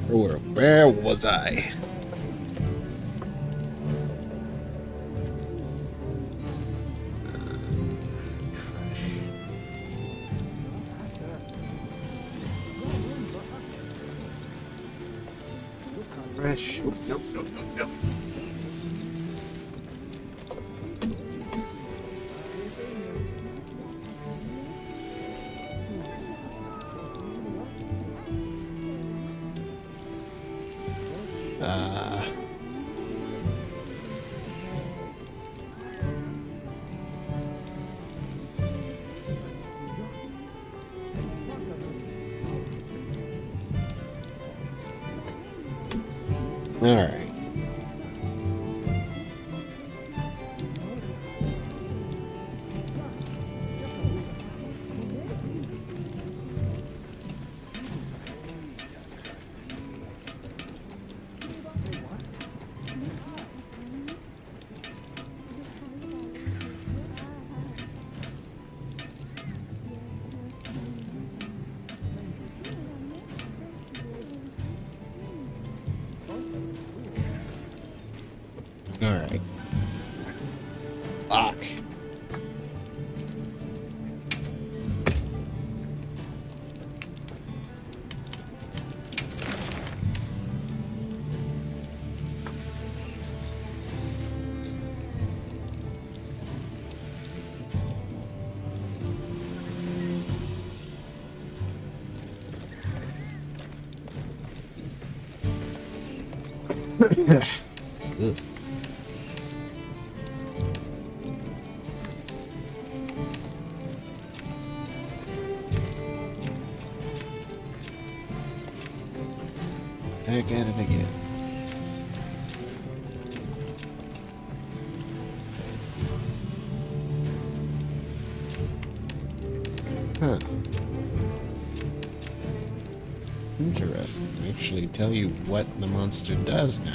Where was I? Fresh. Nope, nope, nope, nope. All right. All right. Fuck. Ugh. Back at it again. Huh. Interesting. Actually tell you what the monster does now.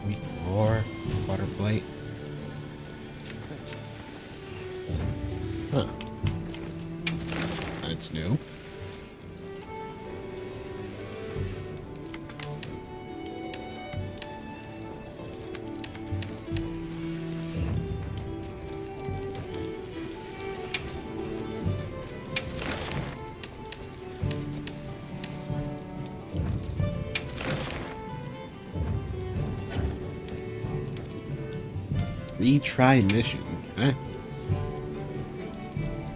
Weak roar, water blight. Huh. That's new. Retry mission. Huh?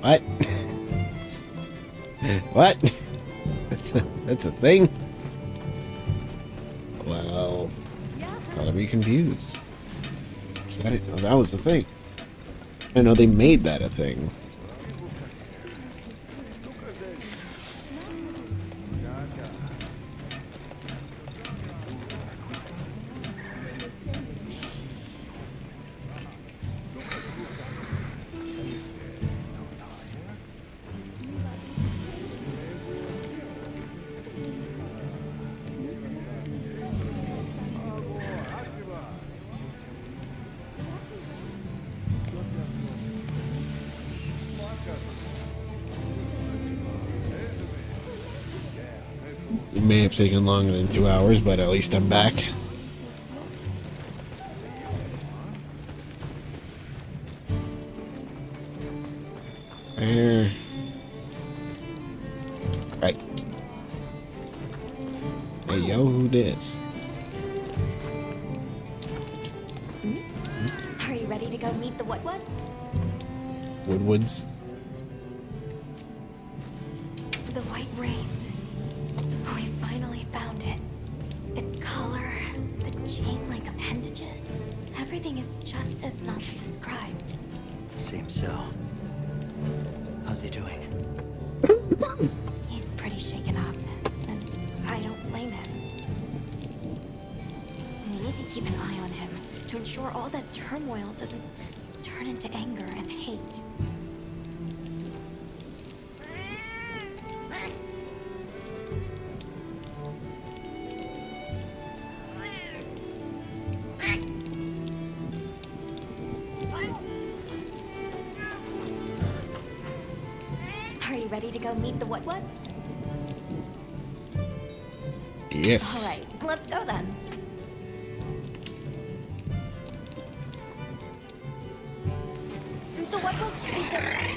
What? What? That's a thing? Well, gotta be confused. Was that it? Oh, that was a thing. I know they made that a thing. It may have taken longer than 2 hours, but at least I'm back. There. Right. Hey, yo, who this? Are you ready to go meet the Woodwoods? Woodwoods? The White Rain. We finally found it. Its color, the chain-like appendages. Everything is just as Nata described. Seems so. How's he doing? He's pretty shaken up, and I don't blame him. We need to keep an eye on him to ensure all that turmoil doesn't turn into anger and hate. ready to go meet the Woodwoods? Yes. Alright, let's go then. The Woodwoods should be this way.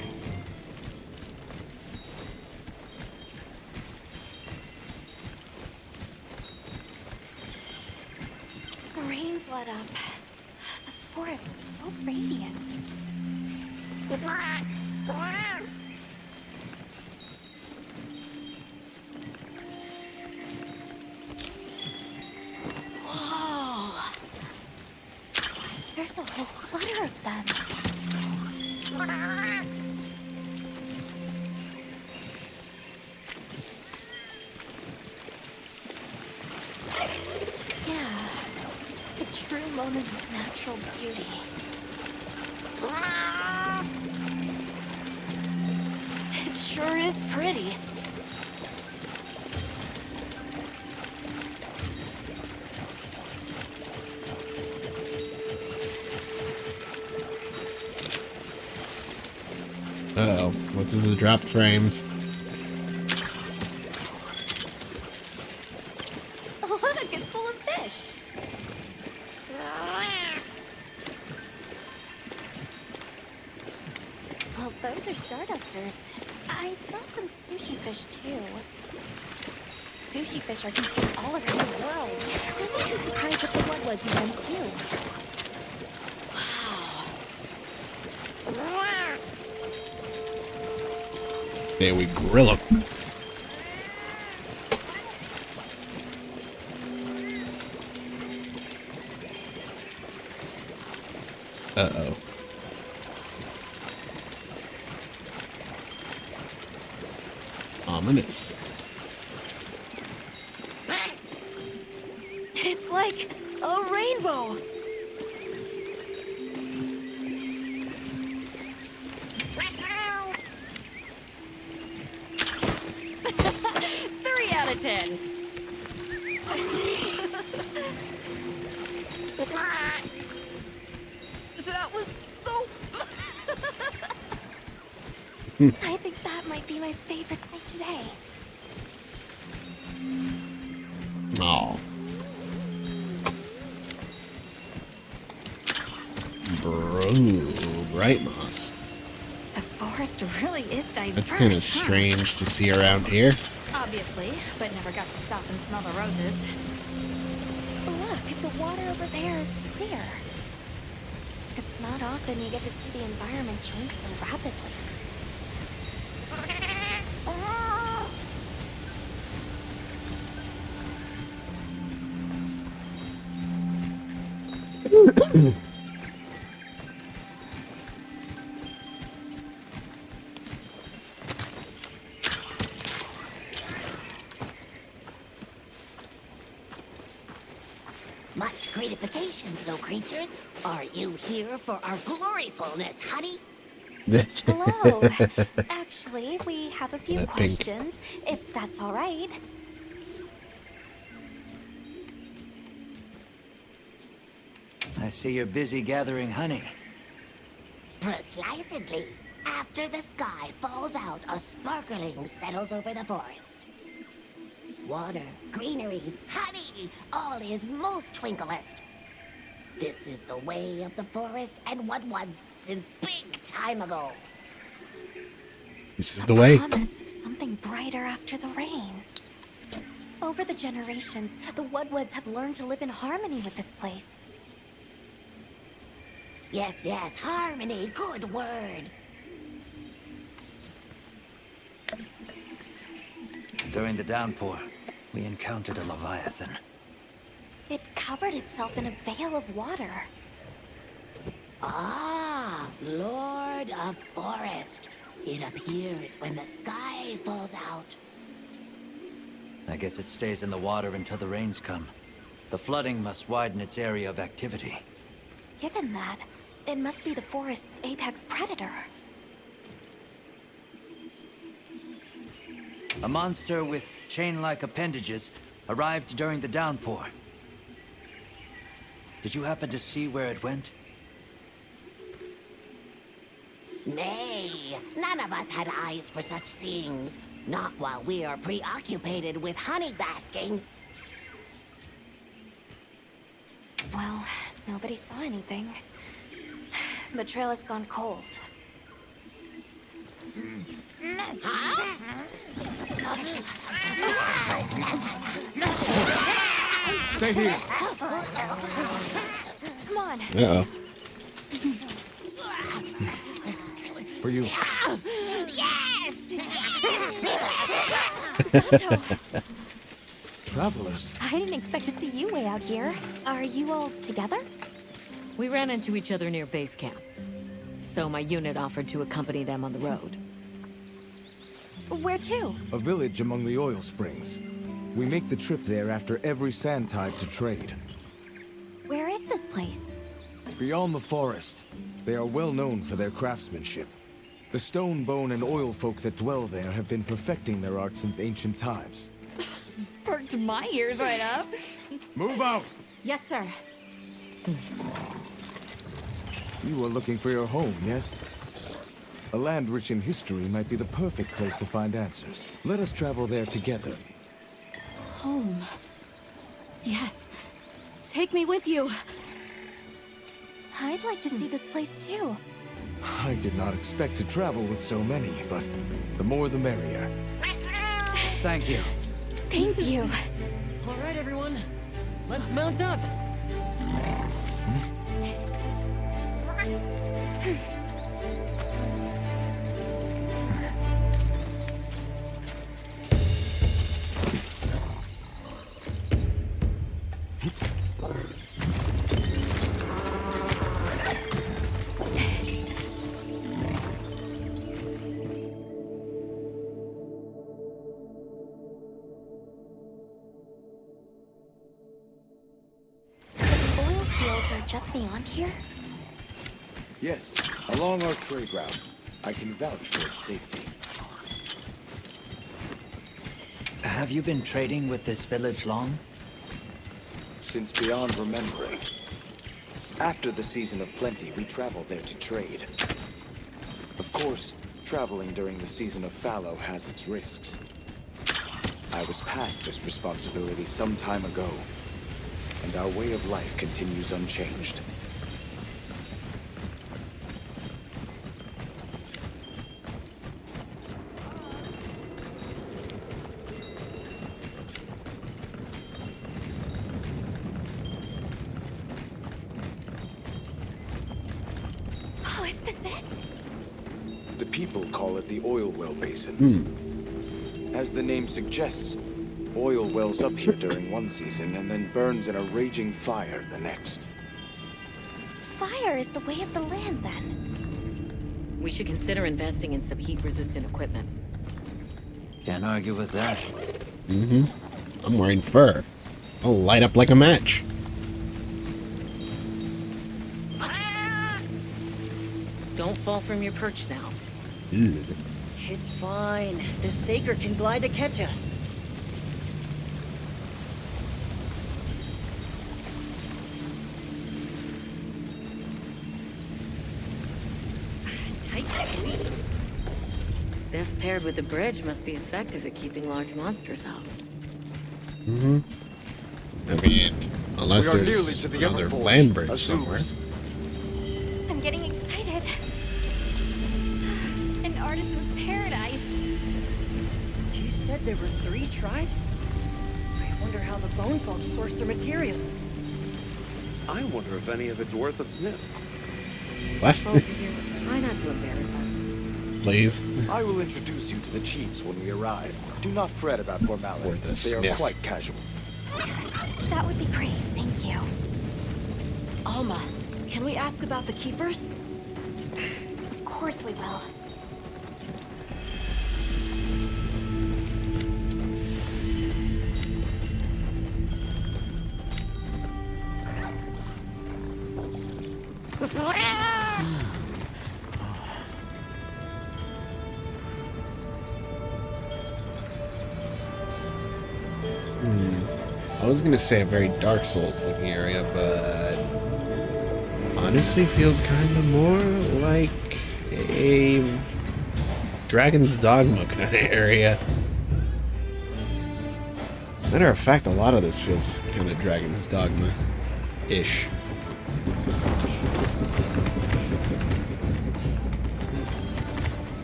The rain's let up. The forest is so radiant. Whoa! There's a whole clutter of them. Yeah, a true moment of natural beauty. It sure is pretty. Uh-oh. What's in the dropped frames? Look, it's full of fish. Well, those are Stardusters. I saw some sushi fish, too. Sushi fish are consumed all around the world. I wouldn't be surprised if the Woodwoods eat them, too. There we grill them. Uh-oh. Ominous. It's like a rainbow. Three out of 10. That was so... I think that might be my favorite sight today. Oh. Bro, bright moss. The forest really is diverse. That's kind of strange to see around here. Obviously, but never got to stop and smell the roses. Look, the water over there is clear. It's not often you get to see the environment change so rapidly. Much gratifications, little creatures. Are you here for our gloryfulness, honey? Hello. Actually, we have a few That pink. questions, if that's all right. I see you're busy gathering honey. Precisely. After the sky falls out, a sparkling settles over the forest. Water, greeneries, honey, all is most twinkleest. This is the way of the forest and what was since big time ago. This is the way. Promise of something brighter after the rains. Over the generations, the Woodwoods have learned to live in harmony with this place. Yes, yes, harmony, good word. During the downpour, we encountered a leviathan. It covered itself in a veil of water. Ah, Lord of Forest. It appears when the sky falls out. I guess it stays in the water until the rains come. The flooding must widen its area of activity. Given that, it must be the forest's apex predator. A monster with chain-like appendages arrived during the downpour. Did you happen to see where it went? Nay, none of us had eyes for such things. Not while we are preoccupied with honey basking. Well, nobody saw anything. The trail has gone cold. Stay here. Come on. Uh-oh. For you. Yes! Sato, Travelers. I didn't expect to see you way out here. Are you all together? We ran into each other near base camp, so my unit offered to accompany them on the road. Where to? A village among the oil springs. We make the trip there after every sand tide to trade. Where is this place? Beyond the forest, they are well known for their craftsmanship. The stone, bone, and oil folk that dwell there have been perfecting their art since ancient times. Perked my ears right up. Move out! Yes, sir. You are looking for your home, yes? A land rich in history might be the perfect place to find answers. Let us travel there together. Home. Yes. Take me with you. I'd like to see this place too. I did not expect to travel with so many, but the more the merrier. Thank you. Thank you. All right, everyone. Let's mount up. Oil fields are just beyond here? Yes, along our trade route. I can vouch for its safety. Have you been trading with this village long? Since beyond remembering. After the season of plenty, we travel there to trade. Of course, traveling during the season of fallow has its risks. I was past this responsibility some time ago, and our way of life continues unchanged. Oh, is this it? The people call it the oil well basin. As the name suggests, oil wells up here during one season and then burns in a raging fire the next. Fire is the way of the land, then. We should consider investing in some heat-resistant equipment. Can't argue with that. I'm wearing fur. I'll light up like a match. Don't fall from your perch now. Ew. It's fine. The Saker can glide to catch us. Tight squeeze. This paired with the bridge must be effective at keeping large monsters out. I mean, unless We are nearly there's to the another Everforge, land bridge a somewhere. Zoo's. I'm getting excited. An artisan's paradise. You said there were 3 tribes? I wonder how the bone folks source their materials. I wonder if any of it's worth a sniff. What? Both of you, try not to embarrass us. Please. I will introduce you to the chiefs when we arrive. Do not fret about formalities. Worth a They are sniff. quite casual. That would be great, thank you. Alma, can we ask about the keepers? Of course we will. I was gonna say a very Dark Souls looking area, but honestly feels kind of more like a Dragon's Dogma kind of area. Matter of fact, a lot of this feels kind of Dragon's Dogma-ish.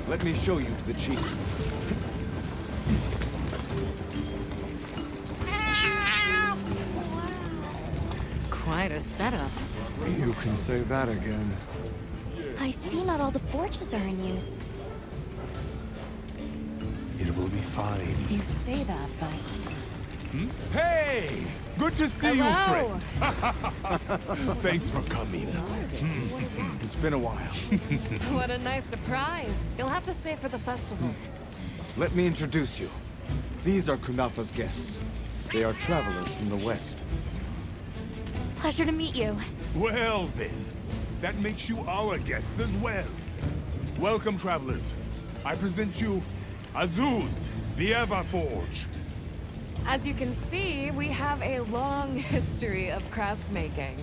Let me show you to the chiefs. Quite a setup. You can say that again. I see not all the forges are in use. It will be fine. You say that, but... Hey! Good to see you, friend. Thanks for coming. It's been a while. What a nice surprise. You'll have to stay for the festival. Let me introduce you. These are Kunafa's guests. They are travelers from the west. Pleasure to meet you. Well then, that makes you our guests as well. Welcome, travelers. I present you Azuz, the Everforge. As you can see, we have a long history of crafts making.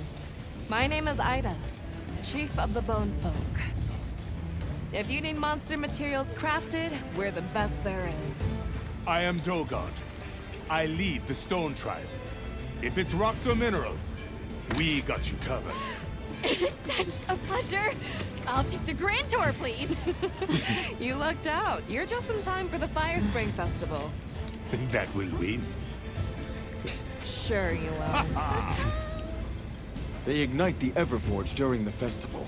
My name is Ida, Chief of the Bone Folk. If you need monster materials crafted, we're the best there is. I am Dolgod. I lead the Stone Tribe. If it's rocks or minerals, we got you covered. Such a pleasure. I'll take the grand tour, please. You lucked out. You're just in time for the Fire Spring Festival. That will win. Sure you will. They ignite the Everforge during the festival.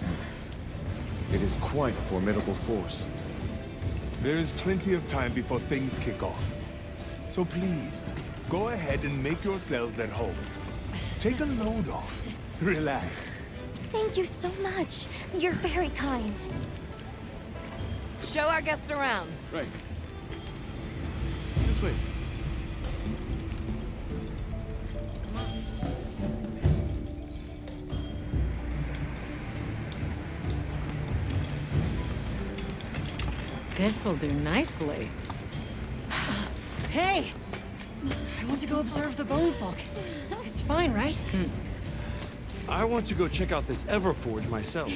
It is quite a formidable force. There is plenty of time before things kick off. So please, go ahead and make yourselves at home. Take a load off. Relax. Thank you so much. You're very kind. Show our guests around. Right. This way. This will do nicely. Hey! I want to go observe the bone folk. It's fine, right? I want to go check out this Everforge myself.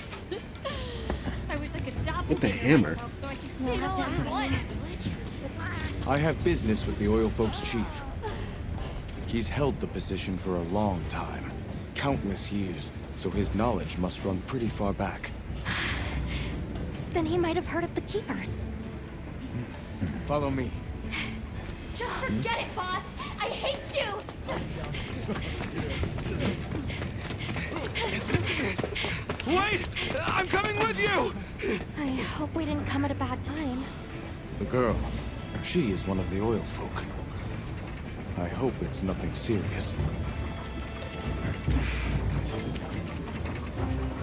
I wish I could doppelganger With the hammer. myself so I could see it all at once. I have business with the oil folks' chief. He's held the position for a long time. Countless years, so his knowledge must run pretty far back. Then he might have heard of the Keepers. Follow me. Just forget it, boss! I hate you! Wait! I'm coming with you! I hope we didn't come at a bad time. The girl. She is one of the oil folk. I hope it's nothing serious.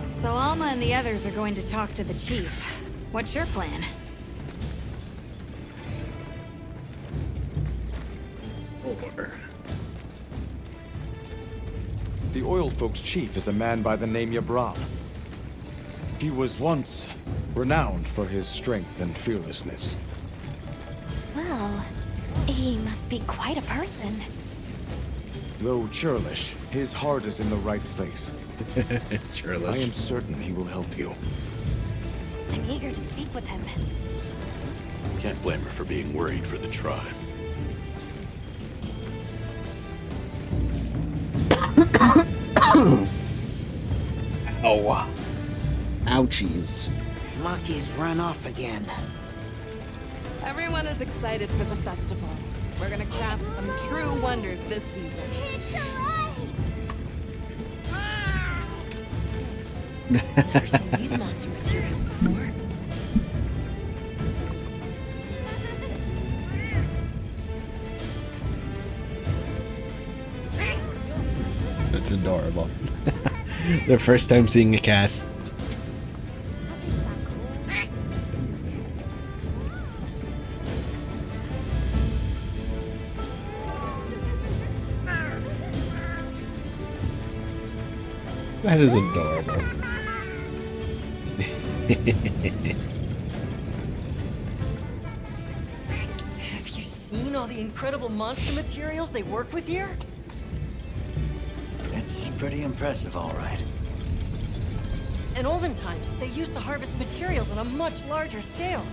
So Alma and the others are going to talk to the chief. What's your plan? The oil folks' chief is a man by the name Yabram. He was once renowned for his strength and fearlessness. Well, he must be quite a person. Though churlish, his heart is in the right place. I am certain he will help you. I'm eager to speak with him. Can't blame her for being worried for the tribe. Ow. Ouchies. Lucky's run off again. Everyone is excited for the festival. We're gonna craft some true wonders this season. Never seen these monster materials before. That's adorable. The first time seeing a cat. That is adorable. Have you seen all the incredible monster materials they work with here? It's pretty impressive, all right. In olden times, they used to harvest materials on a much larger scale.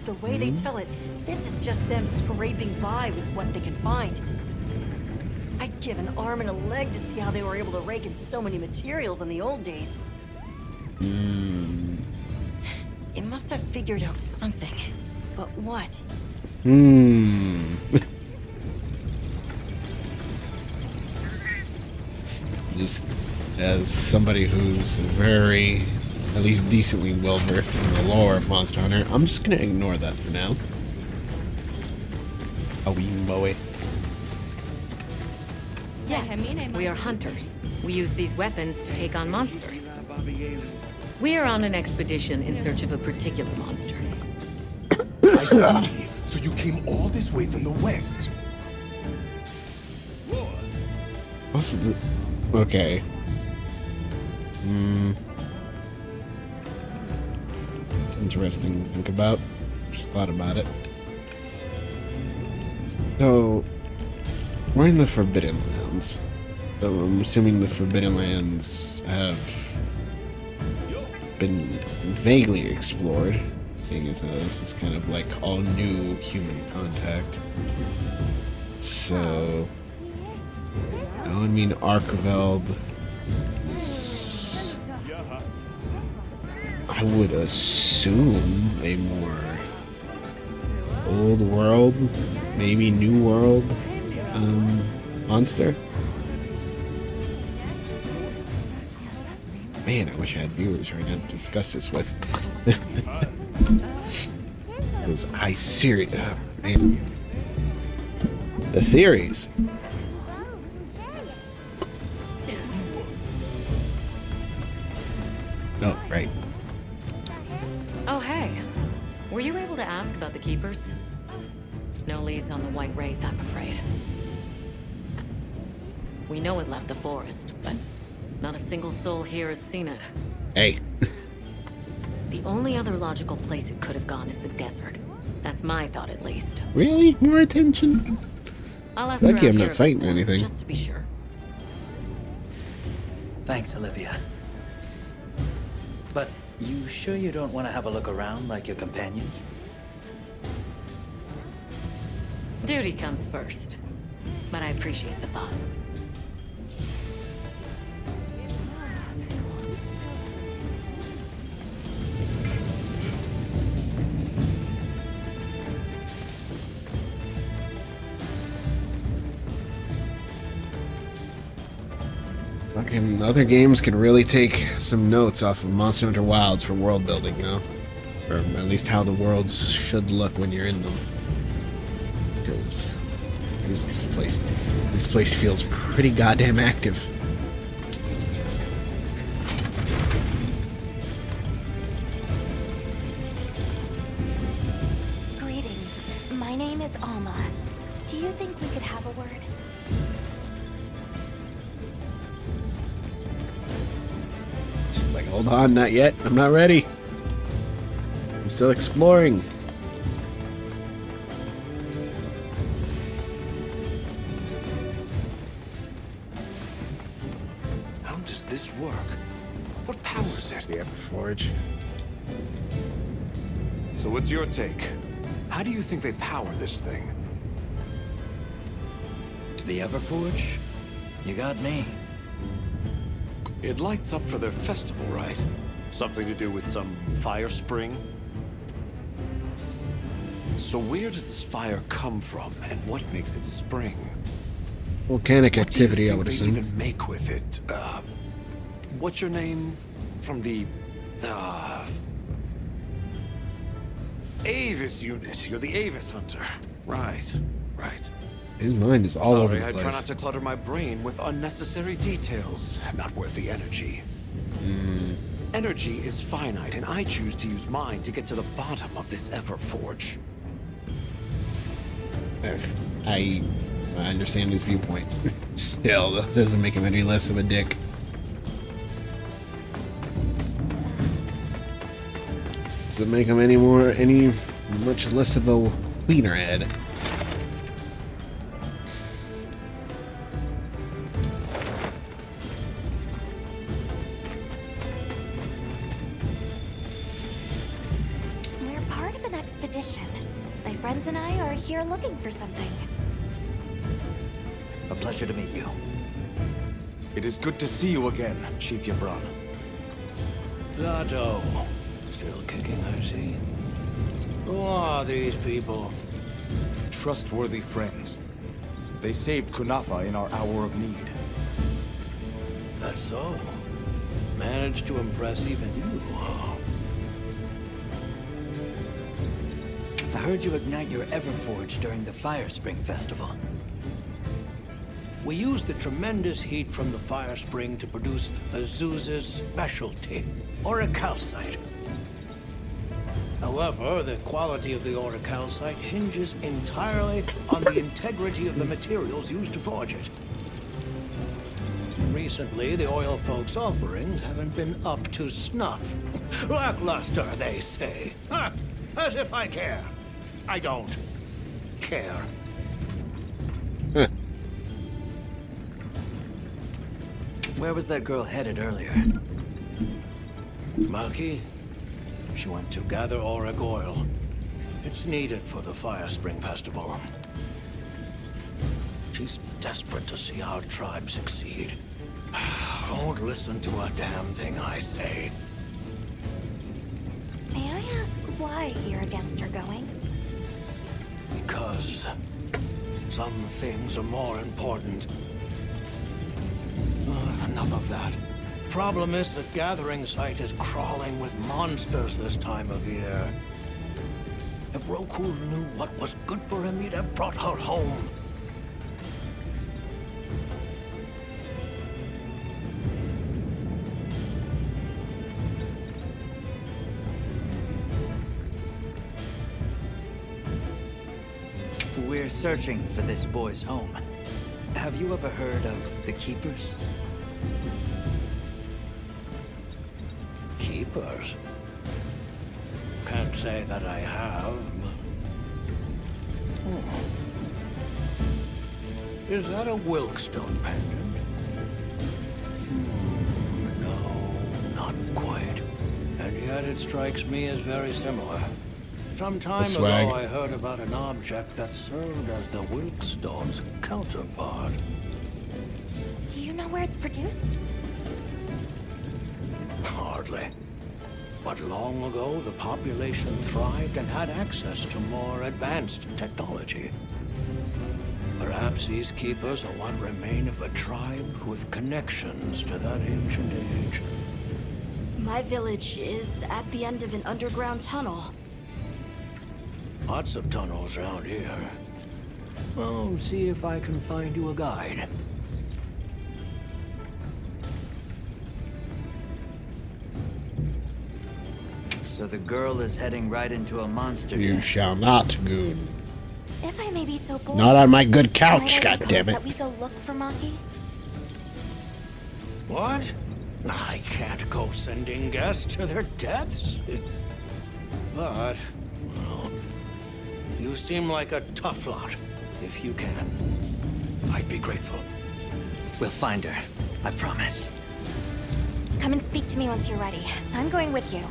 The way they tell it, this is just them scraping by with what they can find. I'd give an arm and a leg to see how they were able to rake in so many materials in the old days. It must have figured out something. But what? Just as somebody who's very, at least decently well versed in the lore of Monster Hunter, I'm just gonna ignore that for now. A wee boy. Yes, we are hunters. We use these weapons to take on monsters. We are on an expedition in search of a particular monster. I see. So you came all this way from the west. Also, okay. It's interesting to think about. Just thought about it. So, we're in the Forbidden Lands. So I'm assuming the Forbidden Lands have been vaguely explored, seeing as this is kind of like all new human contact. So, I mean, Arkveld is, I would assume, a more old world, maybe new world monster. Man, I wish I had viewers right now to discuss this with. Because I seriously, man, the theories. Oh, right. Oh, hey. Were you able to ask about the Keepers? No leads on the White Wraith, I'm afraid. We know it left the forest, but not a single soul here has seen it. Hey. The only other logical place it could have gone is the desert. That's my thought, at least. Really? More attention? I'll ask Lucky around I'm here not fighting more, anything. just to be sure. Thanks, Olivia. But you sure you don't want to have a look around like your companions? Duty comes first. But I appreciate the thought. Fucking other games could really take some notes off of Monster Hunter Wilds for world building, you know? Or at least how the worlds should look when you're in them. Because this place feels pretty goddamn active. Greetings. My name is Alma. Do you think we could have a word? Just like, hold on, not yet. I'm not ready. I'm still exploring. How does this work? What powers it? The Forge. So what's your take? How do you think they power this thing? The Everforge? You got me. It lights up for their festival, right? Something to do with some fire spring? So where does this fire come from, and what makes it spring? Volcanic activity, I would What do you assume. think they even make with it? What's your name? From the, Avis unit. You're the Avis hunter. Right, right. His mind is all over the I place. try not to clutter my brain with unnecessary details. Not worth the energy. Energy is finite, and I choose to use mine to get to the bottom of this Everforge. I understand his viewpoint. Still, that doesn't make him any less of a dick. Does it make him any much less of a cleaner head? expedition. My friends and I are here looking for something. A pleasure to meet you. It is good to see you again, Chief Yabran. Zato. Still kicking, I see. Who are these people? Trustworthy friends. They saved Kunafa in our hour of need. That's so. Managed to impress even you. I heard you ignite your Everforge during the Fire Spring Festival. We used the tremendous heat from the fire spring to produce Azuz's specialty, orichalcite. However, the quality of the orichalcite hinges entirely on the integrity of the materials used to forge it. Recently, the oil folks' offerings haven't been up to snuff. Lackluster, they say. Huh, as if I care. I don't care. Where was that girl headed earlier? Maki? She went to gather auric oil. It's needed for the Fire Spring Festival. She's desperate to see our tribe succeed. Don't listen to a damn thing I say. May I ask why you're against her going? Because some things are more important. Enough of that. Problem is that gathering site is crawling with monsters this time of year. If Roku knew what was good for him, he'd have brought her home. We're searching for this boy's home. Have you ever heard of the Keepers? Keepers? Can't say that I have. Is that a Wilkstone pendant? No, not quite. And yet it strikes me as very similar. Some time ago I heard about an object that served as the Wilkstone's counterpart. Do you know where it's produced? Hardly. But long ago, the population thrived and had access to more advanced technology. Perhaps these keepers are what remain of a tribe with connections to that ancient age. My village is at the end of an underground tunnel. Lots of tunnels around here. Well, see if I can find you a guide. So the girl is heading right into a monster den. You shall not, goon. If I may be so bold. Not on my good couch, might I propose goddammit. that we go look for Maki? What? I can't go sending guests to their deaths. But, well, you seem like a tough lot. If you can, I'd be grateful. We'll find her, I promise. Come and speak to me once you're ready. I'm going with you.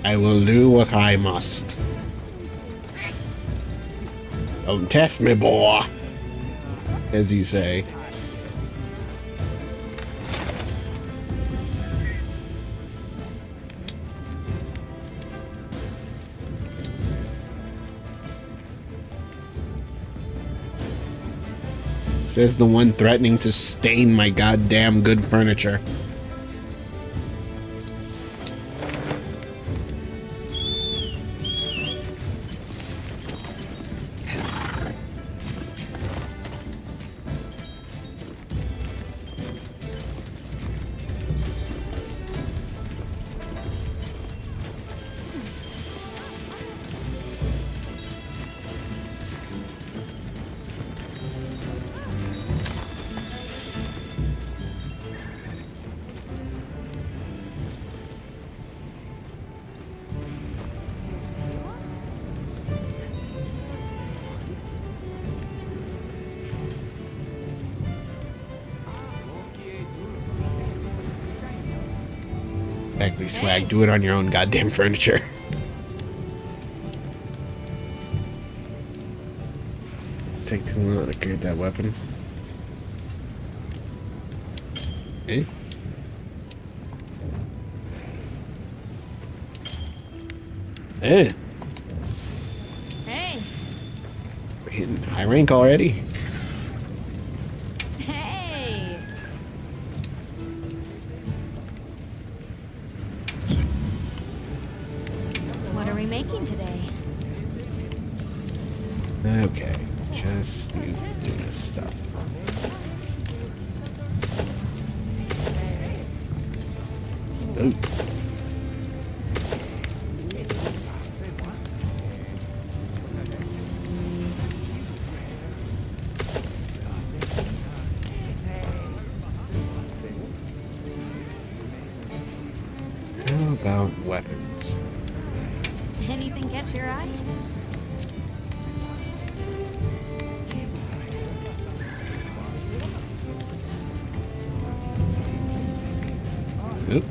I will do what I must. Don't test me, boy. As you say. Says the one threatening to stain my goddamn good furniture. Exactly, Swag. Do it on your own goddamn furniture. Let's take too long to create that weapon. Eh? Eh? Hey. We're hitting high rank already? Hey. What are we making today? Okay, just do this stuff. Ooh. How about weapons? Anything catch your eye? Oop.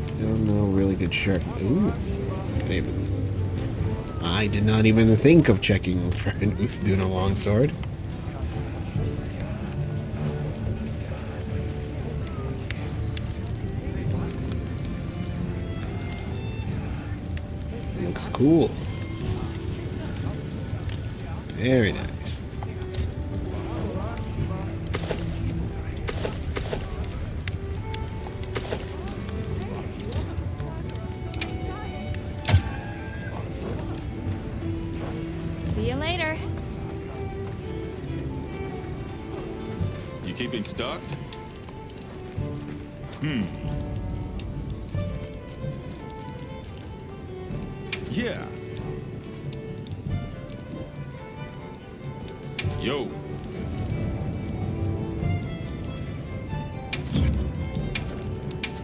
Still no really good shirt. Ooh. I did not even think of checking for an Usduna longsword. Looks cool. Very nice. See you later. You keeping stocked? Yeah. Yo.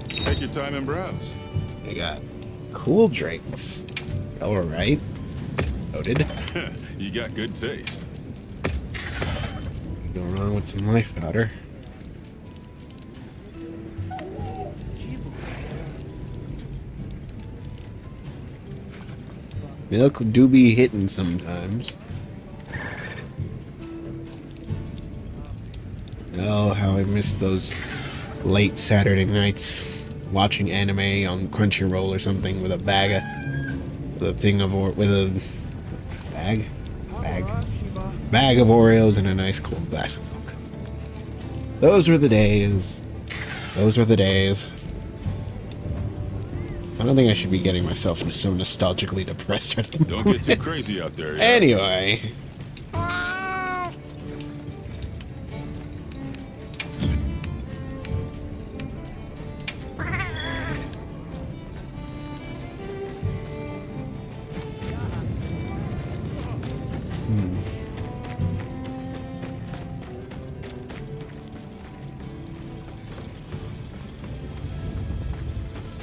Take your time and browse. We got cool drinks. All right. Noted. You got good taste. Go wrong with some life powder. Milk do be hitting sometimes. Oh, how I miss those late Saturday nights watching anime on Crunchyroll or something with a bag of, with a thing of with a bag of Oreos and a nice cold glass of milk. Those were the days. Those were the days. I don't think I should be getting myself so nostalgically depressed right now. Don't get too crazy out there. Yeah? Anyway.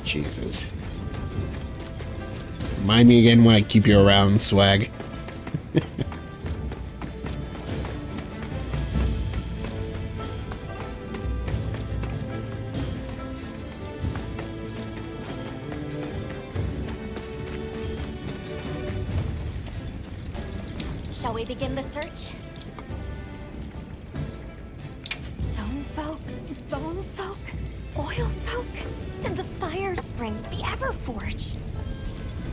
Jesus. Remind me again why I keep you around, Swag. Shall we begin the search? Stone folk, bone folk, oil folk, and the fire spring, the Everforge.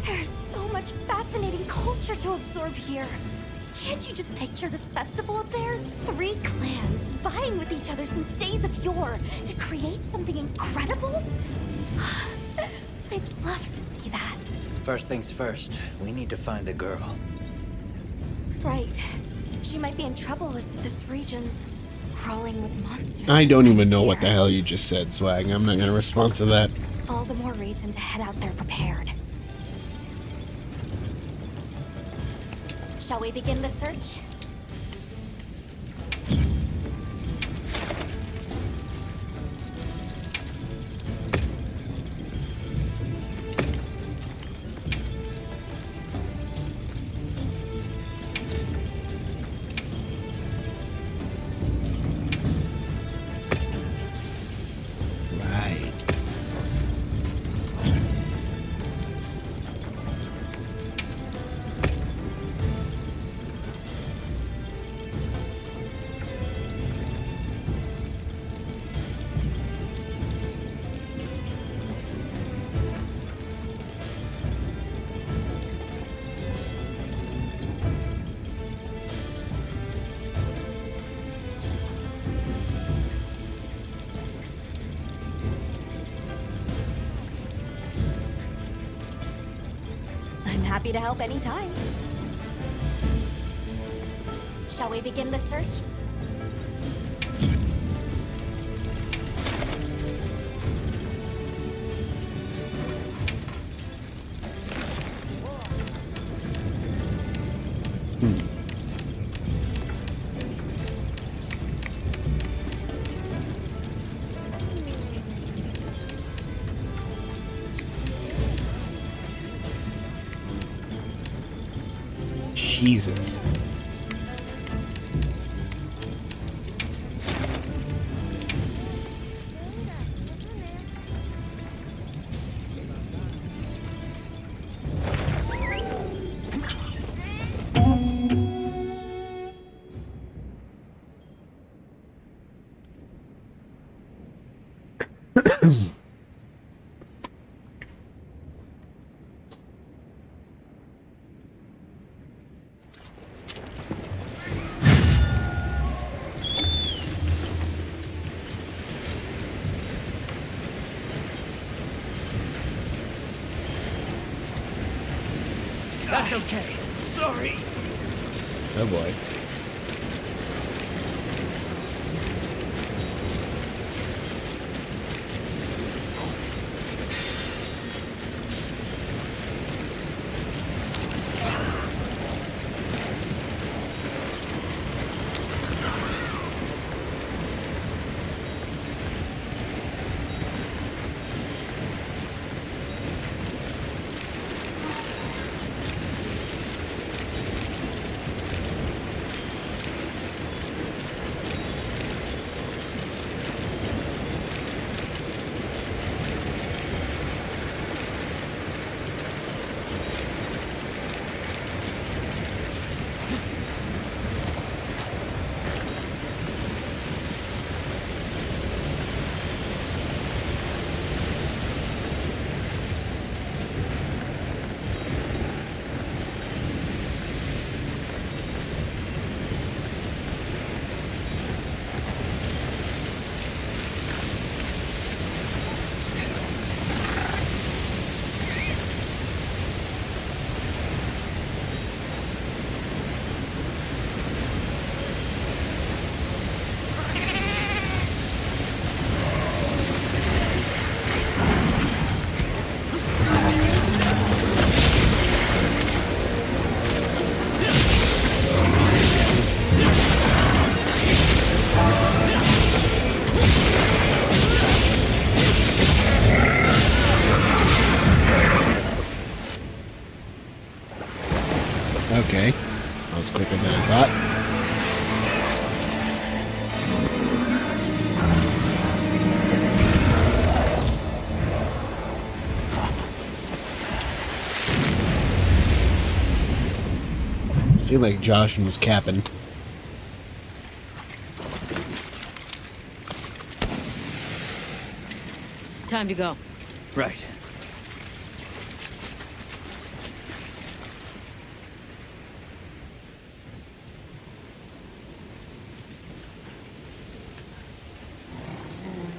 There's so much fascinating culture to absorb here. Can't you just picture this festival of theirs? 3 clans vying with each other since days of yore to create something incredible? I'd love to see that. First things first, we need to find the girl. Right. She might be in trouble if this region's crawling with monsters. I don't even know what the hell you just said, Swag. I'm not gonna respond to that. All the more reason to head out there prepared. Shall we begin the search? I'm happy to help anytime. Shall we begin the search? Jesus. That's okay. Sorry. Oh boy. Okay. That was quicker than I thought. I feel like Josh was capping. Time to go. Right.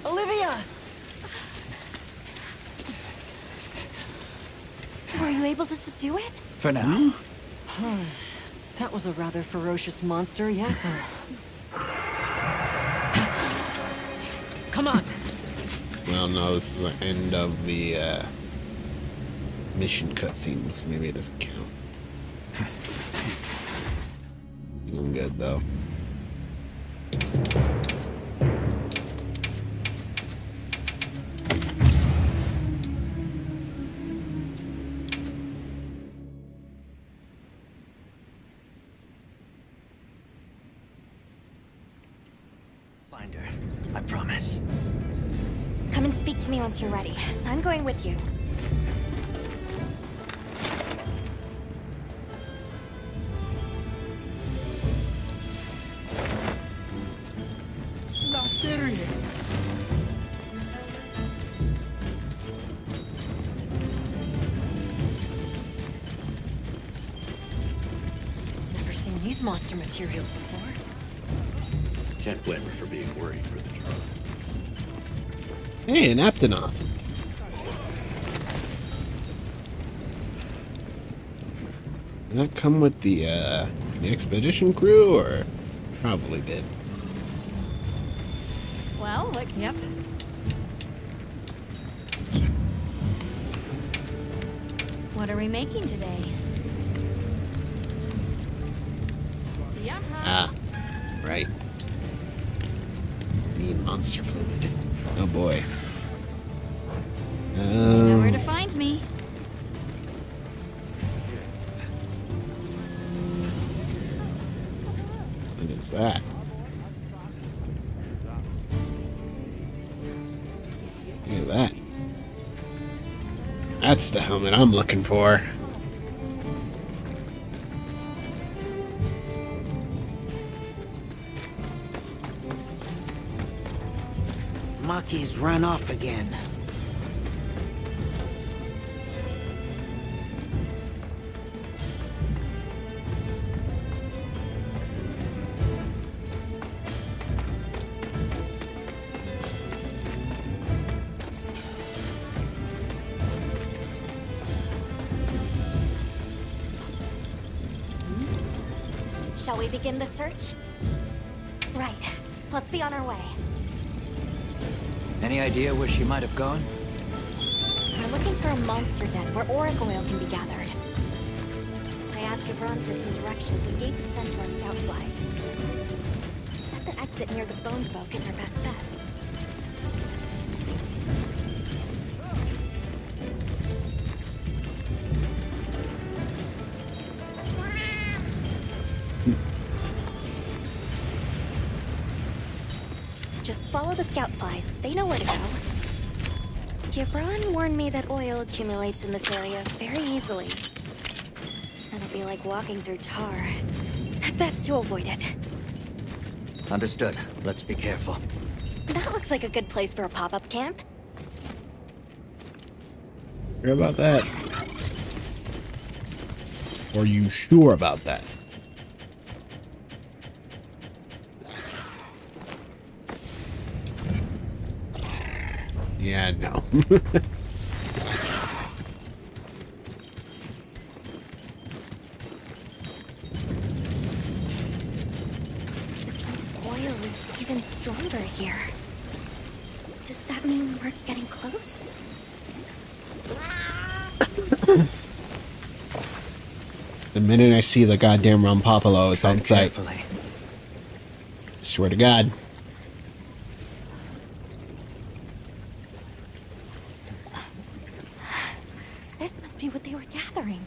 Olivia! Were you able to subdue it? For now. That was a rather ferocious monster, yes? Come on. Well, no, this is the end of the mission cutscene, so maybe it doesn't count. I'm good though. Find her. I promise. Come and speak to me once you're ready. I'm going with you. La serie. Never seen these monster materials before. Can't blame her for being worried for the drug. Hey, an Aptonoth. Did that come with the expedition crew, or probably did? Well, look, yep. What are we making today? Yeah. Ah, right. Need monster fluid. Oh boy. You know where to find me. What is that? Look at that. That's the helmet I'm looking for. Maki's run off again. Shall we begin the search? Right. Let's be on our way. Any idea where she might have gone? We're looking for a monster den where auric oil can be gathered. I asked Hebron for some directions and gave the scent to our scout flies. He said the exit near the bone folk is our best bet. Just follow the scout flies. They know where to go. Gibran warned me that oil accumulates in this area very easily. And it'd be like walking through tar. Best to avoid it. Understood. Let's be careful. That looks like a good place for a pop-up camp. Sure about that? Or you sure about that? Yeah, no. The scent of oil is even stronger here. Does that mean we're getting close? The minute I see the goddamn Rompopolo, it's on sight. Swear to God. This must be what they were gathering.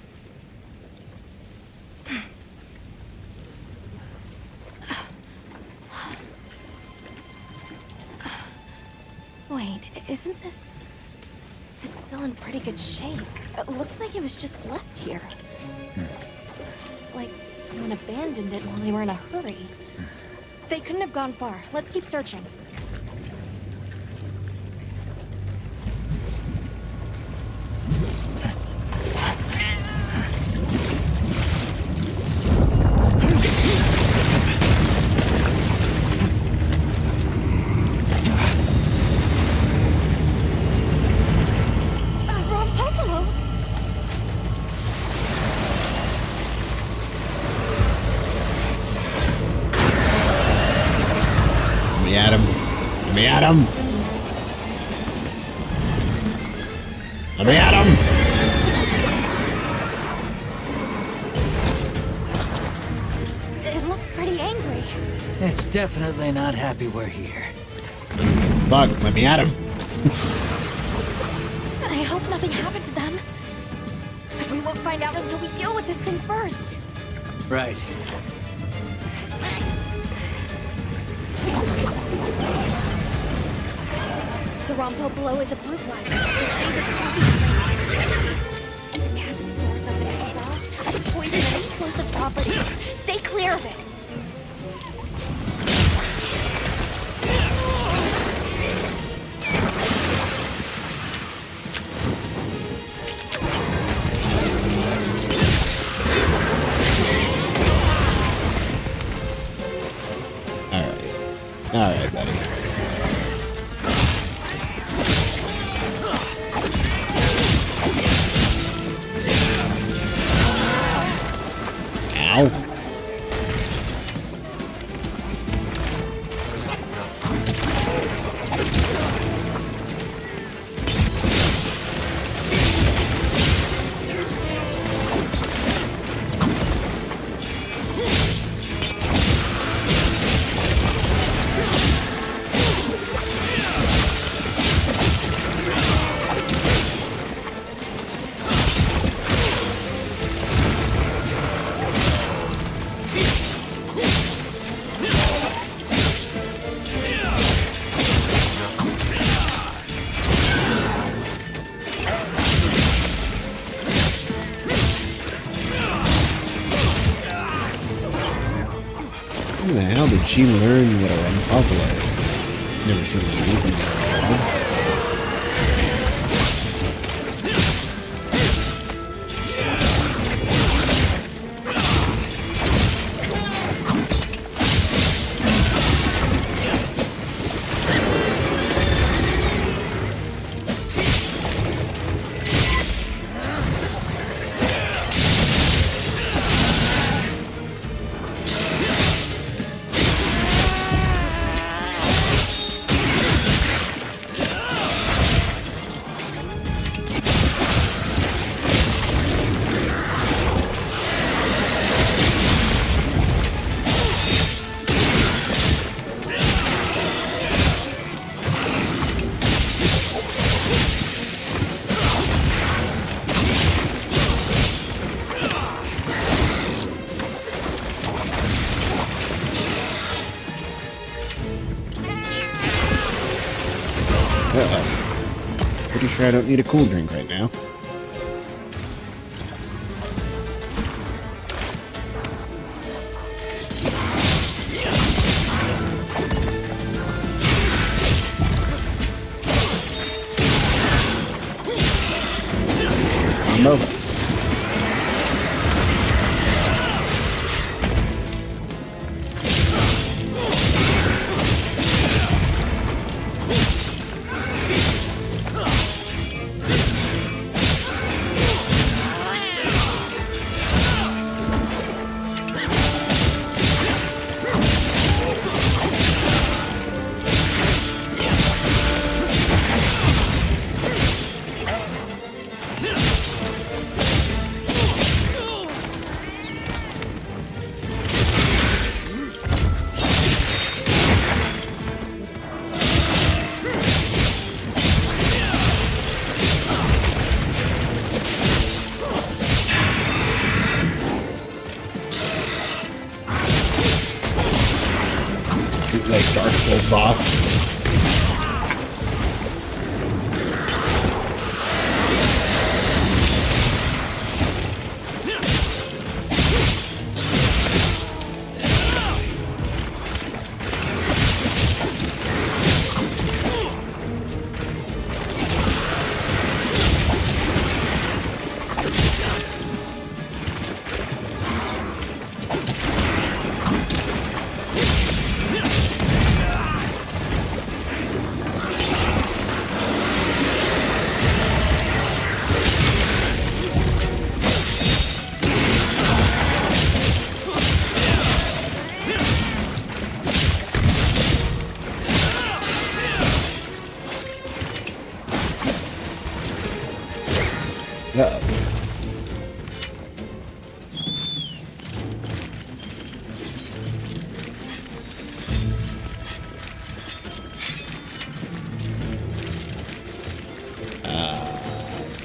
Wait, isn't this... It's still in pretty good shape. It looks like it was just left here. Like someone abandoned it while they were in a hurry. They couldn't have gone far. Let's keep searching. Adam. Let me at him. It looks pretty angry. It's definitely not happy we're here. Fuck, let me at him. I hope nothing happened to them. But we won't find out until we deal with this thing first. Right. The Rompo below is a brute life. The acid stores up in its cells has poison and explosive properties. Stay clear of it. All right, buddy. Ow. How the hell did she learn what a unpopular is? Never seen her using that before. Uh-oh. Pretty sure I don't need a cool drink right now. Combo. Like Dark Souls boss. Uh-oh.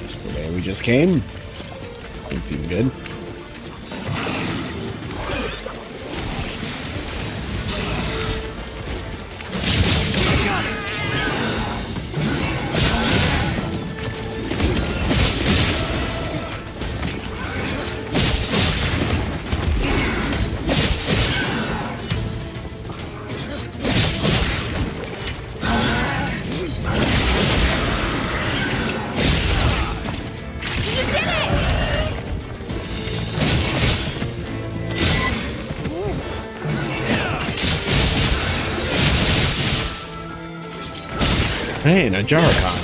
Just the way we just came. Doesn't seem good. Hey, a Jaracon.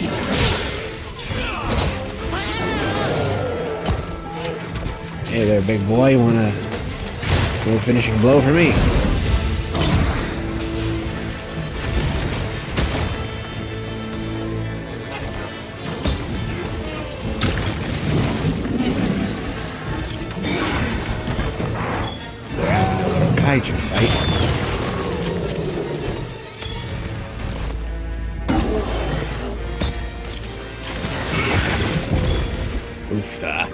Hey there, big boy. Wanna No finishing blow for me. Kaiju fight. Oof-da.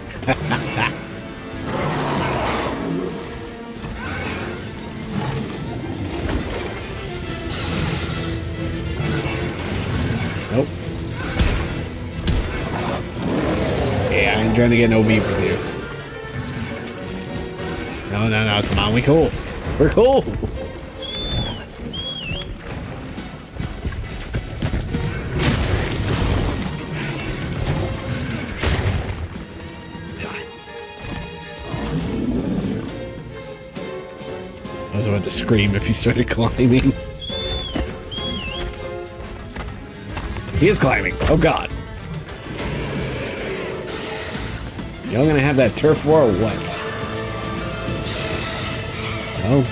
Nope. Yeah, I ain't trying to get no beef with you. No, no, no, come on, we cool. We're cool. I was about to scream if he started climbing. He is climbing. Oh god. Y'all gonna have that turf war or what? Oh.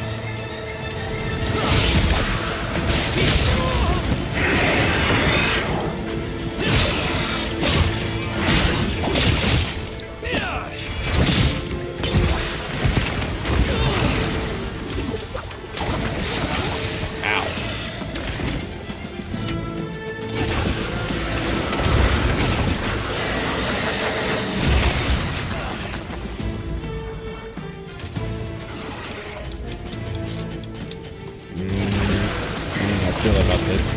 About this.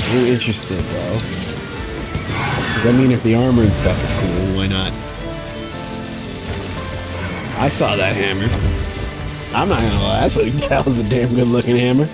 I'm interested, bro. Does that mean if the armor and stuff is cool, why not? I saw that hammer. I'm not gonna lie, that was a damn good looking hammer.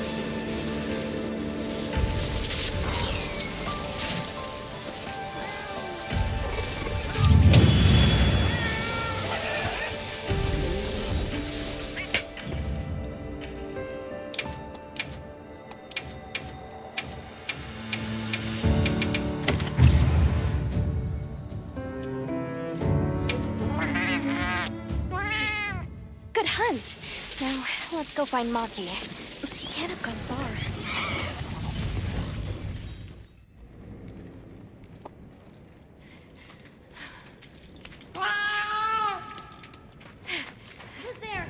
Now, let's go find Maki. She can't have gone far. Who's there?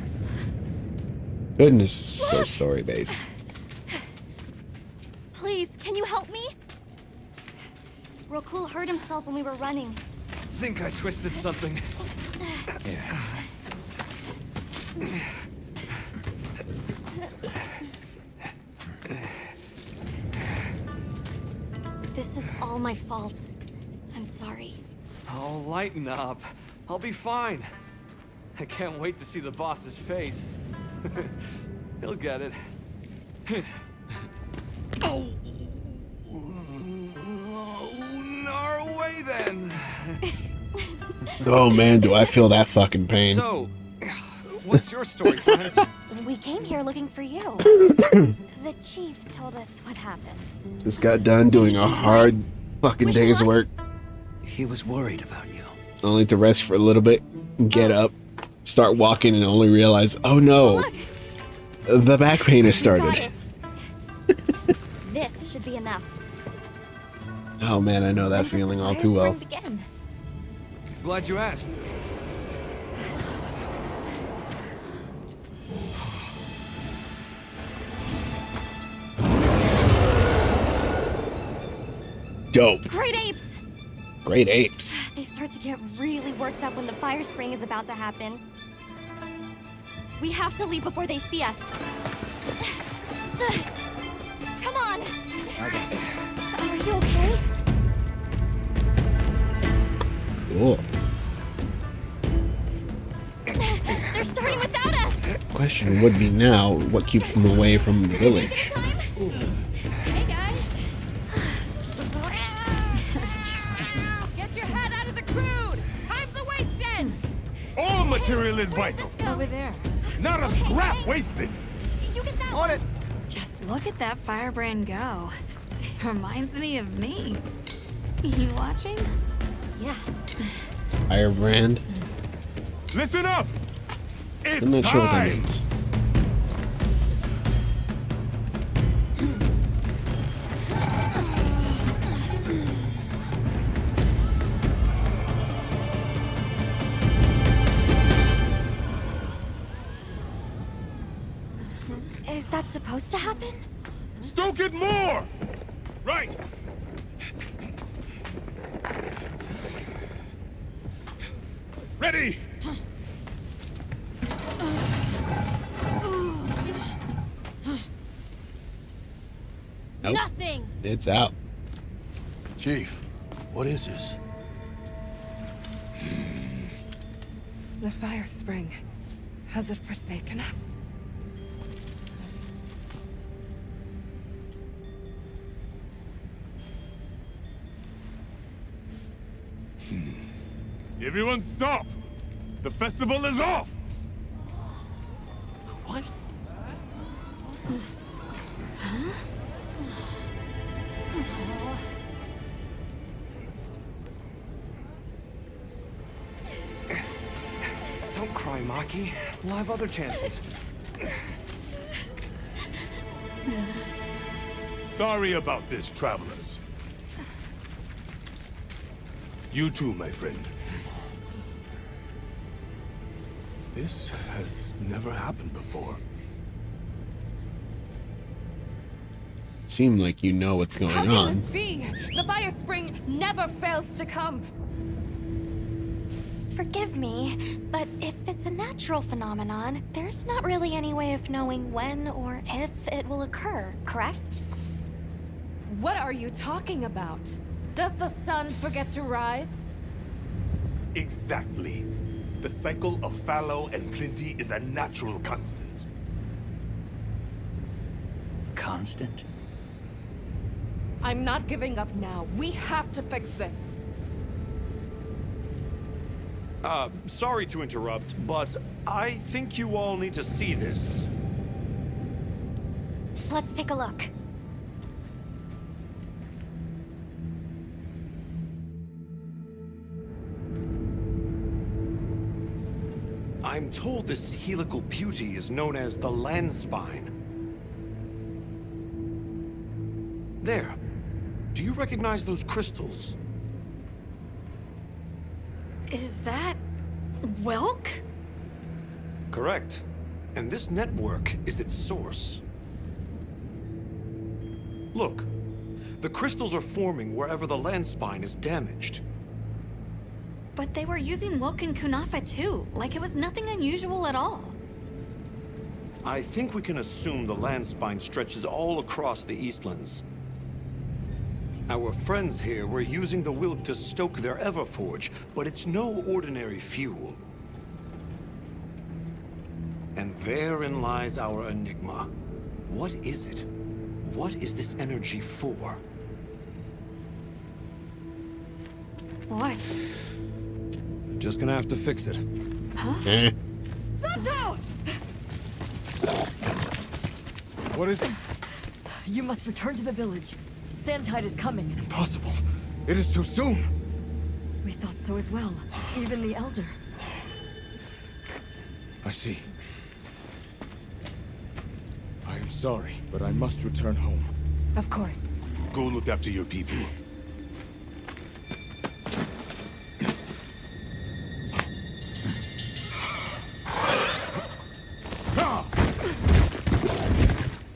Goodness, so story-based. Please, can you help me? Rokul hurt himself when we were running. Think I twisted something. Yeah. This is all my fault. I'm sorry. Oh, lighten up. I'll be fine. I can't wait to see the boss's face. He'll get it. Oh! No way then! Oh man, do I feel that fucking pain. So, what's your story, friends? We came here looking for you. The chief told us what happened. Just got done doing a hard fucking day's work. He was worried about you. Only to rest for a little bit, get up, start walking, and only realize, oh no, the back pain has started. This should be enough. Oh man, I know that feeling all too well. Glad you asked. Dope. Great apes! Great apes. They start to get really worked up when the fire spring is about to happen. We have to leave before they see us. Come on! Are you okay? Cool. They're starting without us! Question would be now, what keeps them away from the village? Hey guys! Get your head out of the crude! Time's a wasting! All material is vital. Over there. Not a scrap wasted. You get that On it! Just look at that firebrand go. Reminds me of me. You watching? Yeah. Firebrand. Listen up! It's I'm not sure what that time! means. Is that supposed to happen? Stoke it more! Right! Ready! Nope. Nothing. It's out. Chief, what is this? The fire spring. Has it forsaken us? Everyone stop! The festival is off! What? Don't cry, Maki. We'll have other chances. Sorry about this, travelers. You too, my friend. This has never happened before. Seem like you know what's going How can on. this be? The fire spring never fails to come. Forgive me, but if it's a natural phenomenon, there's not really any way of knowing when or if it will occur, correct? What are you talking about? Does the sun forget to rise? Exactly. The cycle of fallow and plenty is a natural constant. Constant? I'm not giving up now. We have to fix this. Sorry to interrupt, but I think you all need to see this. Let's take a look. I'm told this helical beauty is known as the land spine. There. Do you recognize those crystals? Is that... Welk? Correct. And this network is its source. Look. The crystals are forming wherever the land spine is damaged. But they were using Welk and Kunafa too, like it was nothing unusual at all. I think we can assume the land spine stretches all across the Eastlands. Our friends here were using the Wild to stoke their Everforge, but it's no ordinary fuel. And therein lies our enigma. What is it? What is this energy for? What? Just gonna have to fix it. Eh. Santo! What is it? You must return to the village. Sandtide is coming. Impossible. It is too soon. We thought so as well. Even the Elder. I see. I am sorry, but I must return home. Of course. Go look after your people.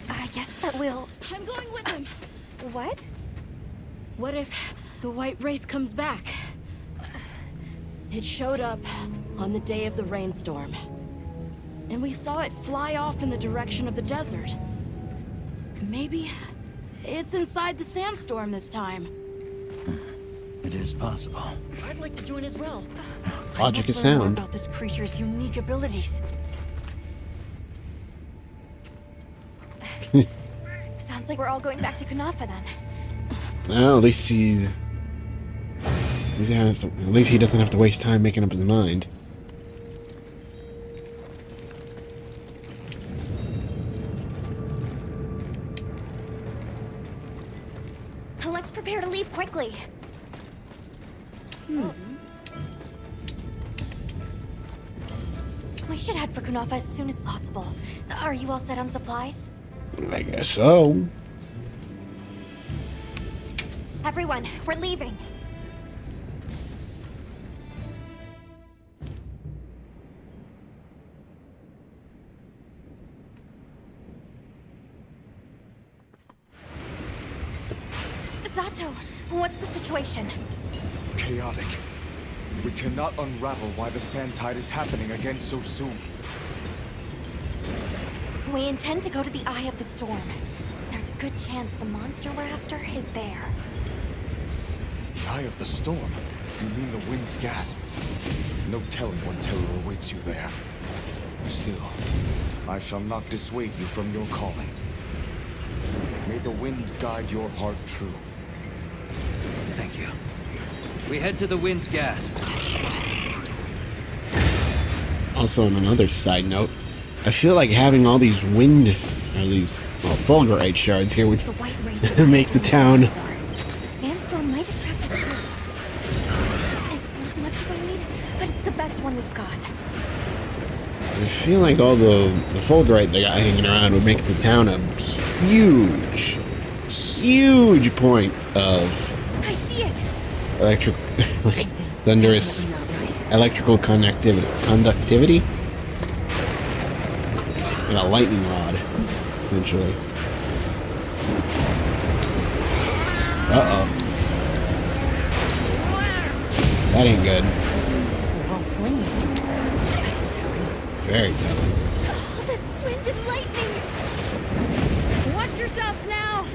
I guess that we'll... I'm going with him. What? What if the White Wraith comes back? It showed up on the day of the rainstorm. And we saw it fly off in the direction of the desert. Maybe it's inside the sandstorm this time. It is possible. I'd like to join as well. Logic is I must learn more sound. about this creature's unique abilities. Sounds like we're all going back to Kunafa then. Well, at least he doesn't have to waste time making up his mind. Let's prepare to leave quickly. We should head for Kunafa as soon as possible. Are you all set on supplies? I guess so. Everyone, we're leaving. Zato, what's the situation? Chaotic. We cannot unravel why the sand tide is happening again so soon. We intend to go to the Eye of the Storm. There's a good chance the monster we're after is there. The Eye of the Storm? You mean the wind's gasp? No telling what terror awaits you there. Still, I shall not dissuade you from your calling. May the wind guide your heart true. Thank you. We head to the wind's gasp. Also, on another side note, I feel like having all these wind, or these fulgurite shards here would The white rain make the town. The sandstorm might attract it too. It's not much of a lead, but it's the best one we've got. I feel like all the fulgurite they got hanging around would make the town a huge point of I see it. electric, like thunderous electrical conductivity. Like a lightning rod, essentially. Uh-oh. That ain't good. Well, fleeing. That's telling. Very telling. Oh, this wind and lightning! Watch yourselves now!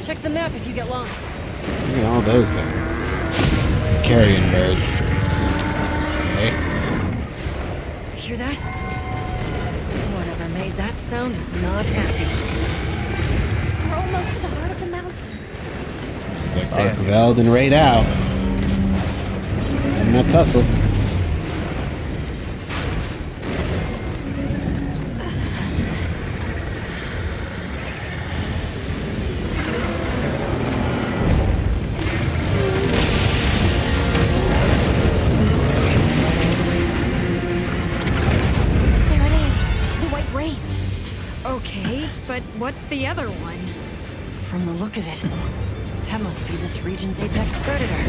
Check the map if you get lost. Look at all those there. Carrion birds. Okay. Hear that? Whatever made that sound is not happy. We're almost to the heart of the mountain. It's like Arkveld and Raid out. And that tussle. Okay, but what's the other one? From the look of it, that must be this region's apex predator.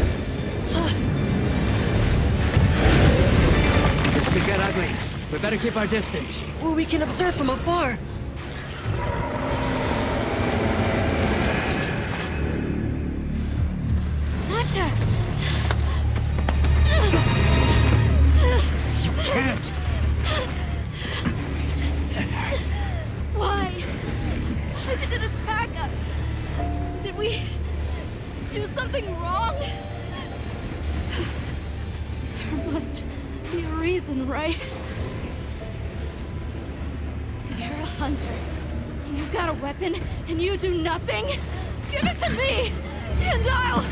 This could get ugly. We better keep our distance. Well, we can observe from afar. Mata! You can't! Why? Why did it attack us? Did we do something wrong? There must be a reason, right? You're a hunter. You've got a weapon, and you do nothing? Give it to me, and I'll...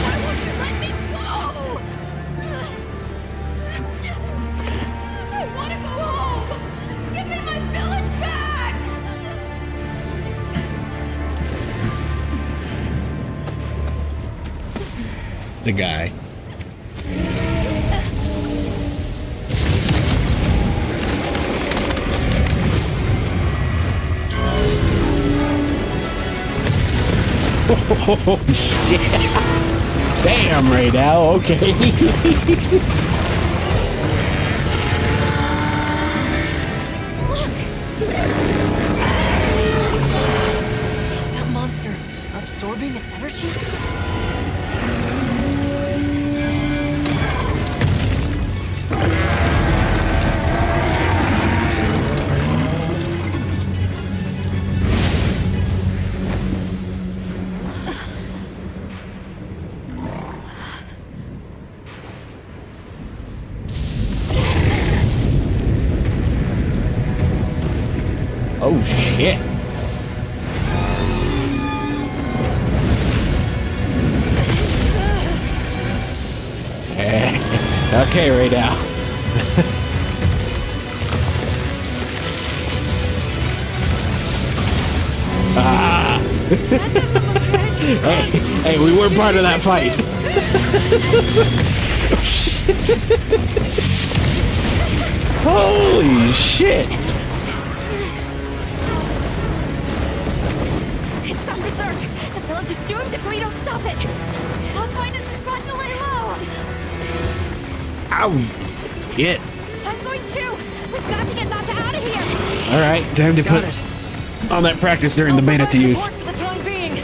Why won't you let me go? I want to go home! Give me my village back! The guy. Oh shit! Damn, right now. Okay. Is that monster absorbing its energy? Oh shit. Okay, right now. Hey, we were part of that fight. Holy shit! It's gone berserk. The village is doomed if we don't stop it. I'll find us a spot to lay low. Ow! Shit. I'm going too. We've got to get Nata out of here. All right, time to put on that practice during the beta to use. For the time being.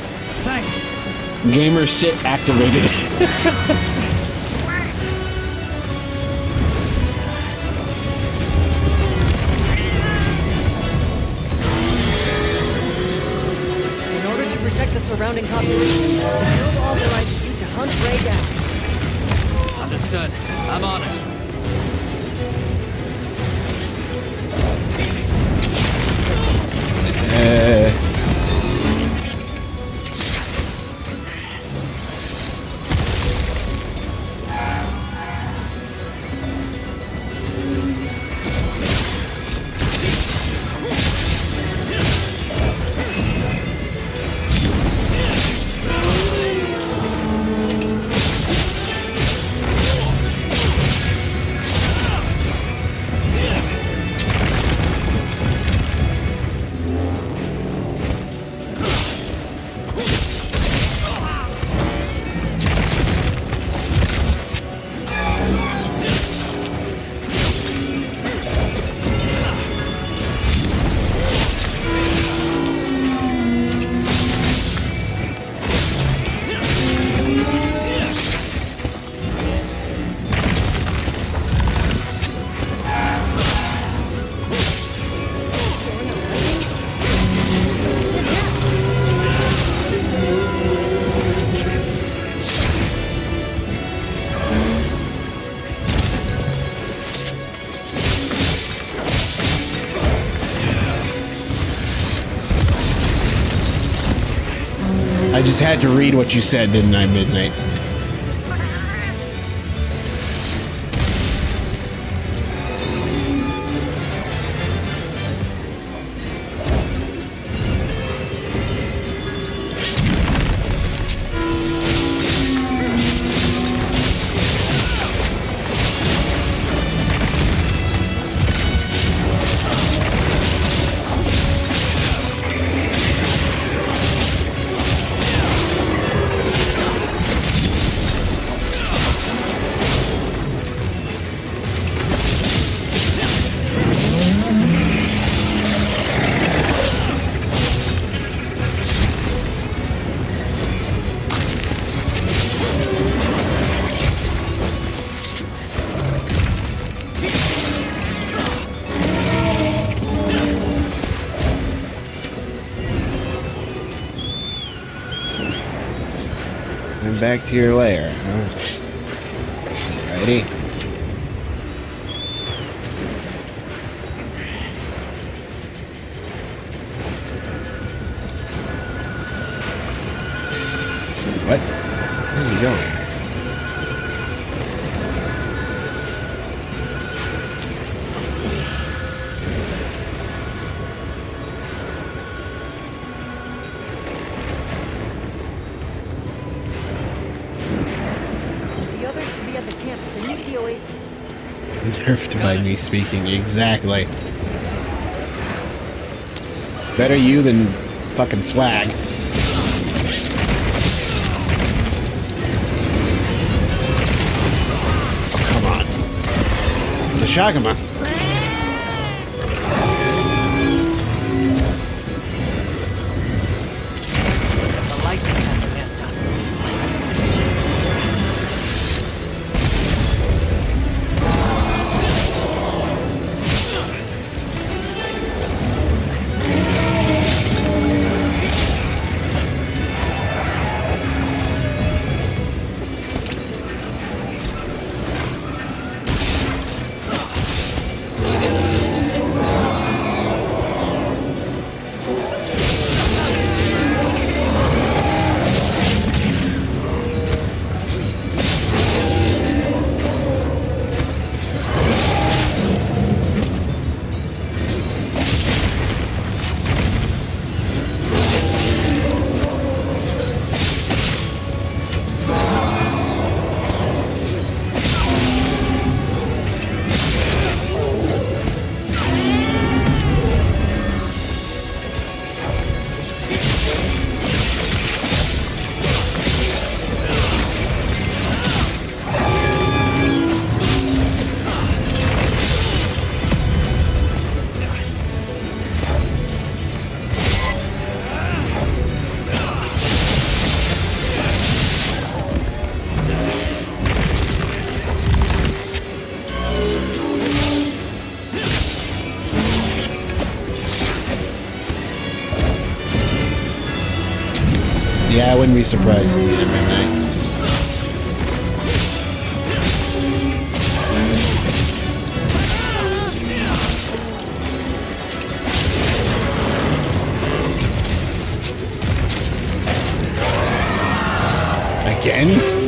Thanks. Gamer sit activated. In order to protect the surrounding population, the guild authorizes you to hunt Ray down. Understood. I'm on it. I just had to read what you said, didn't I, Midnight? And back to your lair, huh? Alrighty. What? Where's he going? The others should be at the camp beneath the oasis. Nerfed by me speaking, exactly. Better you than fucking swag. Come on. The Shagama. The lightning hasn't yet done. Yeah, I wouldn't be surprised to meet him midnight. Again?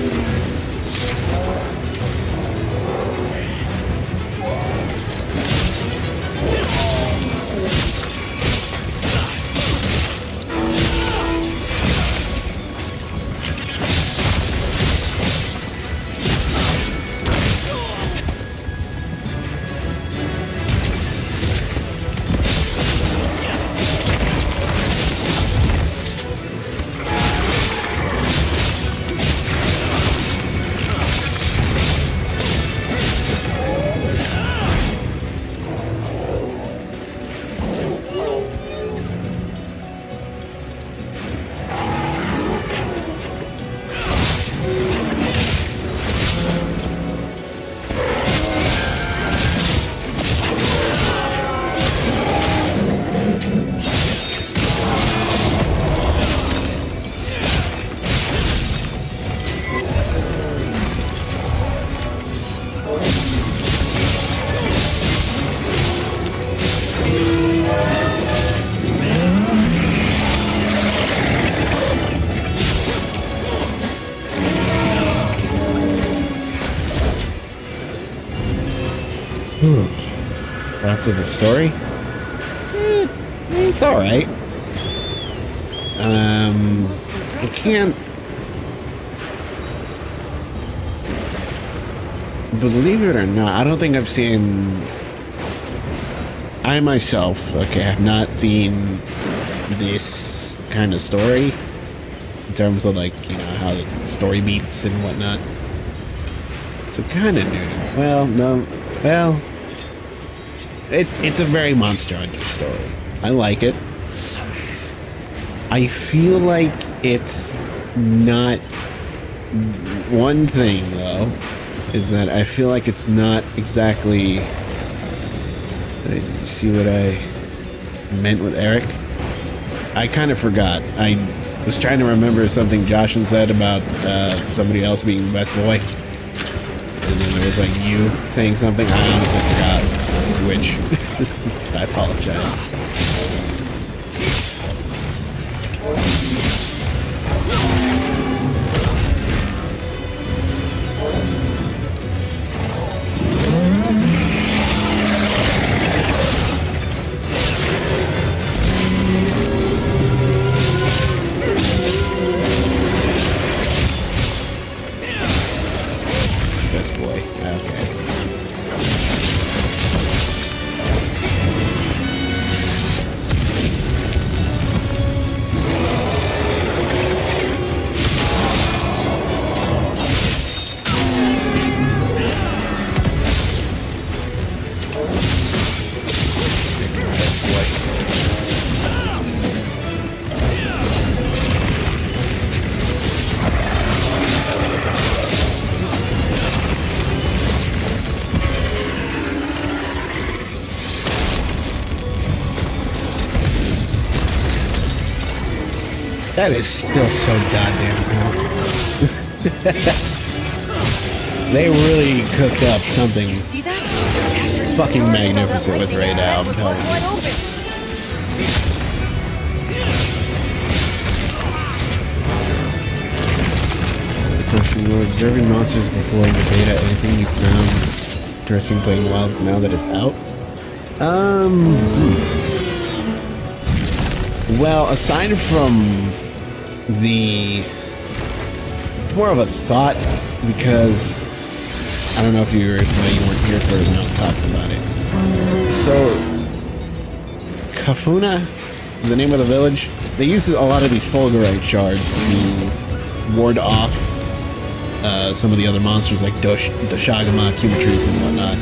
Thoughts of the story? It's alright. I can't believe it or not, I don't think I've seen, I myself, okay, have not seen this kind of story in terms of, like, you know, how the story beats and whatnot. So kind of new. Well, no, well, it's a very Monster Hunter story. I like it. I feel like it's not, one thing though is that I feel like it's not exactly, you see what I meant with Eric? I kind of forgot. I was trying to remember something Joshin said about somebody else being the best boy, and then there was like you saying something. I honestly forgot which. I apologize. That is still so goddamn cool. They really cooked up something fucking magnificent with Ray now, I'm telling you. Question, you were observing monsters before in the beta. Anything you found interesting playing Wilds now that it's out? Well, aside from the, it's more of a thought, because I don't know if you weren't here for it when I was talking about it. So Kafuna, the name of the village, they use a lot of these fulgurite shards to ward off some of the other monsters like Doshagama, Kumatrice, and whatnot.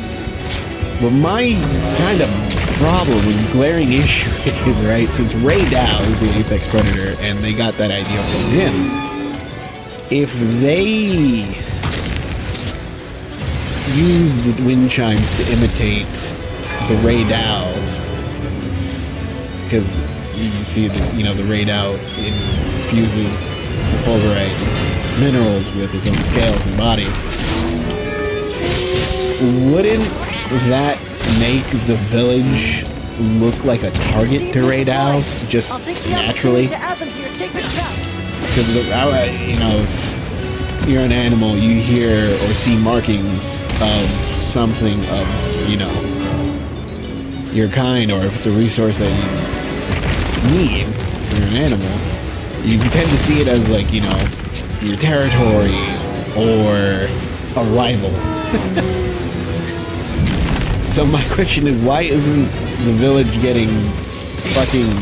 But my kind of problem and glaring issue is, right, since Ray Dow is the apex predator and they got that idea from him, if they use the wind chimes to imitate the Ray Dow, because you can see that, you know, the raid out infuses the fulgurite minerals with his own scales and body. Wouldn't that make the village look like a target to raid out just naturally? Because, you know, if you're an animal, you hear or see markings of something of, you know, your kind, or if it's a resource that you need when you're an animal, you tend to see it as, like, you know, your territory or a rival. So my question is, why isn't the village getting fucking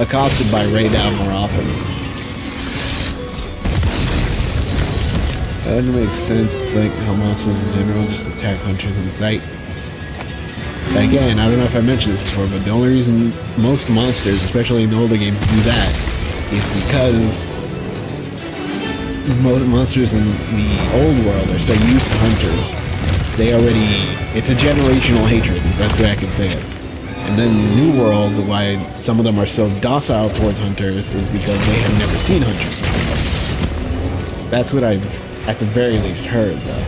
accosted by raid out more often? That doesn't make sense. It's like how monsters in general just attack hunters in sight. Again, I don't know if I mentioned this before, but the only reason most monsters, especially in the older games, do that is because most monsters in the old world are so used to hunters. They already, it's a generational hatred, the best way I can say it. And then the new world, why some of them are so docile towards hunters is because they have never seen hunters before. That's what I've, at the very least, heard, though.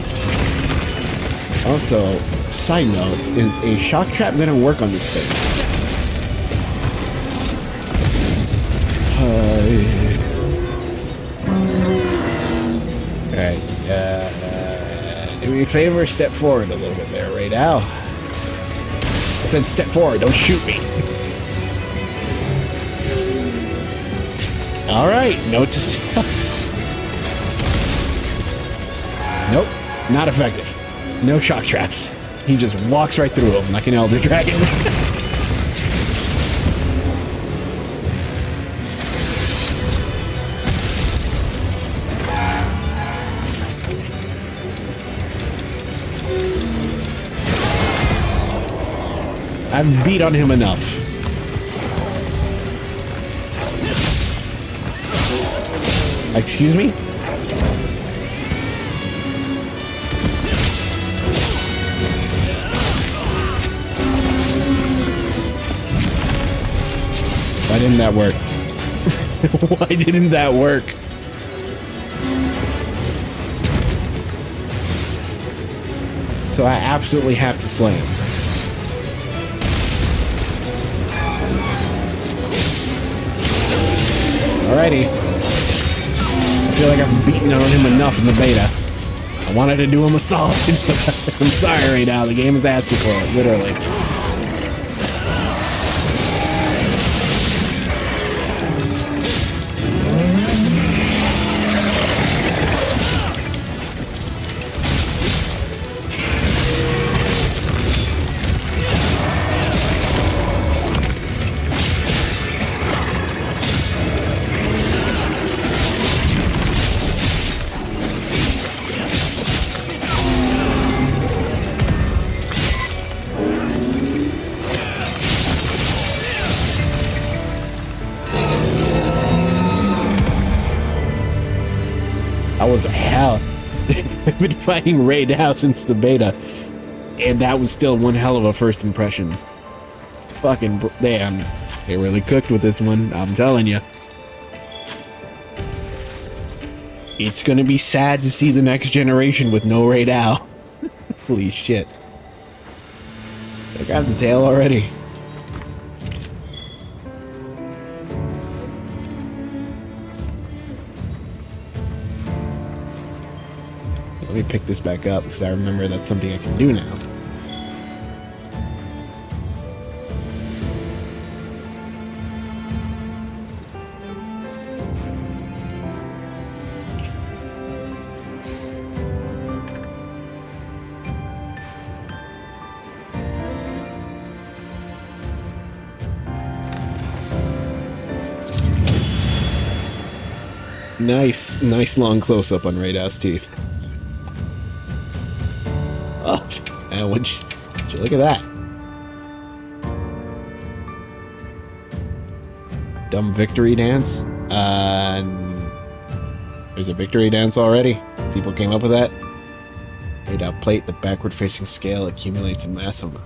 Also, side note, is a shock trap gonna work on this thing? Alright, do me a favor, step forward a little bit there, right now. I said step forward, don't shoot me. Alright, note to self. Nope, not effective. No shock traps. He just walks right through them like an elder dragon. I've beat on him enough. Excuse me? Why didn't that work? Why didn't that work? So I absolutely have to slay him. Alrighty. I feel like I've beaten on him enough in the beta. I wanted to do him a solid, but I'm sorry right now. The game is asking for it, literally. I've been fighting Raid now since the beta, and that was still one hell of a first impression. Fucking damn, they really cooked with this one, I'm telling you. It's gonna be sad to see the next generation with no Raid Owl. Holy shit. I grabbed the tail already. Let me pick this back up because I remember that's something I can do now. Nice long close-up on Raidow's teeth. Oh, and would you look at that? Dumb victory dance. There's a victory dance already. People came up with that. Raidow plate, the backward-facing scale accumulates a mass of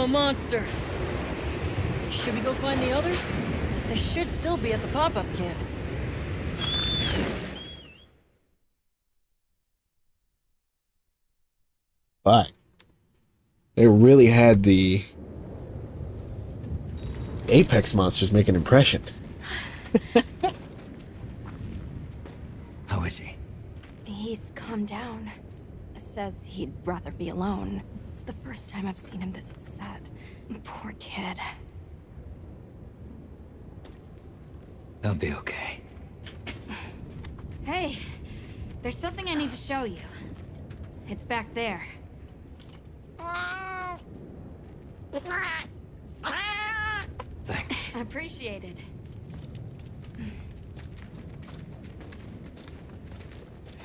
a monster. Should we go find the others? They should still be at the pop-up camp. But they really had the Apex monsters make an impression. How is he? He's calmed down. Says he'd rather be alone. It's the first time I've seen him this upset. Poor kid. He'll be okay. Hey, there's something I need to show you. It's back there. Thanks. Appreciated.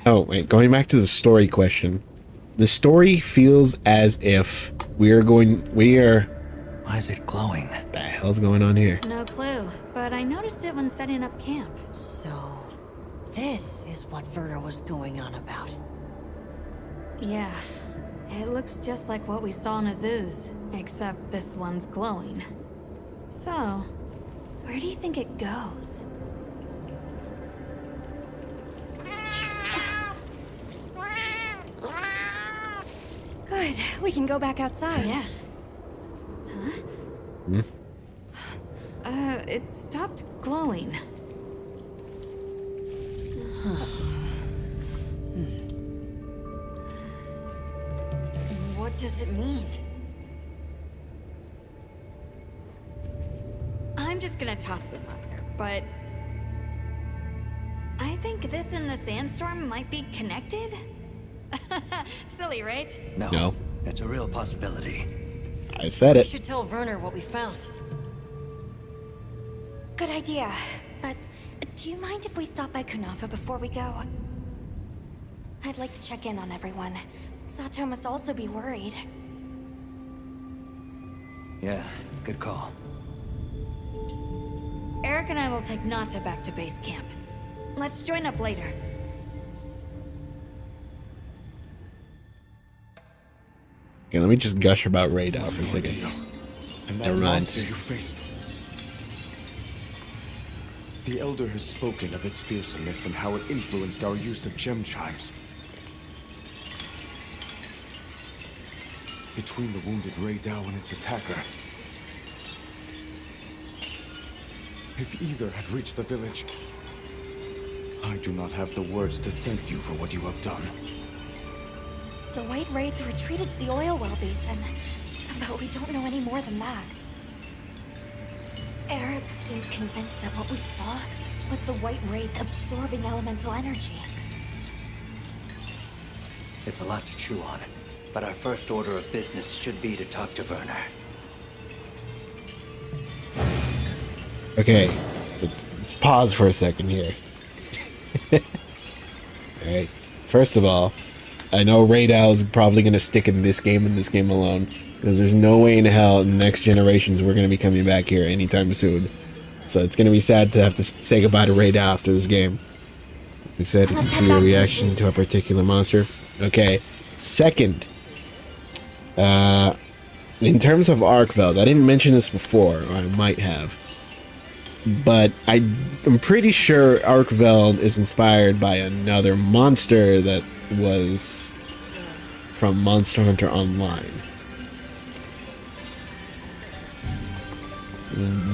Oh, wait, going back to the story question. The story feels as if we are... Why is it glowing? What the hell's going on here? No clue, but I noticed it when setting up camp. So, this is what Werner was going on about. Yeah, it looks just like what we saw in Azu's, except this one's glowing. So, where do you think it goes? Good, we can go back outside. Yeah. Huh? Hmm? It stopped glowing. What does it mean? I'm just gonna toss this out there, but I think this and the sandstorm might be connected? Silly, right? No. It's a real possibility. I said We it. should tell Werner what we found. Good idea, but do you mind if we stop by Kunafa before we go? I'd like to check in on everyone. Sato must also be worried. Yeah, good call. Eric and I will take Nata back to base camp. Let's join up later. Okay, let me just gush about Radar for a second. And that Never mind. monster you faced. The Elder has spoken of its fearsomeness and how it influenced our use of gem chimes. Between the wounded Radar and its attacker, if either had reached the village, I do not have the words to thank you for what you have done. The White Wraith retreated to the oil well basin, but we don't know any more than that. Eric seemed convinced that what we saw was the White Wraith absorbing elemental energy. It's a lot to chew on, but our first order of business should be to talk to Werner. Okay, let's pause for a second here. Alright, first of all, I know Radar is probably going to stick in this game and this game alone, because there's no way in hell in the next generations we're going to be coming back here anytime soon. So it's going to be sad to have to say goodbye to Radar after this game. We said to see your reaction to a particular monster. Okay, second, in terms of Arkveld, I didn't mention this before, or I might have, but I'm pretty sure Arkveld is inspired by another monster that was from Monster Hunter Online.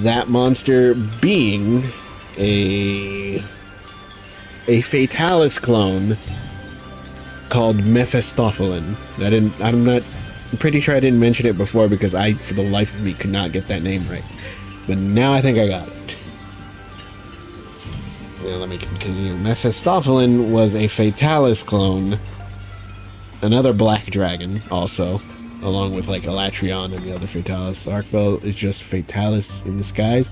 That monster being a Fatalis clone called Mephistophelan. I'm pretty sure I didn't mention it before because I, for the life of me, could not get that name right. But now I think I got it. Yeah, let me continue. Mephistophelan was a Fatalis clone. Another black dragon, also. Along with, like, Elatrion and the other Fatalis. Arkveld is just Fatalis in disguise.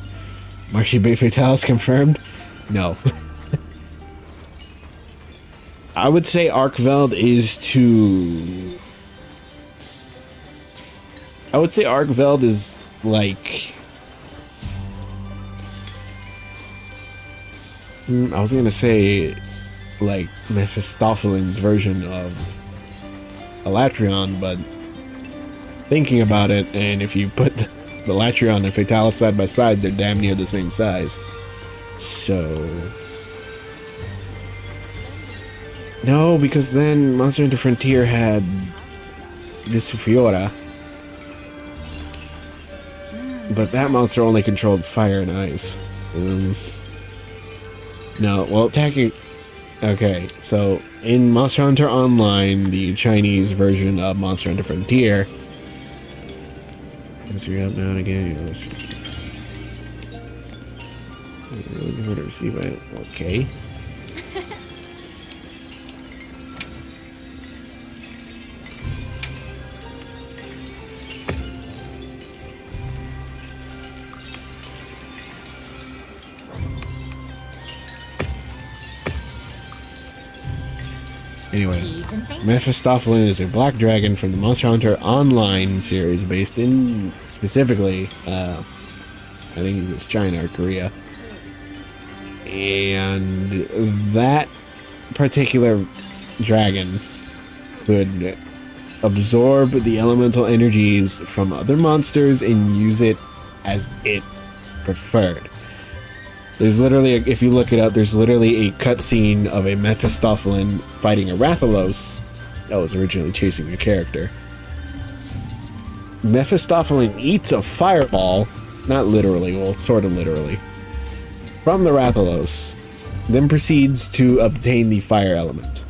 Marshy Bay Fatalis confirmed? No. I would say Arkveld is to... I would say Arkveld is, like... I was gonna say, like, Mephistophelan's version of Elatrion, but thinking about it, and if you put the Latreon and Fatalis side by side, they're damn near the same size. So... No, because then Monster Hunter Frontier had this Fiora. But that monster only controlled fire and ice. No, well, attacking... Okay, so in Monster Hunter Online, the Chinese version of Monster Hunter Frontier... As you're up now and again, you know... Receive it. Okay. Anyway, Mephistopheles is a black dragon from the Monster Hunter Online series based in, specifically, I think it was China or Korea. And that particular dragon could absorb the elemental energies from other monsters and use it as it preferred. There's literally, if you look it up, there's literally a cutscene of a Mephistopheles fighting a Rathalos that was originally chasing the character. Mephistopheles eats a fireball, not literally, well, sort of literally, from the Rathalos, then proceeds to obtain the fire element.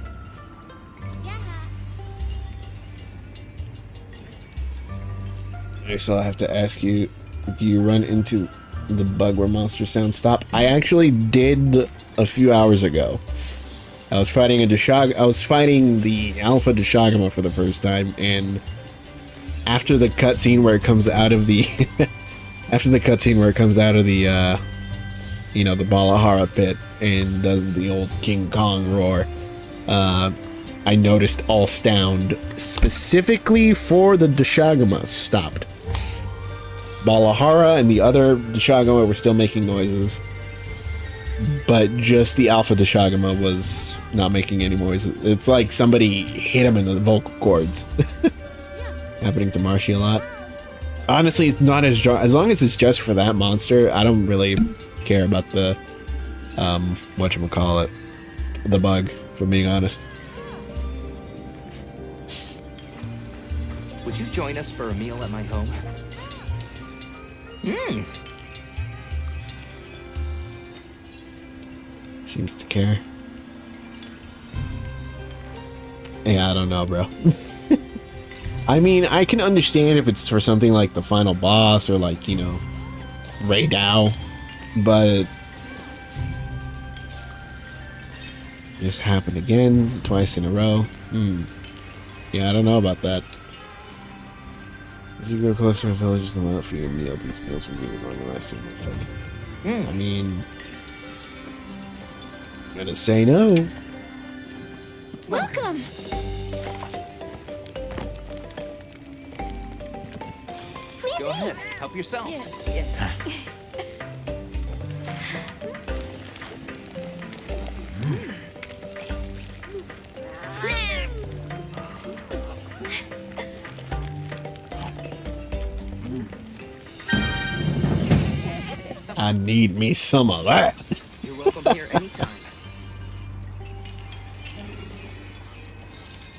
So I have to ask you, do you run into the bug where monster sounds stop? I actually did a few hours ago. I was fighting a Deshag. I was fighting the Alpha Deshagama for the first time, and after the cutscene where it comes out of the after the cutscene where it comes out of the you know, the Balahara pit and does the old King Kong roar, I noticed all sound specifically for the Deshagama stopped. Balahara and the other Deshagama were still making noises, but just the Alpha Deshagama was not making any noises. It's like somebody hit him in the vocal cords. Happening to Marshy a lot. Honestly, it's not as long as it's just for that monster. I don't really care about the whatchamacallit, the bug, if I'm being honest. Would you join us for a meal at my home? Seems to care. Yeah, I don't know, bro. I mean, I can understand if it's for something like the final boss or like, you know, Ray Dow, but just happened again, twice in a row. Yeah, I don't know about that. As you go closer to villages, they'll not for you a meal. These meals will be going to last you. I mean, I'm gonna say no. Welcome. Please Go ahead, help yourselves. I need me some of that. You're welcome here anytime.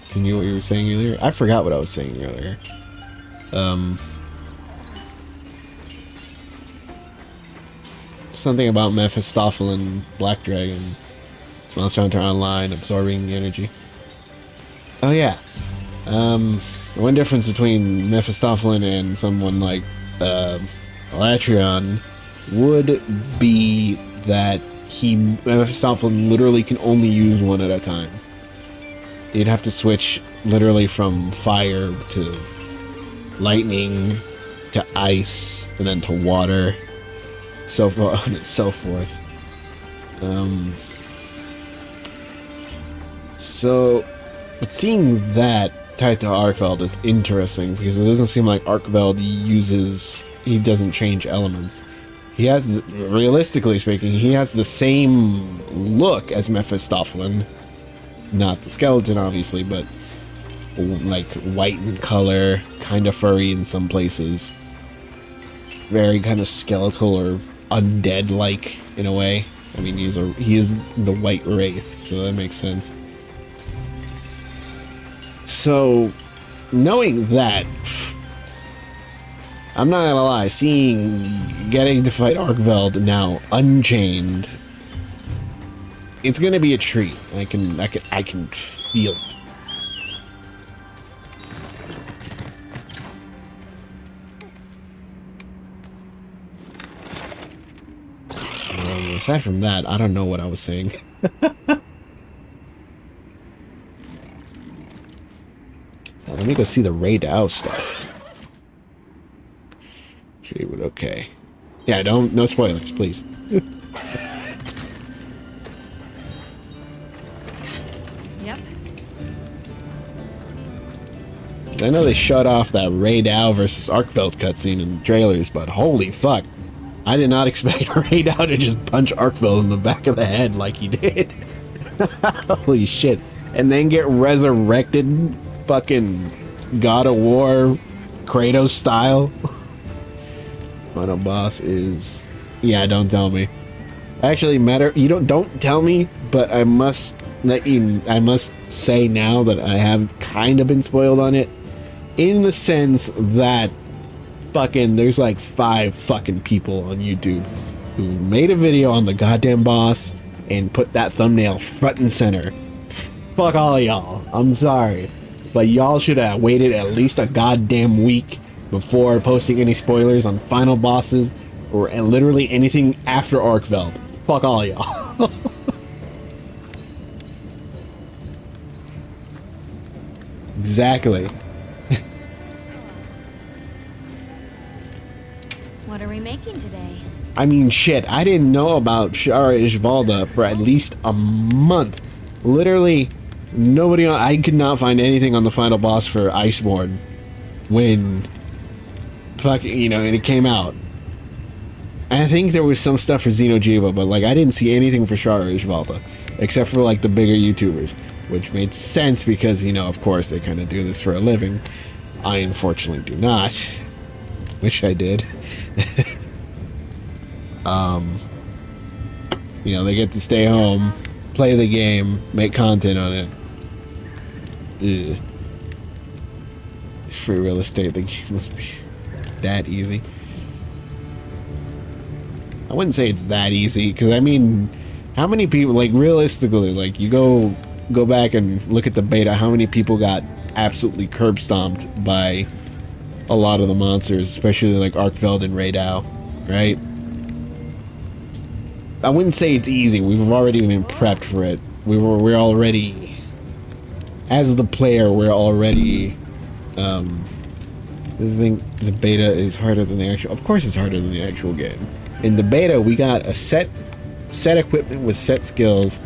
Continue what you were saying earlier. I forgot what I was saying earlier. Something about Mephistopheles, Black Dragon, Monster Hunter Online, absorbing energy. Oh yeah. One difference between Mephistopheles and someone like Latreon would be that Mephistopheles literally can only use one at a time. You'd have to switch literally from fire to lightning to ice and then to water, so on and so forth. But seeing that tied to Arkveld is interesting because it doesn't seem like Arkveld he doesn't change elements. He has, realistically speaking, he has the same look as Mephistopheles. Not the skeleton, obviously, but like white in color, kind of furry in some places. Very kind of skeletal or undead-like in a way. I mean, he is the White Wraith, so that makes sense. So, knowing that, I'm not gonna lie, getting to fight Arkveld now unchained, it's gonna be a treat. I can feel it. Aside from that, I don't know what I was saying. Let me go see the Raid Out stuff. Okay. Yeah, no spoilers, please. Yep. I know they shut off that Raid Out versus Arkveld cutscene in the trailers, but holy fuck. I did not expect Raid Out to just punch Arkveld in the back of the head like he did. Holy shit. And then get resurrected fucking God of War Kratos style. Final boss is... Yeah, don't tell me. Actually, don't tell me, but I must say now that I have kind of been spoiled on it. In the sense that fucking there's like 5 fucking people on YouTube who made a video on the goddamn boss and put that thumbnail front and center. Fuck all of y'all. I'm sorry, but y'all should have waited at least a goddamn week before posting any spoilers on final bosses or literally anything after Arkveld. Fuck all of y'all. Exactly. What are we making today? I mean, shit, I didn't know about Shara Ishvalda for at least a month. Literally, I could not find anything on the final boss for Iceborne when fucking, and it came out. I think there was some stuff for Xeno'jiva, but like I didn't see anything for Shara Ishvalda except for like the bigger YouTubers, which made sense because, of course they kind of do this for a living. I unfortunately do not. Wish I did. They get to stay home, play the game, make content on it. Ugh. Free real estate, the game must be that easy. I wouldn't say it's that easy, because I mean, how many people, like realistically, like you go back and look at the beta, how many people got absolutely curb stomped by a lot of the monsters, especially like Arkveld and Raidau, right? I wouldn't say it's easy. We've already been prepped for it. We're already, as the player, we're already. I think the beta is harder than the actual. Of course, it's harder than the actual game. In the beta, we got a set equipment with set skills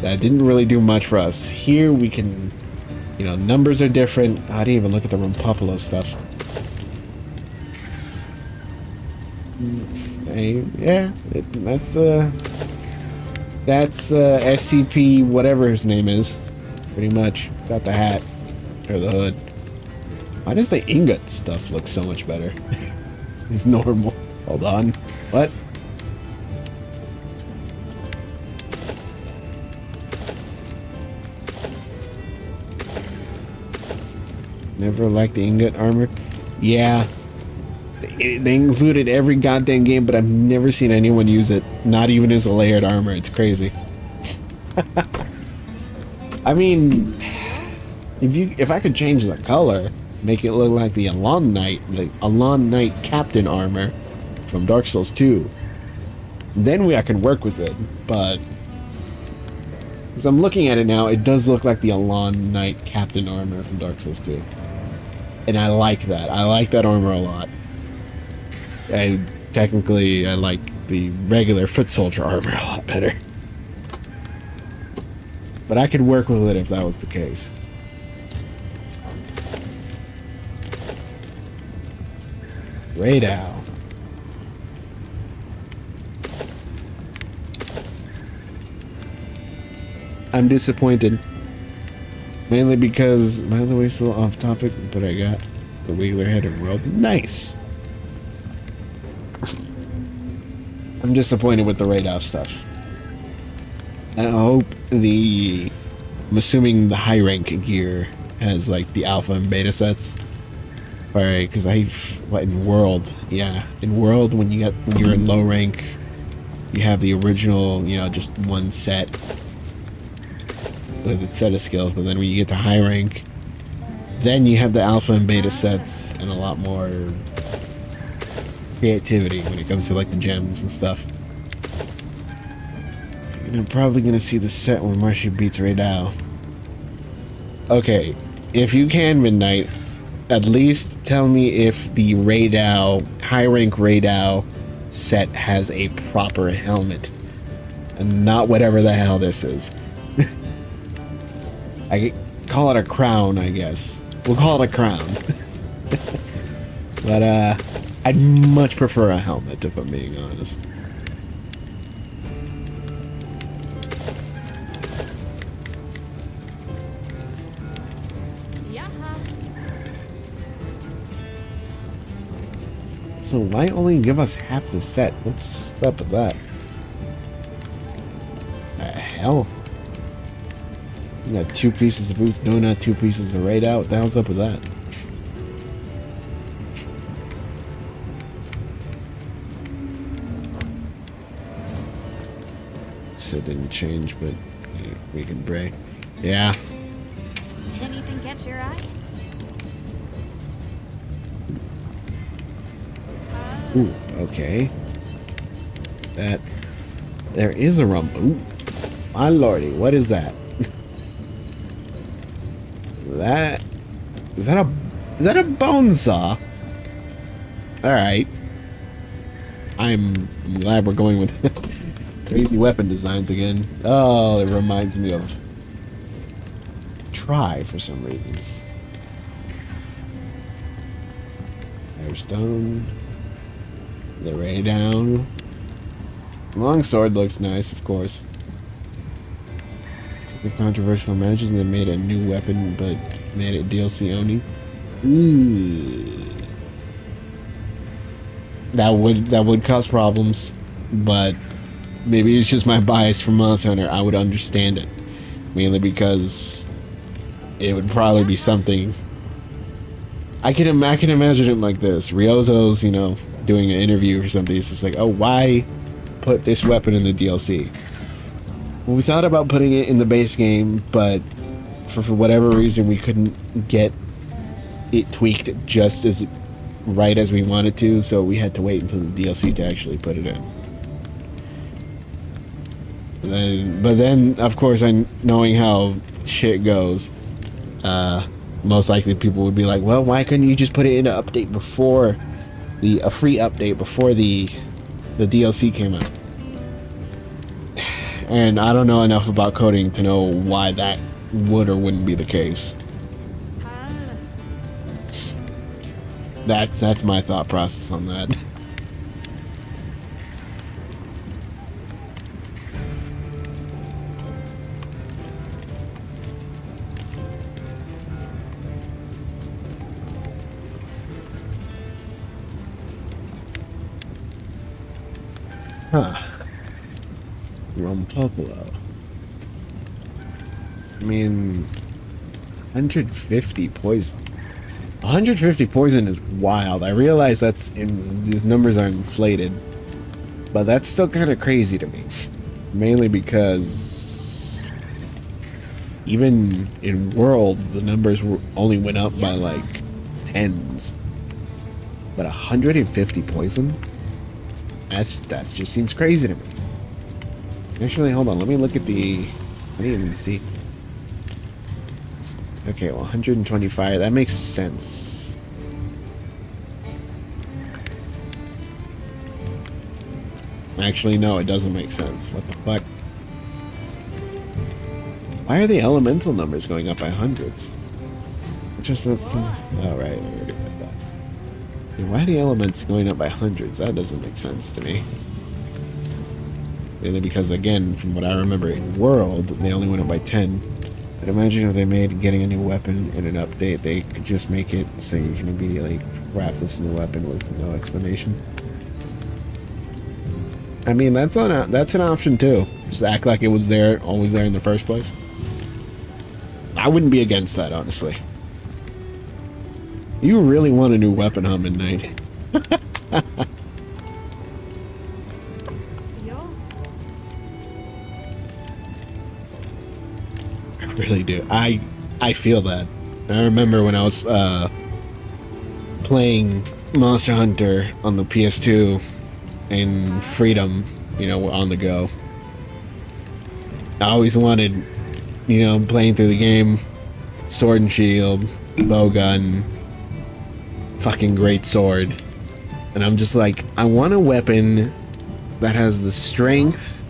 that didn't really do much for us. Here, we can, numbers are different. I didn't even look at the Rumpupulo stuff. Yeah, that's SCP whatever his name is, pretty much. Got the hat or the hood. Why does the ingot stuff look so much better? It's normal. Hold on. What? Never liked the ingot armor. Yeah. They included every goddamn game, but I've never seen anyone use it. Not even as a layered armor. It's crazy. I mean, if I could change the color, make it look like the Alon Knight Captain armor from Dark Souls 2, then I can work with it. But as I'm looking at it now, it does look like the Alon Knight Captain armor from Dark Souls 2, and I like that. I like that armor a lot. I like the regular foot soldier armor a lot better. But I could work with it if that was the case. Raidau. I'm disappointed. Mainly because, by the way, still off topic, but I got the Wheeler-headed world. Nice! I'm disappointed with the radar stuff. I hope I'm assuming the high rank gear has like the alpha and beta sets. Alright, because in world, yeah. In world, when you're in low rank, you have the original, you know, just one set with its set of skills, but then when you get to high rank, then you have the alpha and beta sets and a lot more creativity when it comes to like the gems and stuff. And I'm probably gonna see the set when Marshy beats Raydal. Okay, if you can, Midnight, at least tell me if the Raydal, high rank Raydal set has a proper helmet and not whatever the hell this is. I call it a crown, I guess. We'll call it a crown. But I'd much prefer a helmet, if I'm being honest. So why only give us half the set? What's up with that? Hell? You got 2 pieces of Booth Donut, 2 pieces of Raid Out. What the hell's up with that? So it didn't change, but we can break. Yeah. Anything catch your eye? Ooh, okay. That there is a rumble. Ooh, my lordy, what is that? Is that a bone saw? All right. I'm glad we're going with crazy weapon designs again. Oh, it reminds me of Try for some reason. Airstone. The Ray down. Longsword looks nice, of course. Something controversial. Imagine they made a new weapon, but made it DLC only. Ooh. That would cause problems, but maybe it's just my bias from Monster Hunter. I would understand it, mainly because it would probably be something. I can imagine it like this. Ryozo's, you know, doing an interview or something. It's just like, oh, why put this weapon in the DLC? Well, we thought about putting it in the base game, but for whatever reason, we couldn't get it tweaked just as right as we wanted to, so we had to wait until the DLC to actually put it in. But then, of course, knowing how shit goes, most likely people would be like, well, why couldn't you just put it in an update before a free update before the DLC came out? And I don't know enough about coding to know why that would or wouldn't be the case. That's my thought process on that. Huh. Rumpopolo. I mean, 150 poison. 150 poison is wild. I realize these numbers are inflated, but that's still kind of crazy to me. Mainly because even in World, the numbers only went up by like tens. But 150 poison? That just seems crazy to me. Actually, hold on. Let me look at I didn't even see. Okay, well, 125. That makes sense. Actually, no, it doesn't make sense. What the fuck? Why are the elemental numbers going up by hundreds? That's... Oh, right. I already read that. Yeah, why are the elements going up by hundreds? That doesn't make sense to me. Mainly because, again, from what I remember in World, they only went up by 10. But imagine if they made getting a new weapon in an update, they could just make it so you can immediately craft this new weapon with no explanation. I mean, that's an option too. Just act like it was there, always there in the first place. I wouldn't be against that, honestly. You really want a new weapon, huh, Midnight? I really do. I feel that. I remember when I was playing Monster Hunter on the PS2 and Freedom, you know, on the go. I always wanted, you know, playing through the game, sword and shield, bowgun, fucking great sword. And I'm just like, I want a weapon that has the strength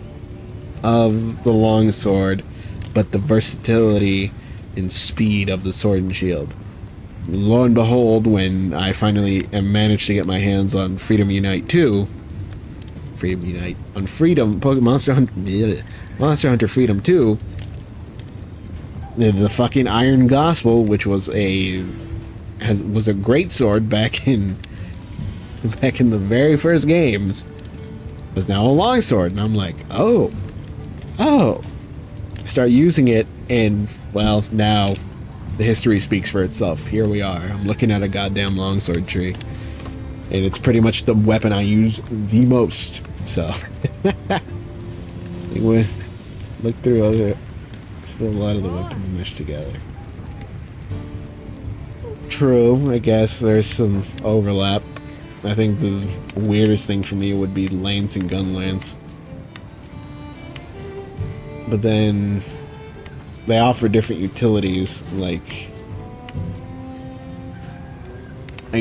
of the longsword, but the versatility and speed of the sword and shield. Lo and behold, when I finally managed to get my hands on Freedom Unite 2, Monster Hunter Freedom 2, the fucking Iron Gospel, which was a great sword back in the very first games, was now a longsword, and I'm like, oh, I start using it, and well, now the history speaks for itself. Here we are. I'm looking at a goddamn longsword tree, and it's pretty much the weapon I use the most. So, we look through a lot of the weapons meshed together. True, I guess there's some overlap. I think the weirdest thing for me would be lance and gun lance. But then they offer different utilities, like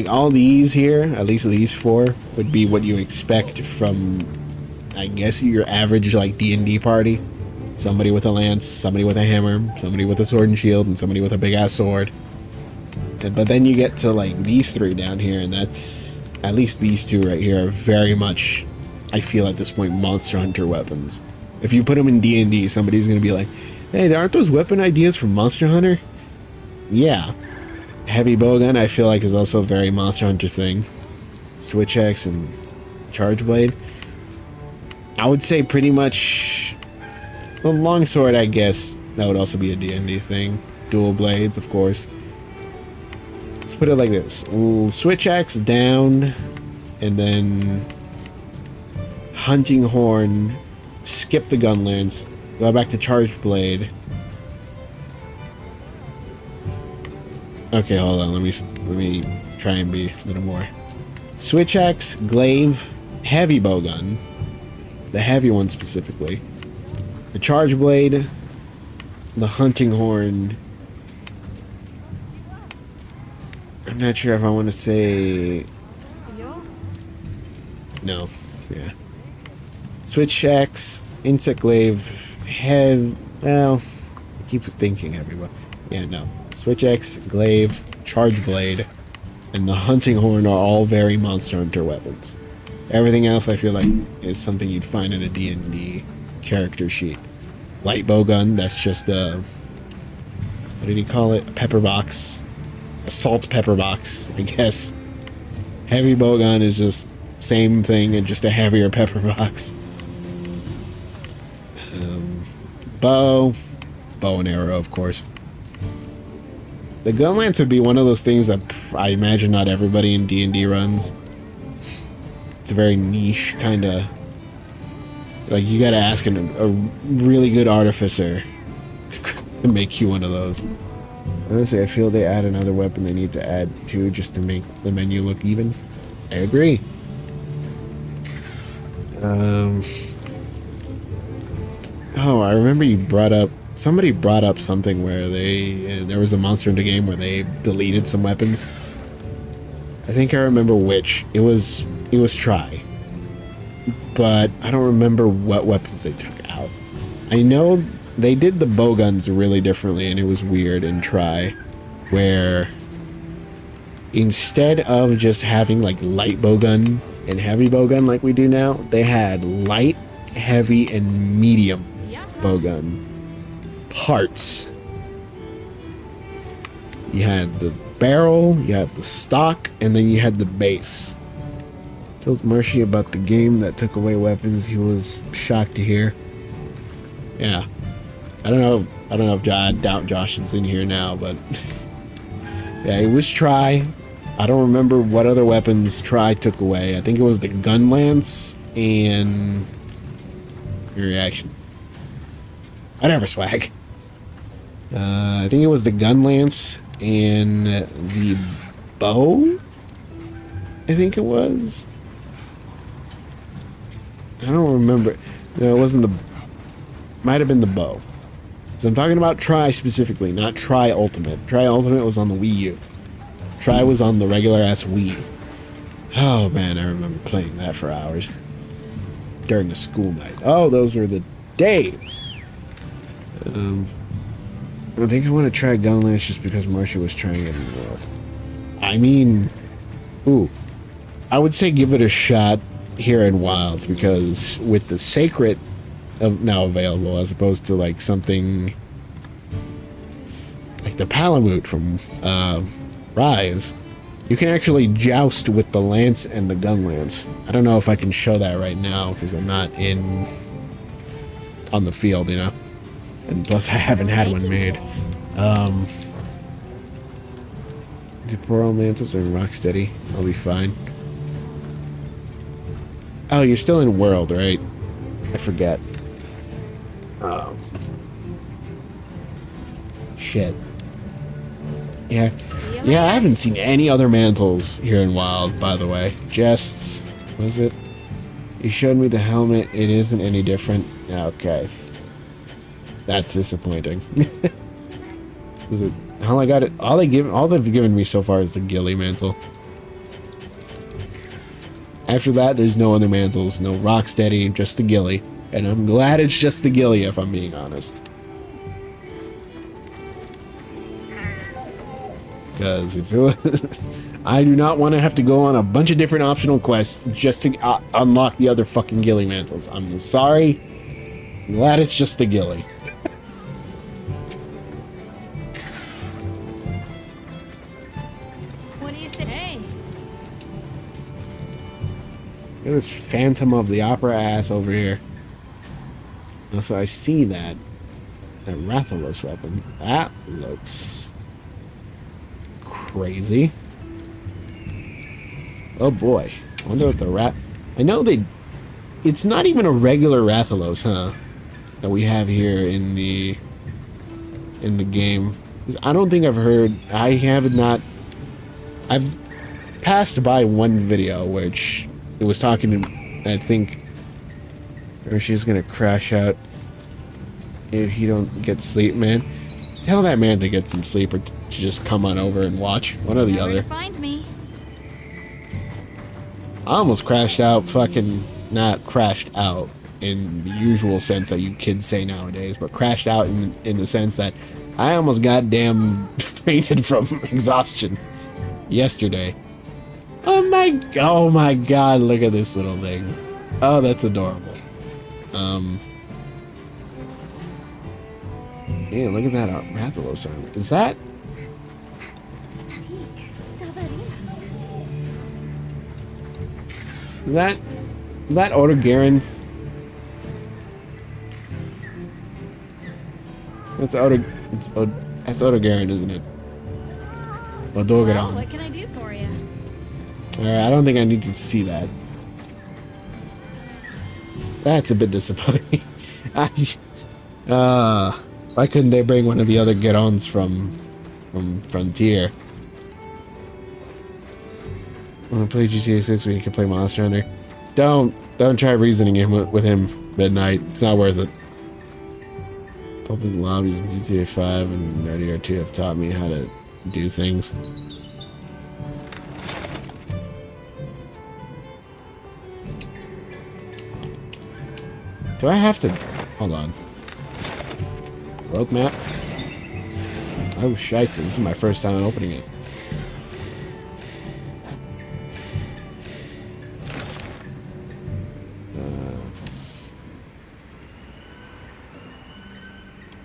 all these here, at least these four, would be what you expect from, I guess, your average like D&D party. Somebody with a lance, somebody with a hammer, somebody with a sword and shield, and somebody with a big ass sword. But then you get to like these three down here, and that's, at least these two right here are very much, I feel at this point, Monster Hunter weapons. If you put them in D&D, somebody's gonna be like, hey, aren't those weapon ideas from Monster Hunter? Yeah. Heavy bowgun, I feel like, is also a very Monster Hunter thing. Switch axe and charge blade. I would say pretty much, well, longsword, I guess that would also be a D&D thing. Dual blades, of course. Let's put it like this: switch axe down, and then hunting horn. Skip the gun lance. Go back to charge blade. Okay, hold on. Let me try and be a little more. Switch axe, glaive, heavy bowgun, the heavy one specifically. The charge blade, the hunting horn. I'm not sure if I want to say. No, yeah. Switch axe, insect glaive, well, I keep thinking everyone. Yeah, no. Switch axe, glaive, charge blade, and the hunting horn are all very Monster Hunter weapons. Everything else I feel like is something you'd find in a D&D character sheet. Light bowgun, that's just a, what did he call it? A pepper box. A salt pepper box, I guess. Heavy bowgun is just same thing and just a heavier pepper box. Bow and arrow, of course. The gun lance would be one of those things that I imagine not everybody in D&D runs. It's a very niche kind of, like, you gotta ask a really good artificer to make you one of those. Honestly, I feel they add another weapon they need to add to just to make the menu look even. I agree. Oh, I remember somebody brought up something where there was a Monster Hunter game where they deleted some weapons. I think I remember which. It was Try. But I don't remember what weapons they took out. I know they did the bowguns really differently, and it was weird in Try, where instead of just having like light bowgun and heavy bowgun like we do now, they had light, heavy, and medium bowgun parts You had the barrel, you had the stock, and then you had the base. Told Marshy about the game that took away weapons. He was shocked to hear. Yeah. I don't know if I doubt Josh is in here now, but yeah, it was Try. I don't remember what other weapons Try took away. I think it was the gun lance and your reaction. Whatever, swag. I think it was the gun lance and the bow. I think it was. I don't remember. No, it wasn't the. Might have been the bow. So I'm talking about Try specifically, not Try Ultimate. Try Ultimate was on the Wii U. Try was on the regular ass Wii. Oh man, I remember playing that for hours during the school night. Oh, those were the days. I think I want to try gun lance just because Marcia was trying it in the world. I mean, ooh, I would say give it a shot here in Wilds, because with the Sacred now available, as opposed to like something like the Palamute from Rise, you can actually joust with the lance and the gun lance. I don't know if I can show that right now because I'm not on the field, you know, and plus I haven't had one made. Temporal mantis and Rocksteady, I'll be fine. Oh, you're still in World, right? I forget. Oh. Shit. Yeah. Yeah, I haven't seen any other mantles here in Wild, by the way. Just... was it? You showed me the helmet. It isn't any different. Okay. That's disappointing. Was it... All I got it... All they've given me so far is the ghillie mantle. After that, there's no other mantles. No Rocksteady, just the ghillie. And I'm glad it's just the ghillie, if I'm being honest. Because if it was... I do not want to have to go on a bunch of different optional quests just to unlock the other fucking ghillie mantles. I'm sorry. I'm glad it's just the ghillie. What do you say? Hey. Look at this Phantom of the Opera ass over here. Also, I see that Rathalos weapon. That looks crazy. Oh boy. I wonder what the rat... I know it's not even a regular Rathalos, huh? That we have here in the game. I don't think I've heard... I've passed by one video which it was talking to... I think... or she's gonna crash out if you don't get sleep, man. Tell that man to get some sleep or to just come on over and watch. One or the other. Find me. I almost crashed out, fucking... not crashed out in the usual sense that you kids say nowadays, but crashed out in the sense that I almost goddamn fainted from exhaustion yesterday. Oh my god, look at this little thing. Oh, that's adorable. Yeah, look at that Rathalos armor. Is that... Is that Otogaron? That's Otogaron, isn't it? Odogaron. Well, what can I do for you? Alright, I don't think I need to see that. That's a bit disappointing. Why couldn't they bring one of the other Gerons from Frontier? Want to play GTA 6 when you can play Monster Hunter? Don't try reasoning with him midnight. It's not worth it. Public lobbies in GTA 5 and RDR2 have taught me how to do things. Do I have to... Hold on. World map? Oh, shite. This is my first time opening it.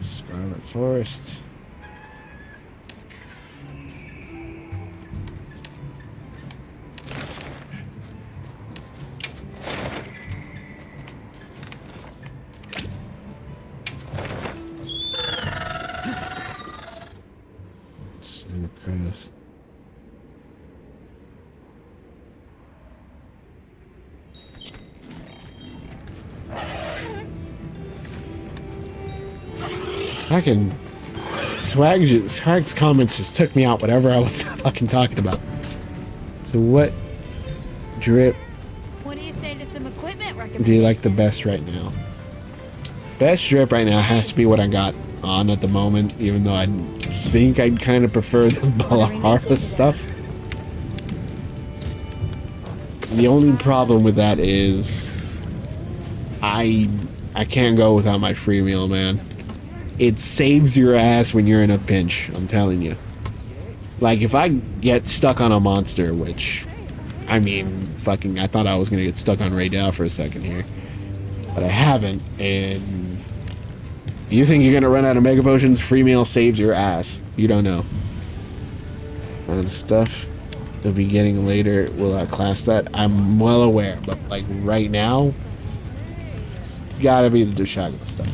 Scarlet Forest. Fucking Swag's comments just took me out whatever I was fucking talking about. So what drip What do you say to some equipment recommendations? do you like the best right now? Best drip right now has to be what I got on at the moment, even though I think I'd kind of prefer the Balahara stuff. The only problem with that is I can't go without my free meal, man. It saves your ass when you're in a pinch, I'm telling you. Like, if I get stuck on a monster, which, I mean, fucking, I thought I was gonna get stuck on Ray Dow for a second here, but I haven't, and you think you're gonna run out of Mega Potions? Free meal saves your ass. You don't know. And stuff they'll be getting later will outclass that. I'm well aware, but like right now, it's gotta be the Dushaga stuff.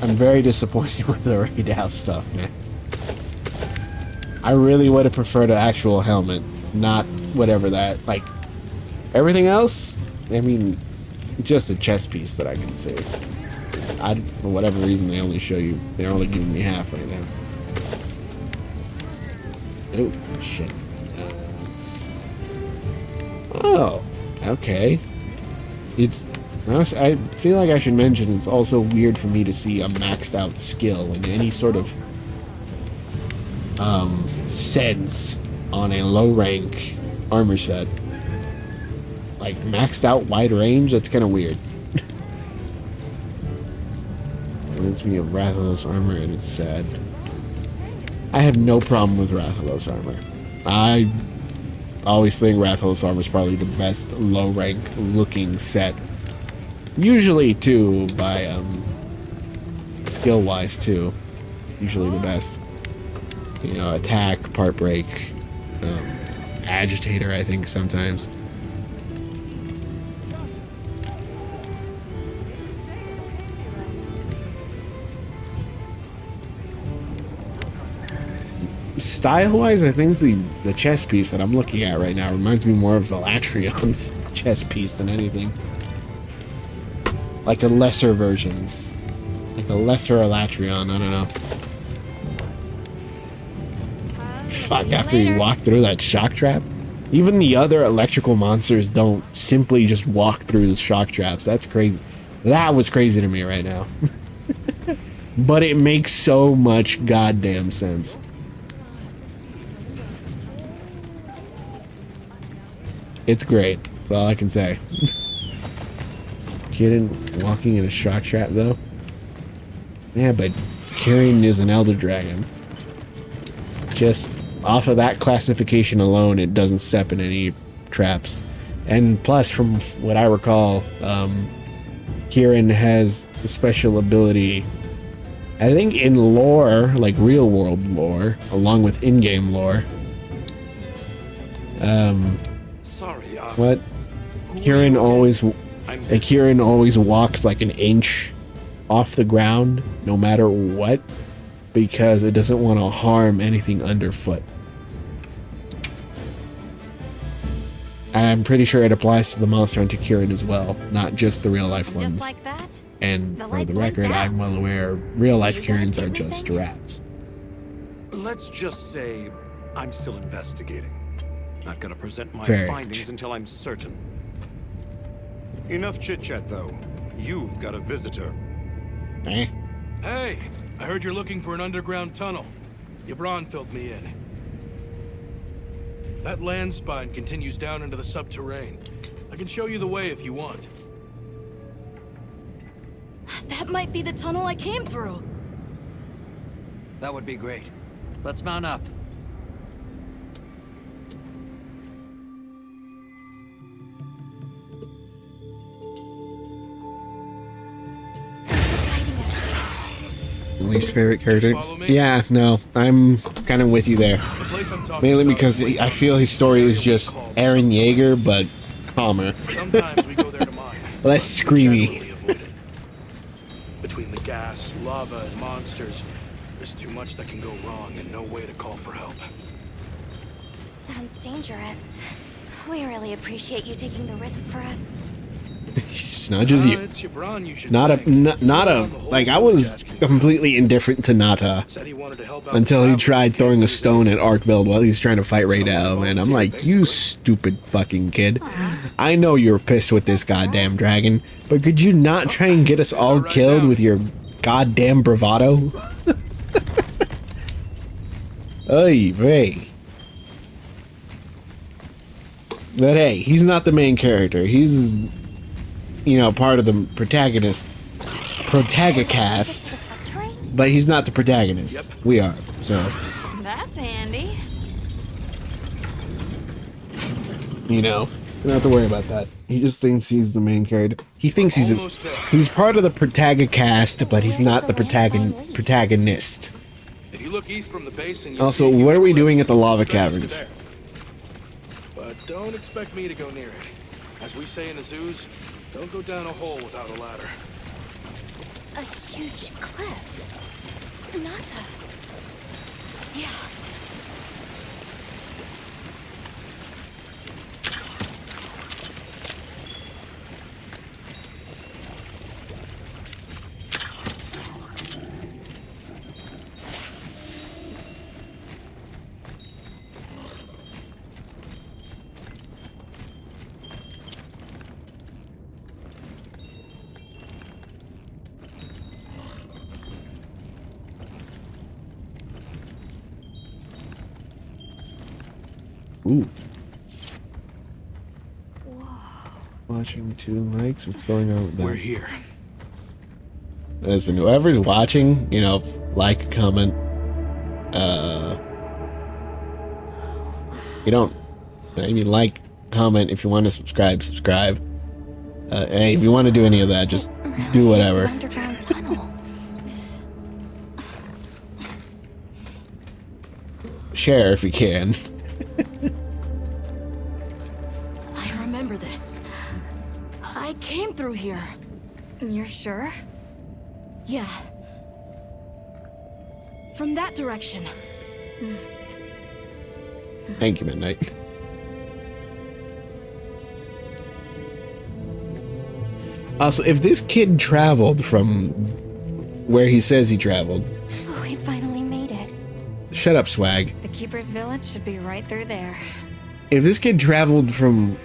I'm very disappointed with the Ray Dow stuff, man. I really would have preferred an actual helmet, not whatever that, like, everything else, I mean, just a chest piece that I can see. For whatever reason, they're only giving me half right now. Oh, shit. Oh, okay. I feel like I should mention it's also weird for me to see a maxed out skill in any sort of sense on a low rank armor set. Like maxed out wide range, that's kind of weird. Reminds me of Rathalos armor, and it's sad. I have no problem with Rathalos armor. I always think Rathalos armor is probably the best low rank looking set. Usually too, by skill wise too. Usually the best. You know, attack, part break, agitator, I think sometimes. Style-wise, I think the chess piece that I'm looking at right now reminds me more of Elatrion's chess piece than anything. Like a lesser version. Like a lesser Elatrion, I don't know. Fuck, after you walk through that shock trap? Even the other electrical monsters don't simply just walk through the shock traps. That's crazy. That was crazy to me right now. But it makes so much goddamn sense. It's great. That's all I can say. Kidding, walking in a shock trap though? Yeah, but Kirin is an Elder Dragon. Just off of that classification alone, it doesn't step in any traps. And plus, from what I recall, Kirin has a special ability, I think in lore, like real world lore, along with in-game lore. Sorry, what? Kirin always walks like an inch off the ground, no matter what, because it doesn't want to harm anything underfoot. And I'm pretty sure it applies to the Monster Hunter Kirin as well, not just the real life ones. Like that, and for the record, I'm well aware real life Kirins are just rats. Let's just say I'm still investigating. Not gonna present my Very findings until I'm certain. Enough chit-chat, though. You've got a visitor. Eh? Hey, I heard you're looking for an underground tunnel. Yabron filled me in. That land spine continues down into the subterrane. I can show you the way if you want. That might be the tunnel I came through. That would be great. Let's mount up. Least favorite character? Yeah, no, I'm kind of with you there. Mainly because I feel his story is just Eren Yeager, but calmer. Less screamy. Between the gas, lava, and monsters, there's too much that can go wrong and no way to call for help. Sounds dangerous. We really appreciate you taking the risk for us. It's not just you. It's Gibran you should Not a, thank. not a, like, I was completely indifferent to Nata Said he wanted to help out until he the tried throwing a stone at Arkveld while he was trying to fight Radau, and I'm like, you stupid fucking kid. I know you're pissed with this goddamn dragon, but could you not try and get us all killed with your goddamn bravado? Oy vey. But hey, he's not the main character. He's, you know, part of the protagonist, but he's not the protagonist. Yep. We are, so. That's handy. You know, you don't have to worry about that. He just thinks he's the main character. He thinks he's part of the protagonist, but he's not the protagonist. If you look east from the basin, you'll Also, see a what are we huge doing at the cliff lava that stretches to caverns? there. But don't expect me to go near it. As we say in the zoos, don't go down a hole without a ladder. A huge cliff. Nata. Yeah. Ooh. Watching 2 likes. What's going on with that? We're here. Listen, whoever's watching, you know, like, comment. You don't. I mean, like, comment. If you want to subscribe, subscribe. Hey, if you want to do any of that, just do whatever. Underground tunnel. Share if you can. I remember this. I came through here. You're sure? Yeah. From that direction. Thank you, Midnight. Also, if this kid traveled from where he says he traveled, Oh, we finally made it. shut up, Swag. The Keeper's Village should be right through there. If this kid traveled from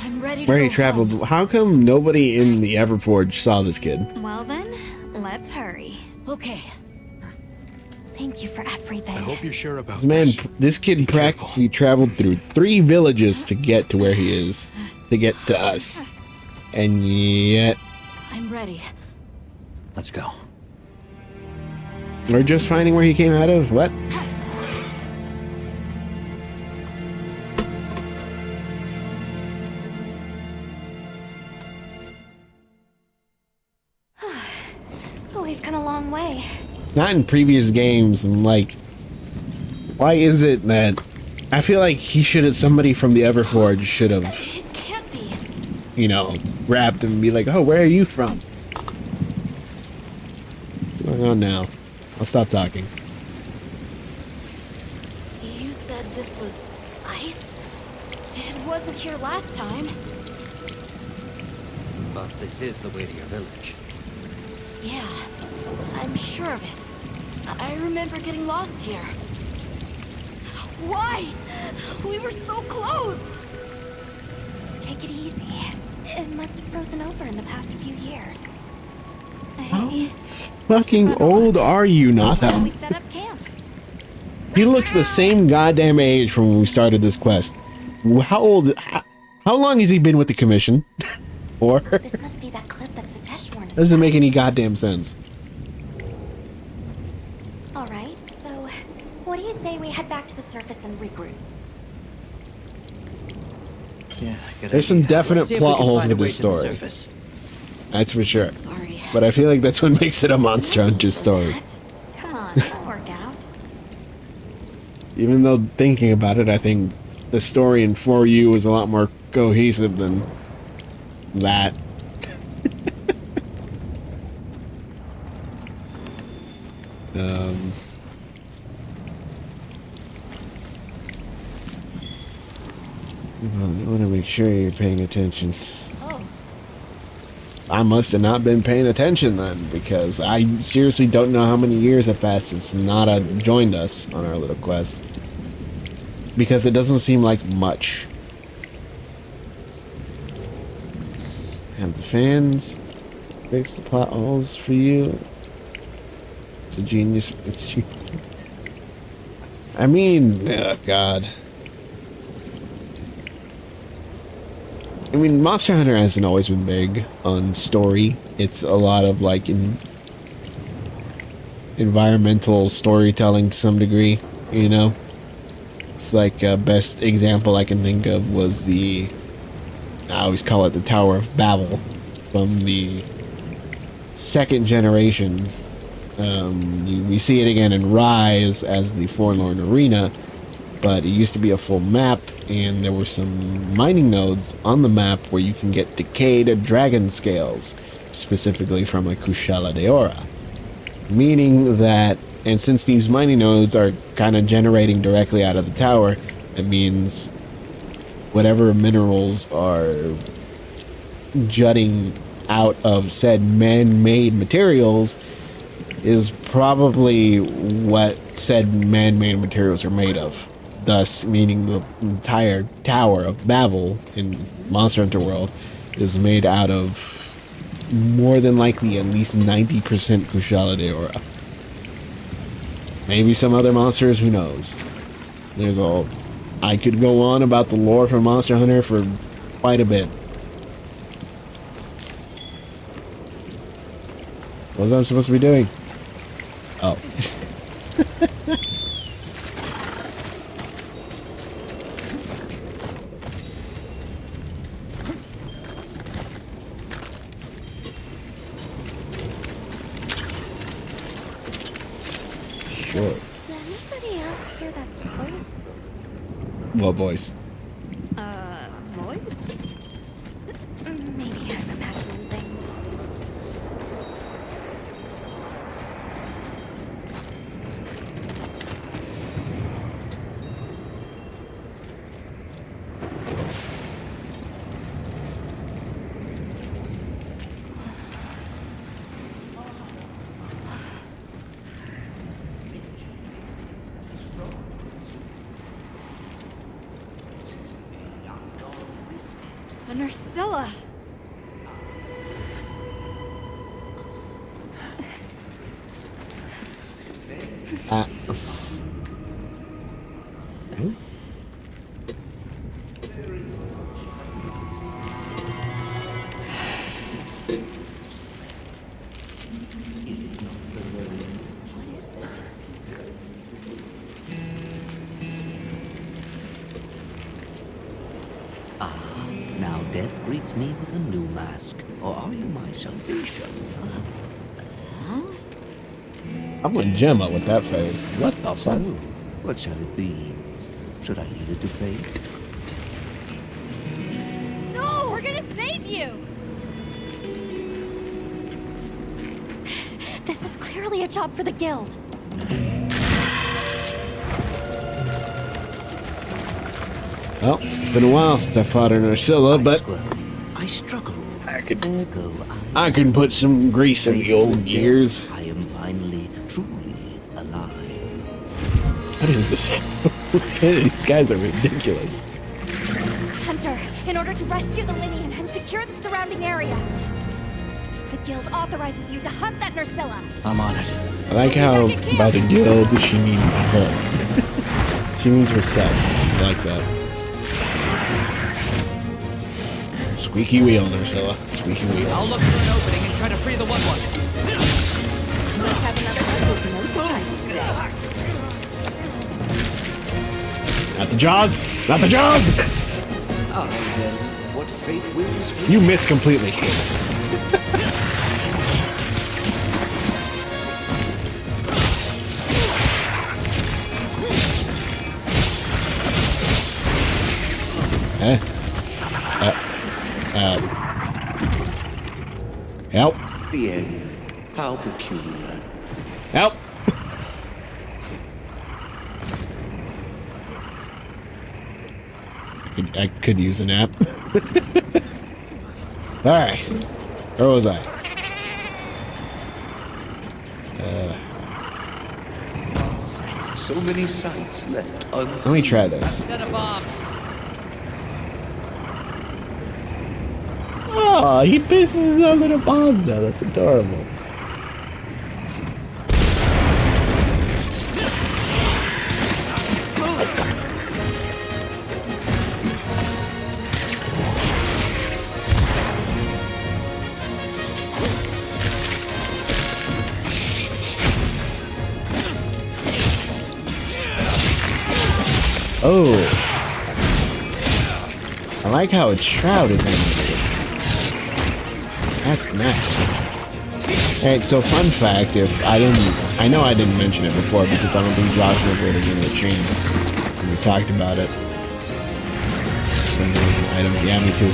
I'm ready to where he go traveled, home. how come nobody in the Everforge saw this kid? Well then, let's hurry. Okay. Thank you for everything. I hope you're sure about This man, this kid practically traveled through 3 villages to get to where he is, to get to us. And yet, I'm ready. Let's go. we're just finding where he came out of? What? Oh, we've come a long way. Not in previous games. I'm like, why is it that I feel like he should have, somebody from the Everforge should have, It can't be. you know, rapped him and be like, oh, where are you from? What's going on now? I'll stop talking. You said this was ice? It wasn't here last time. But this is the way to your village. Yeah, I'm sure of it. I remember getting lost here. Why? We were so close! Take it easy. It must have frozen over in the past few years. How Hey, fucking old are you, why don't Nata? we set up camp? He looks the same goddamn age from when we started this quest. How old? How long has he been with the commission? Or This must be that cliff that Satesh warned us doesn't about. make any goddamn sense. Alright, so what do you say we head back to the surface and regroup? Yeah, good There's some idea. definite Let's see if we plot can holes find a with way this to the story. surface. That's for sure. Sorry. But I feel like that's what makes it a Monster Hunter story. Come on, it'll work out. Even though thinking about it, I think the story in 4U was a lot more cohesive than that. I want to make sure you're paying attention. Oh, I must have not been paying attention then, because I seriously don't know how many years have passed since Nada joined us on our little quest. Because it doesn't seem like much. Have the fans fix the potholes for you. It's a genius. It's genius. I mean, oh God. I mean, Monster Hunter hasn't always been big on story. It's a lot of like environmental storytelling to some degree, you know? It's like best example I can think of was I always call it the Tower of Babel from the second generation. We see it again in Rise as the Forlorn Arena, but it used to be a full map, and there were some mining nodes on the map where you can get decayed dragon scales, specifically from a Kushala de Ora. Meaning that, and since these mining nodes are kind of generating directly out of the tower, it means whatever minerals are jutting out of said man-made materials is probably what said man-made materials are made of. Thus, meaning the entire Tower of Babel in Monster Hunter World is made out of more than likely at least 90% Kushala de Ora. Maybe some other monsters, who knows? I could go on about the lore for Monster Hunter for quite a bit. What was I supposed to be doing? Oh. Sure. Does anybody else hear that voice? What voice? Voice? Maybe I'm imagining things. A Nursilla! Now death greets me with a new mask. Or are you my salvation? I'm with Gemma with that face. What the fuck? So, what shall it be? Should I leave it to fate? No! We're gonna save you! This is clearly a job for the guild. Well, it's been a while since I fought an Ursula, but I struggle. I can put some grease in the old gears. I am finally, truly alive. What is this? These guys are ridiculous. Hunter, in order to rescue the Linian and secure the surrounding area, the guild authorizes you to hunt that Nursilla. I'm on it. I like how by the guild she means her. She means herself. I like that. Squeaky wheel, Nursilla. Squeaky wheel. I'll look for an opening and try to free the one. Let's have another one with no surprises today. Not the jaws! Not the jaws! What fate wills for You missed completely. Help. the end. How peculiar. Help. I could use a nap. Alright. Where was I? So many sites left unseen. Let me try this. Set a bomb. Oh, he pisses his own little bombs out. That's adorable. Oh. I like how its shroud is animated. That's nice. Alright, so fun fact, I know I didn't mention it before because I don't think Josh reviewed it in the chains when we talked about it. There's an item. Yeah, me too.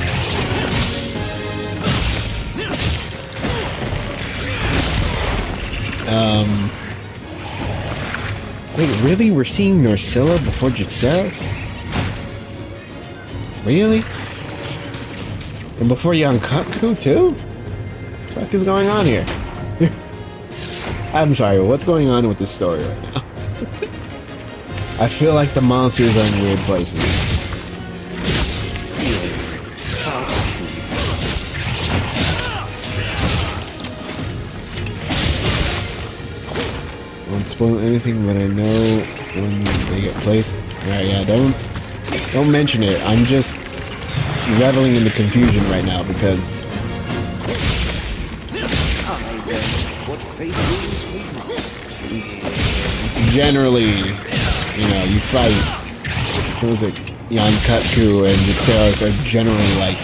Wait, really? We're seeing Narcilla before Gypseros? Really? And before Yankaku too? What the fuck is going on here? I'm sorry, what's going on with this story right now? I feel like the monsters are in weird places. Won't spoil anything, but I know when they get placed. Alright, yeah, don't mention it. I'm just reveling in the confusion right now because it's generally, you know, you fight, what was it, Yankatku and Gypseros are generally like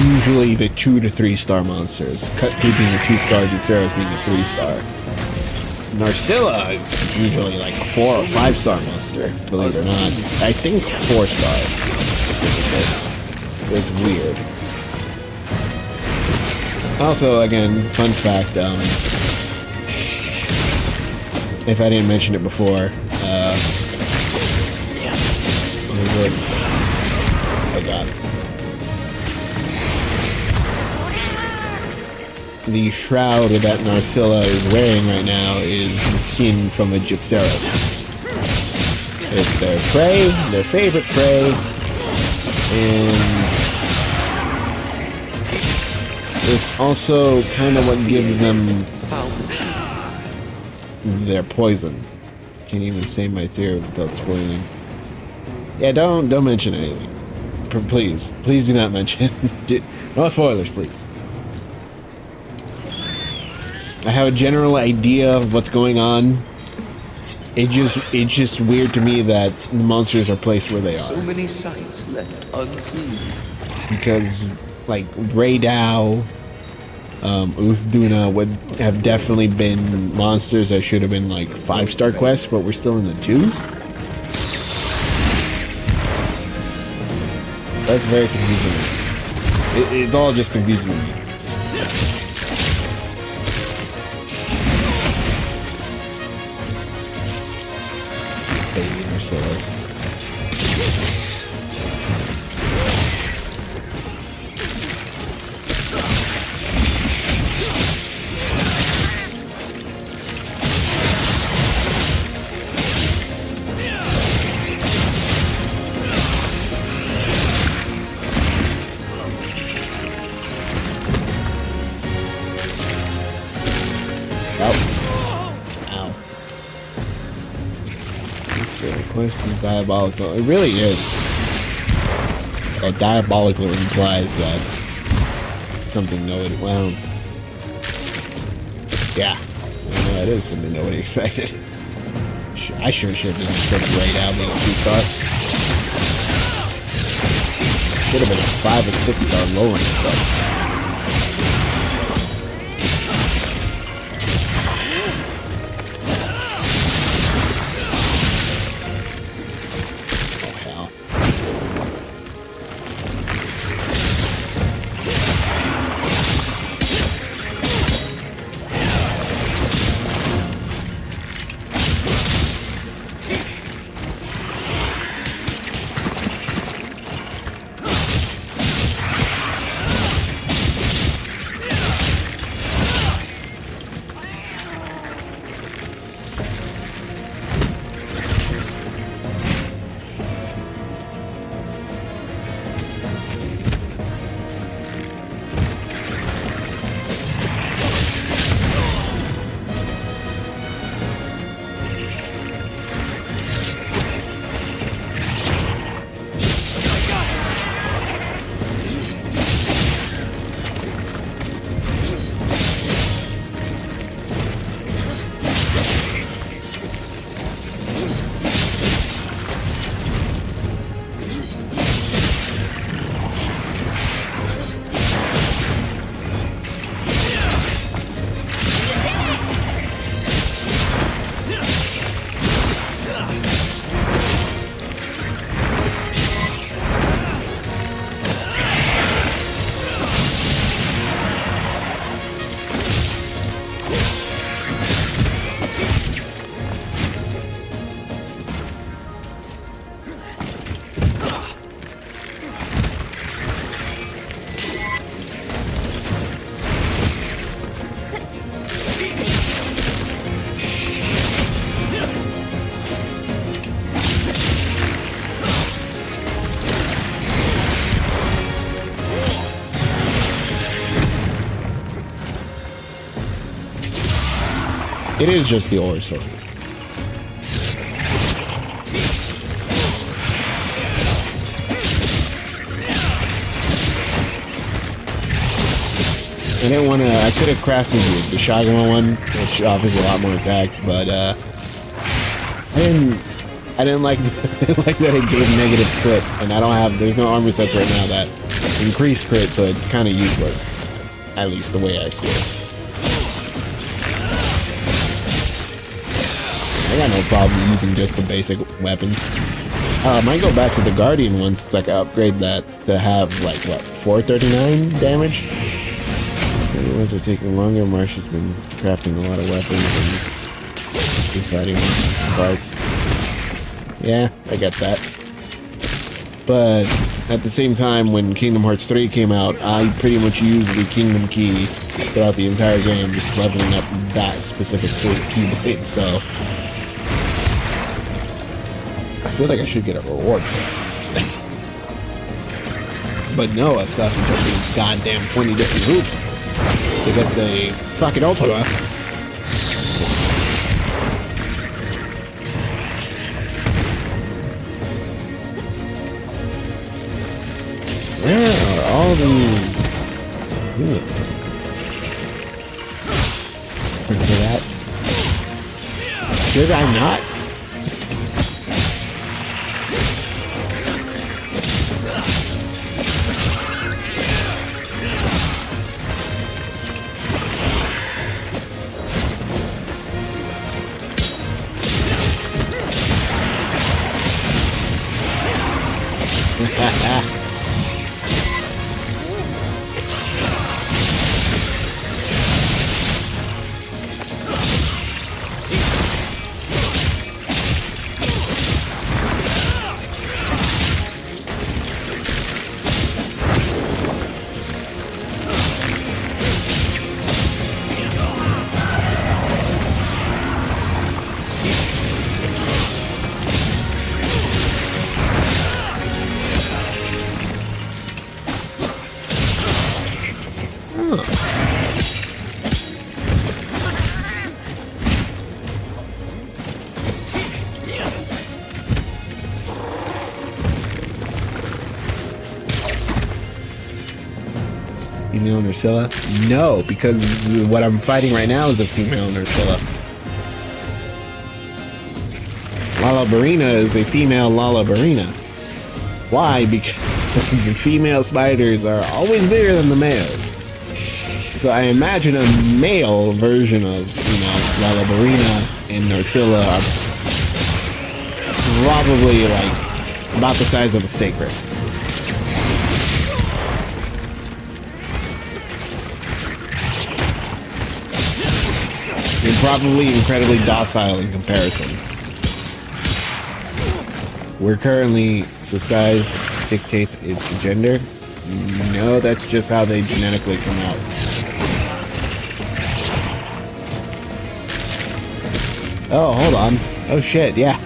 usually the 2 to 3 star monsters. Kutku being a 2-star, Gypseros being a 3-star. Narcilla is usually like a 4 or 5-star monster, believe it or not. I think 4-star specifically. So it's weird. Also, again, fun fact, if I didn't mention it before, what is it? Oh god. The shroud that Narcilla is wearing right now is the skin from a Gypseros. It's their prey, their favorite prey, and it's also kind of what gives them their poison. Can't even say my theory without spoiling. Yeah, don't mention anything. Please do not mention. No spoilers, please. I have a general idea of what's going on. It's just weird to me that the monsters are placed where they are. So many sites left unseen. Because, like, Raydao, Uthduna would have definitely been monsters that should have been, like, 5-star quests, but we're still in the 2s. So that's very confusing. It's all just confusing me. Baby Narcillas. Quest is diabolical. It really is. Diabolical implies that something nobody. Well, yeah, it is something nobody expected. I sure should have expected Raydao being a 2-star. Should have been a 5 or 6-star lowering quest. It is just the ore sword. I didn't want to. I could have crafted the shotgun one, which offers a lot more attack, but I didn't like that it gave negative crit, and I don't have. There's no armor sets right now that increase crit, so it's kind of useless. At least the way I see it. I got no problem using just the basic weapons. I might go back to the Guardian once it's like I upgrade that to have like what 439 damage. The ones are taking longer. Marsh has been crafting a lot of weapons and fighting parts. Yeah, I get that. But at the same time, when Kingdom Hearts 3 came out, I pretty much used the Kingdom Key throughout the entire game, just leveling up that specific keyblade, so I feel like I should get a reward for that. But no, I still have to jump these goddamn 20 different hoops to get the fucking Ultima. Where are all these units coming from? Look at that. Should I not? Female Nursilla? No, because what I'm fighting right now is a female Nursilla. Lalabarina is a female Lalabarina. Why? Because the female spiders are always bigger than the males. So I imagine a male version of, you know, Lalabarina and Nursilla are probably like about the size of a sacred. And probably incredibly docile in comparison. We're currently, so size dictates its gender? No, that's just how they genetically come out. Oh, hold on. Oh shit, yeah.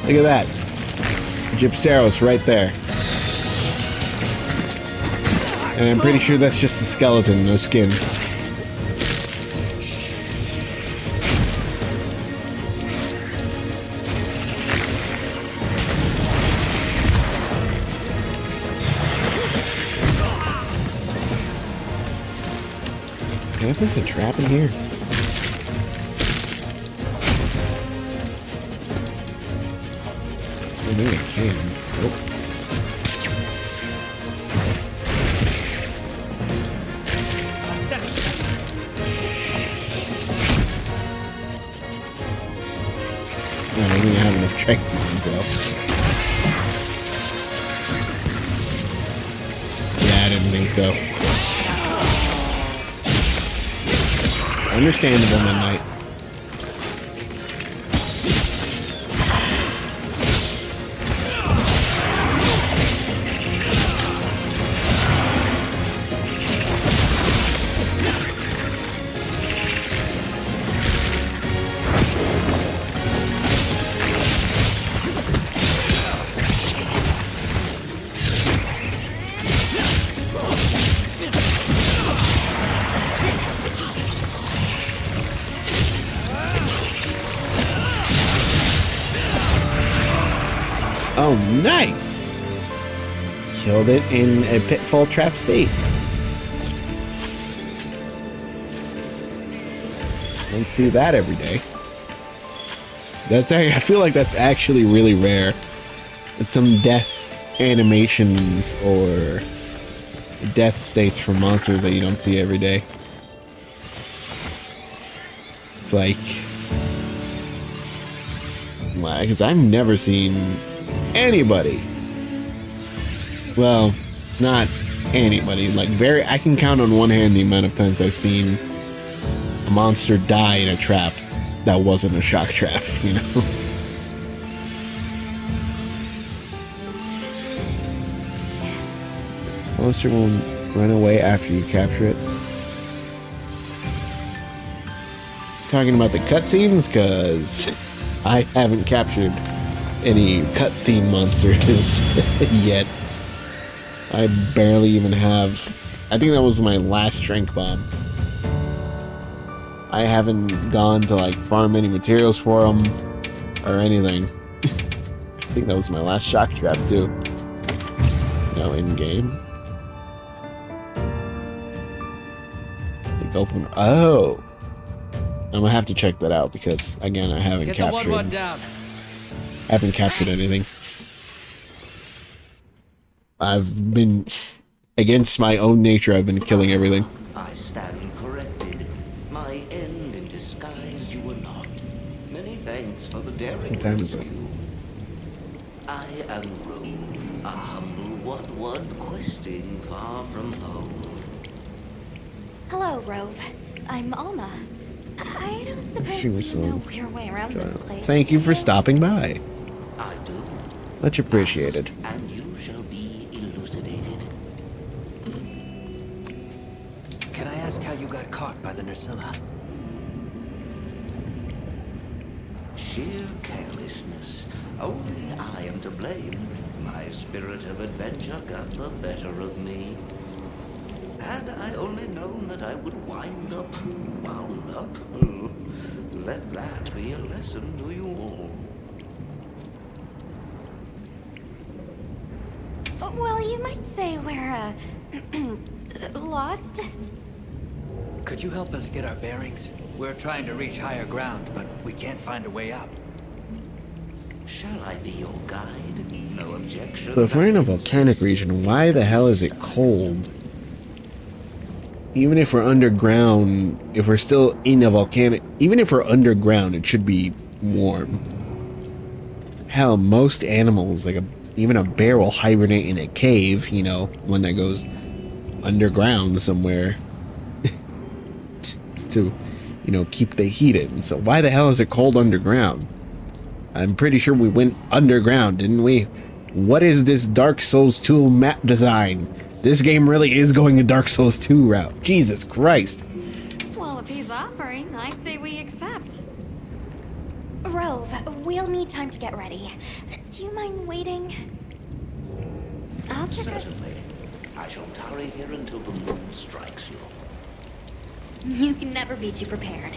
Look at that. Gypceros right there. And I'm pretty sure that's just a skeleton, no skin. Can I place a trap in here? I know I can. Nope. I don't even have enough track bombs though. Yeah, I didn't think so. Understandable, Midnight. Oh, nice! Killed it in a pitfall trap state. Don't see that every day. I feel like that's actually really rare. It's some death animations or death states for monsters that you don't see every day. It's like, because I've never seen anybody. Well, not anybody. Like I can count on one hand the amount of times I've seen a monster die in a trap that wasn't a shock trap, you know? Monster will run away after you capture it. Talking about the cutscenes, because I haven't captured any cutscene monsters yet. I barely even have. I think that was my last Trank Bomb. I haven't gone to like farm any materials for them or anything. I think that was my last shock trap too. No in game. Like open. Oh, I'm gonna have to check that out because again I haven't Get captured. the 1-1 down. I haven't captured anything. I've been against my own nature. I've been killing everything. I stand corrected. My end in disguise you were not. Many thanks for the daring. What time is it? I am Rove, a humble one questing far from home. Hello, Rove. I'm Alma. I don't suppose you know your way around this place. Thank you for stopping by. I do. Much appreciated. And you shall be elucidated. Can I ask how you got caught by the Nursilla? Sheer carelessness. Only I am to blame. My spirit of adventure got the better of me. Had I only known that I would wound up, let that be a lesson to you all. Well, you might say we're, lost. Could you help us get our bearings? We're trying to reach higher ground, but we can't find a way out. Shall I be your guide? No objection. So if we're in a volcanic region, why the hell is it cold? Even if we're underground, if we're still in a volcanic, even if we're underground, it should be warm. Hell, most animals, like even a bear will hibernate in a cave, you know, one that goes underground somewhere to, you know, keep the heat in. So why the hell is it cold underground? I'm pretty sure we went underground, didn't we? What is this Dark Souls 2 map design? This game really is going a Dark Souls 2 route. Jesus Christ. Well, if he's offering, I say we accept. Rove, we'll need time to get ready. Do you mind waiting? I'll check our... Certainly. I shall tarry here until the moon strikes you. You can never be too prepared.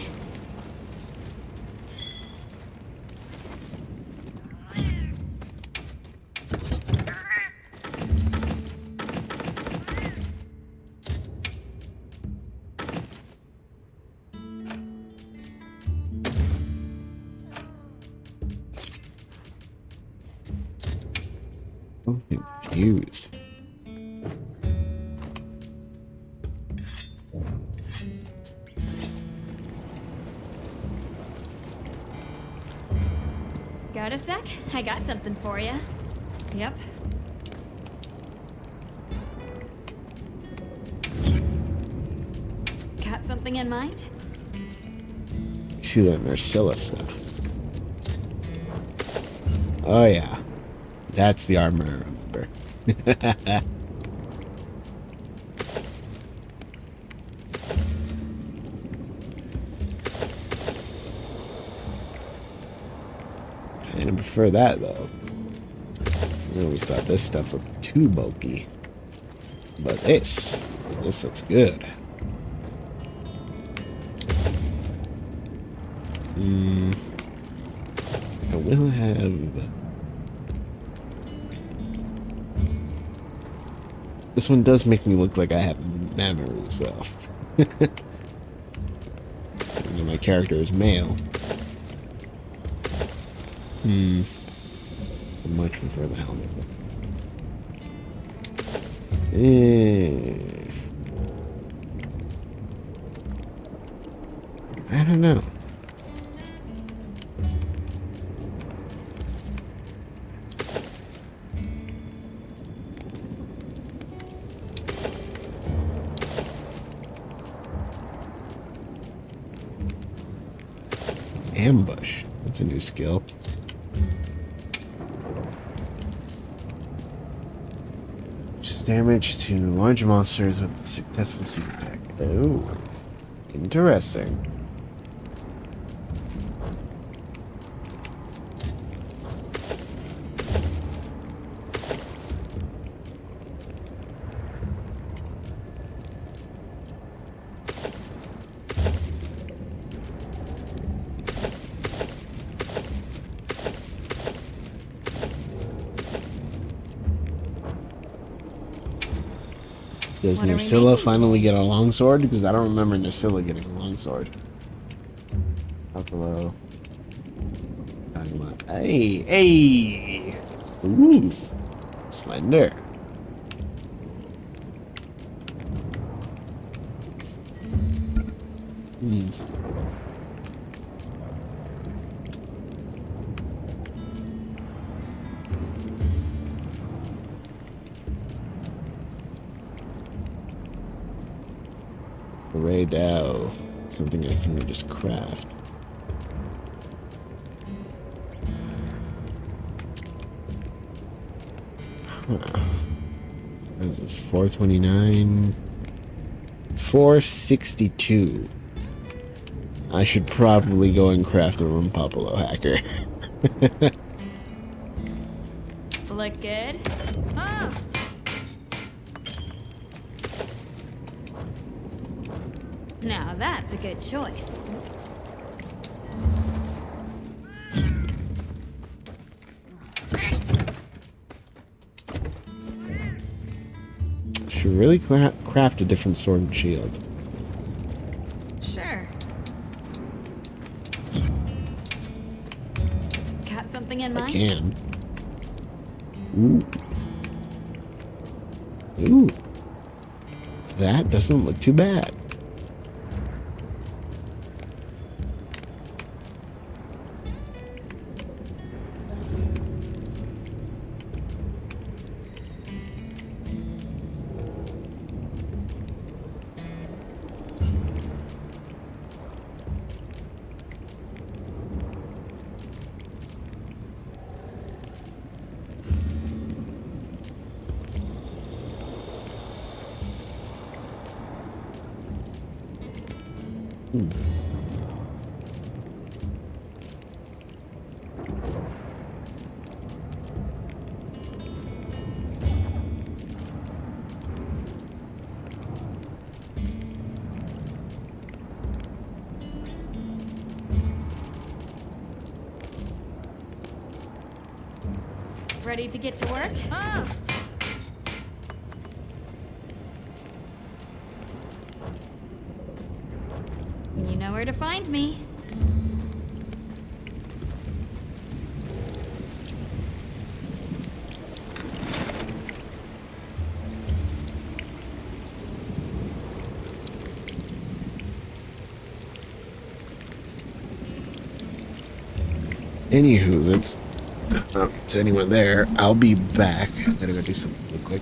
I'm confused. Got a sec? I got something for you. Yep. Got something in mind? See that Nursilla stuff. Oh yeah. That's the armor I remember. I prefer that though. I always thought this stuff looked too bulky. But this looks good. I will have This one does make me look like I have memories, though. You know, my character is male. I much prefer the helmet. I don't know. Ambush. That's a new skill. Just damage to large monsters with a successful super attack. Oh, interesting. Does Nursilla finally get a longsword? Because I don't remember Nursilla getting a longsword. Buffalo. Hey, hey! Ooh, slender. Ray Dow. Something I can just craft. Huh. What is this? 429. 462. I should probably go and craft the Rumpopolo hacker. Look good? Oh! Now that's a good choice. Should really craft a different sword and shield. Sure. Got something in mind? I can. Ooh. Ooh. That doesn't look too bad. Ready to get to work? Oh! You know where to find me. Anywho's, it's to anyone there. I'll be back. I gotta go do something real quick.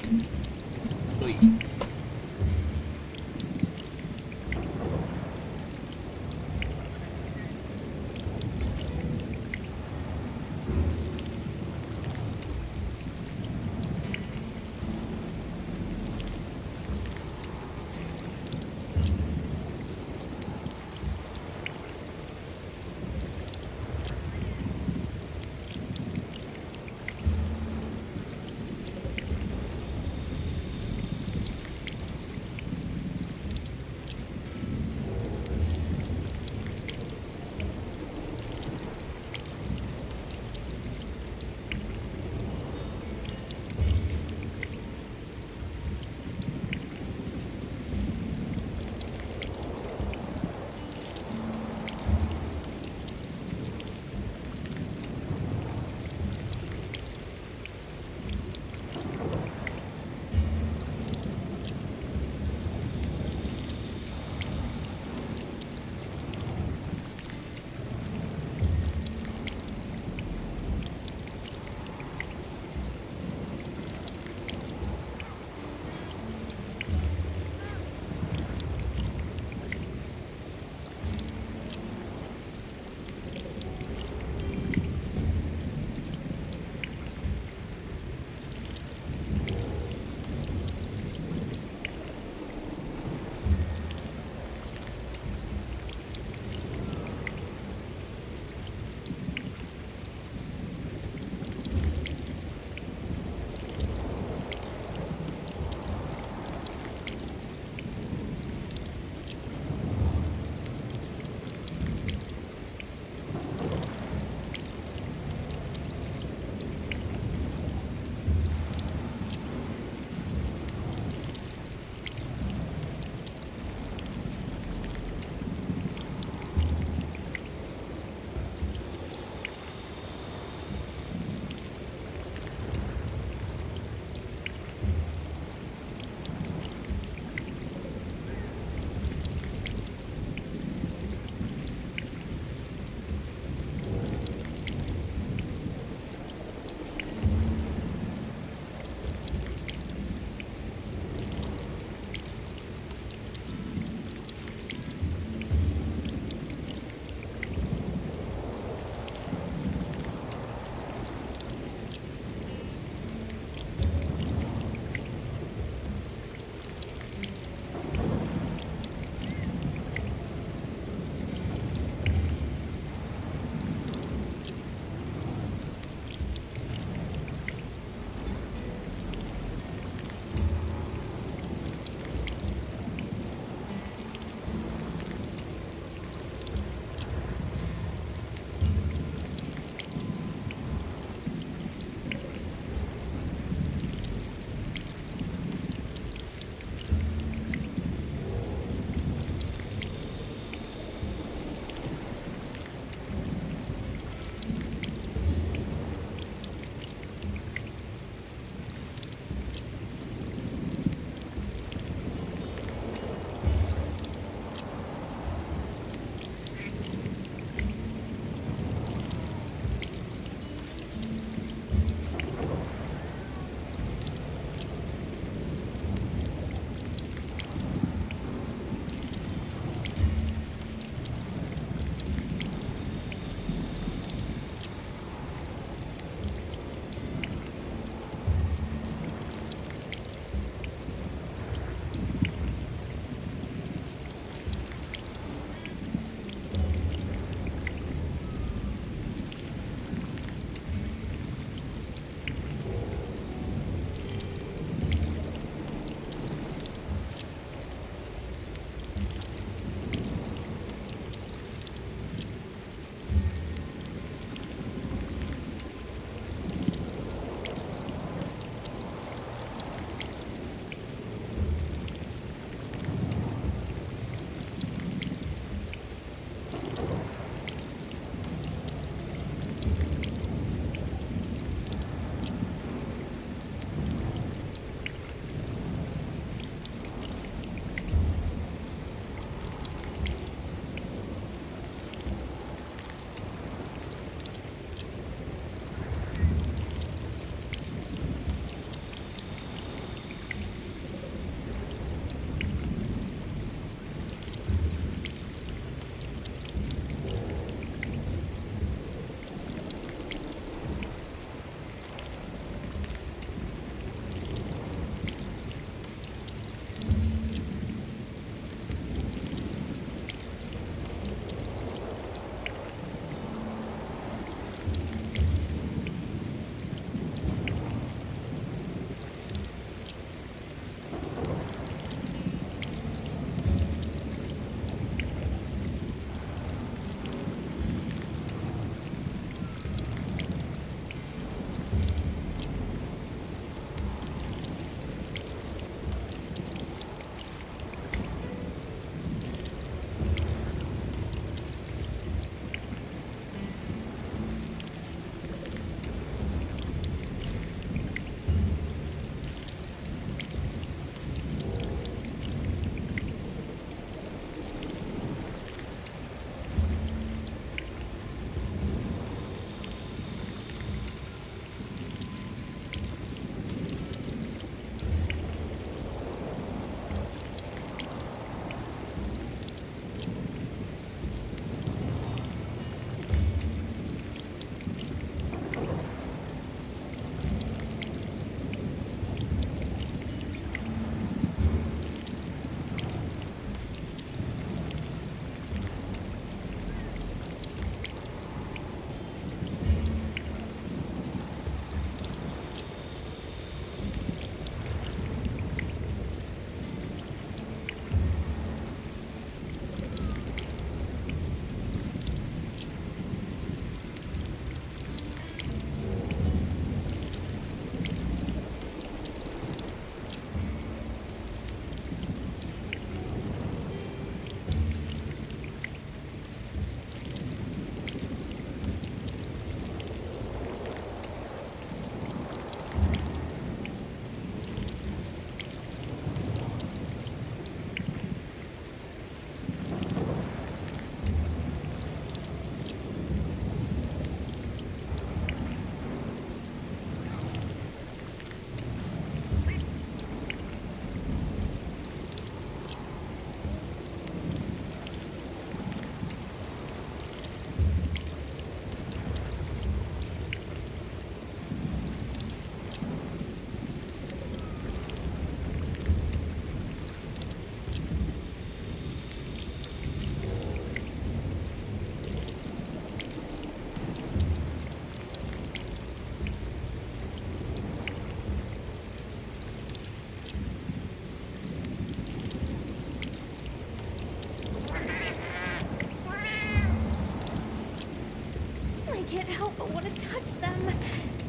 can't help but want to touch them.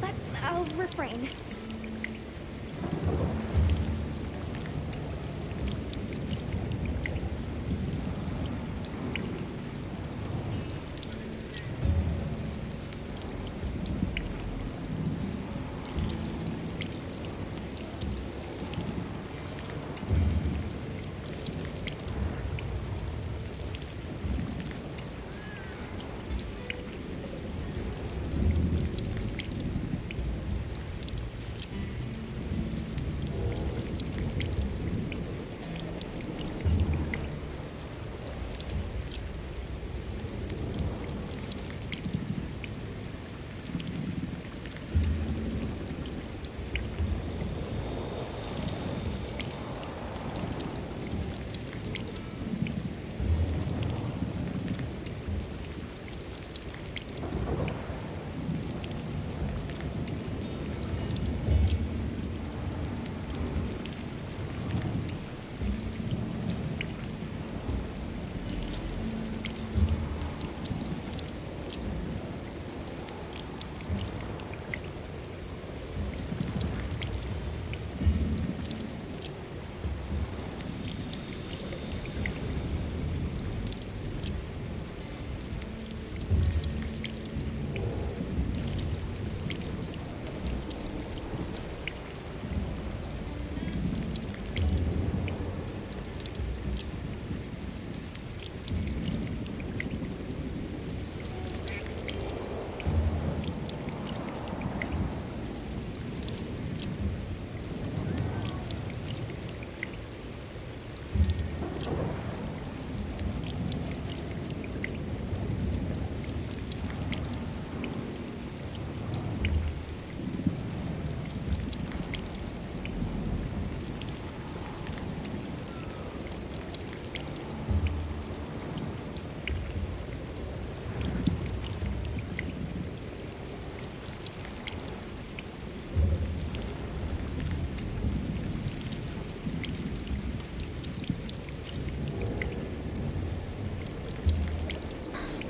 But I'll refrain.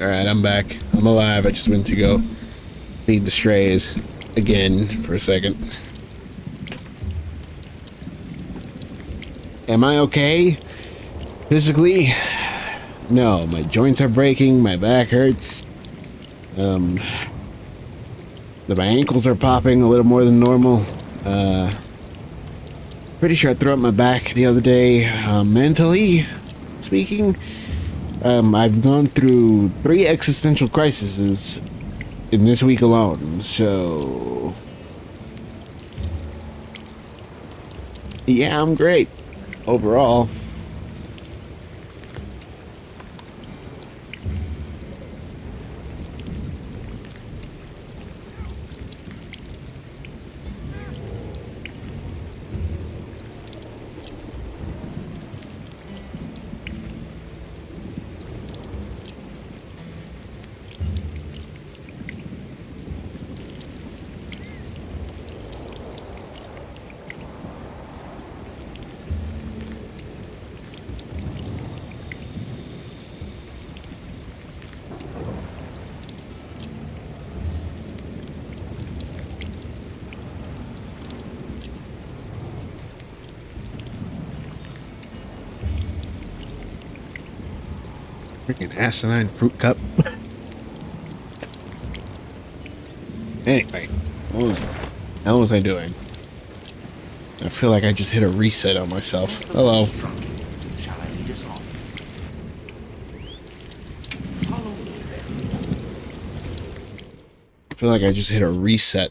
Alright, I'm back. I'm alive. I just went to go feed the strays again for a second. Am I okay? Physically? No, my joints are breaking, my back hurts. My ankles are popping a little more than normal. Pretty sure I threw up my back the other day. Mentally speaking, I've gone through 3 existential crises in this week alone, so yeah, I'm great overall. Freaking asinine fruit cup. Anyway, what was I doing? I feel like I just hit a reset on myself. Hello. Shall I lead us on? Follow me then. I feel like I just hit a reset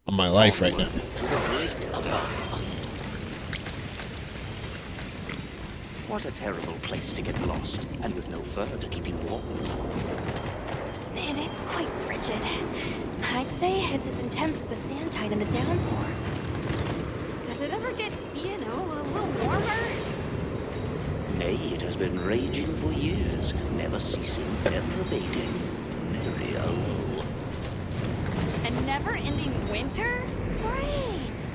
on my life right now. What a terrible place to get lost, and with no fur to keep you warm. It is quite frigid. I'd say it's as intense as the sand tide in the downpour. Does it ever get, you know, a little warmer? Nay, it has been raging for years, never ceasing, never abating. Nary a lull. A never-ending winter? Great!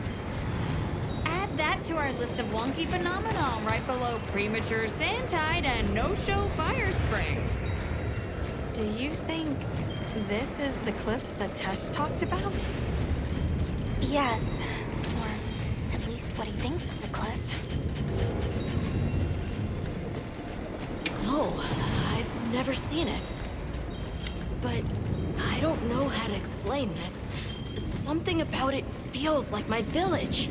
Add that to our list of wonky phenomena right below premature sand tide and no-show fire spring. Do you think This is the cliffs that Tesh talked about? Yes. Or at least what he thinks is a cliff. No, I've never seen it. But I don't know how to explain this. Something about it feels like my village.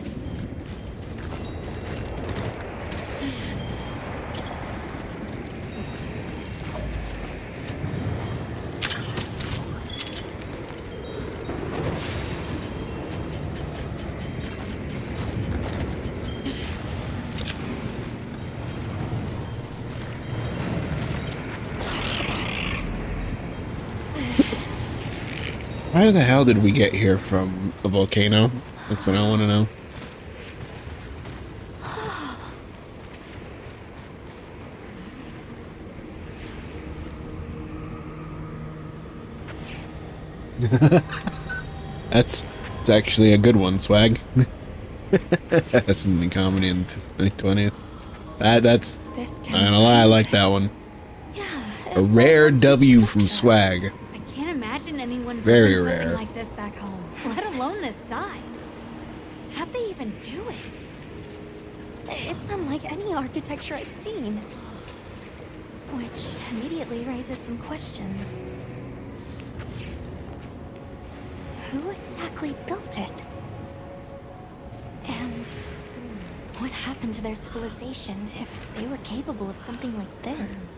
Why the hell did we get here from a volcano? That's what I want to know. It's actually a good one, Swag. That's in the comedy in the 20th. That's I'm not gonna lie, I like that one. A rare W from Swag. I can't imagine anyone Very building something rare. like this back home, let alone this size. How'd they even do it? It's unlike any architecture I've seen. Which immediately raises some questions. Who exactly built it? And what happened to their civilization if they were capable of something like this?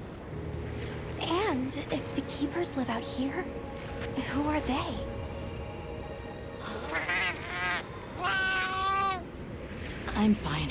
And if the keepers live out here, who are they? I'm fine.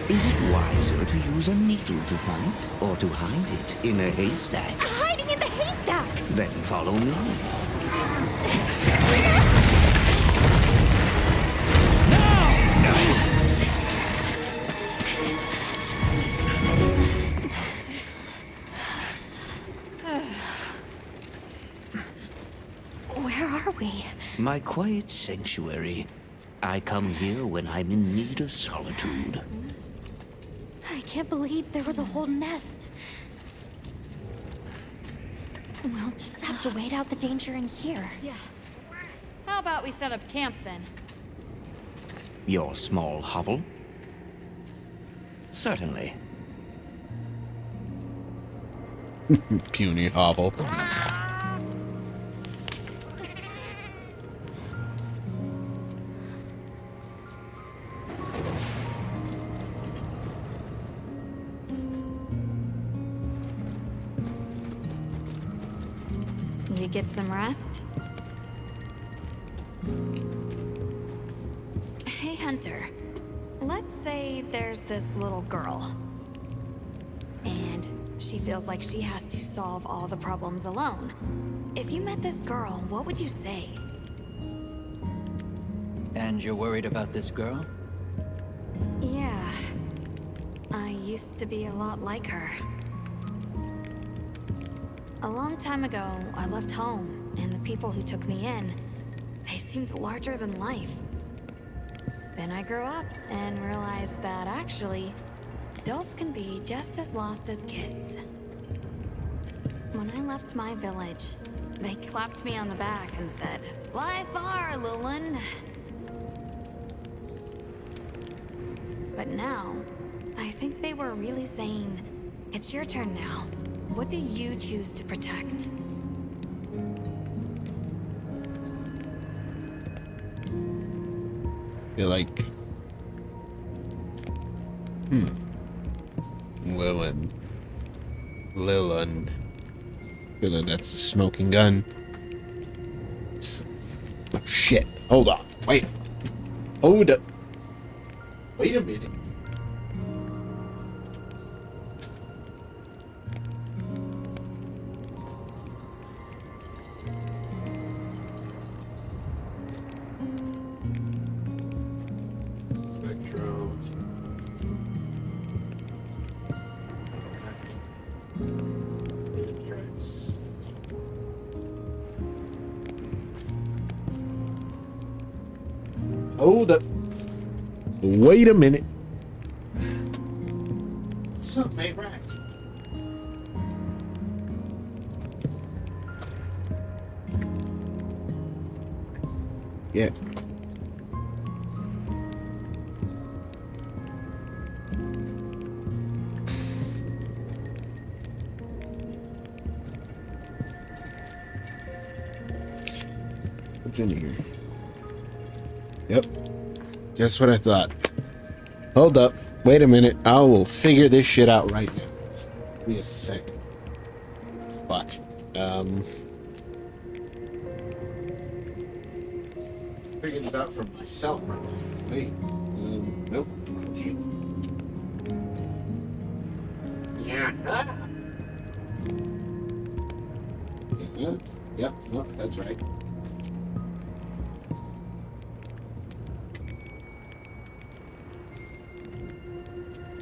Is it wiser to use a needle to find, or to hide it in a haystack? Hiding in the haystack! Then follow me. Where are we? My quiet sanctuary. I come here when I'm in need of solitude. I can't believe there was a whole nest. We'll just have to wait out the danger in here. Yeah. How about we set up camp then? Your small hovel? Certainly. Puny hovel. You get some rest? Hey, Hunter. Let's say there's this little girl. And she feels like she has to solve all the problems alone. If you met this girl, what would you say? And you're worried about this girl? Yeah. I used to be a lot like her. A long time ago, I left home, and the people who took me in, they seemed larger than life. Then I grew up and realized that actually, adults can be just as lost as kids. When I left my village, they clapped me on the back and said, "Fly far, Lilin." But now, I think they were really saying, "It's your turn now. What do you choose to protect?" Feel like Lilin. Feel like that's a smoking gun. Oh shit. Hold on. Wait. Hold up. Wait a minute. Hold up. Wait a minute. What's up, mate? Right. Yeah. What's in here? Yep. Guess what I thought. Hold up. Wait a minute. I will figure this shit out right now. Just give me a second. Fuck. Figure this out for myself right now. Wait. Nope. Okay. Yeah. Yep. Nope. That's right.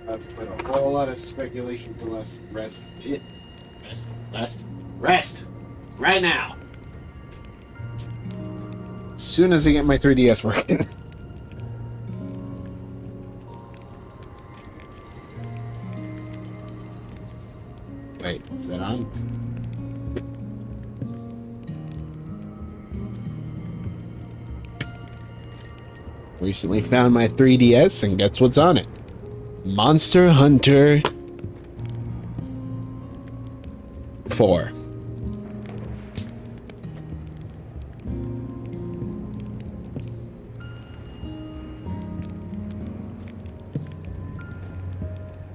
That's put a whole lot of speculation to us. Rest. Right now. As soon as I get my 3DS working. Wait, is that on? Recently found my 3DS, and guess what's on it? Monster Hunter 4.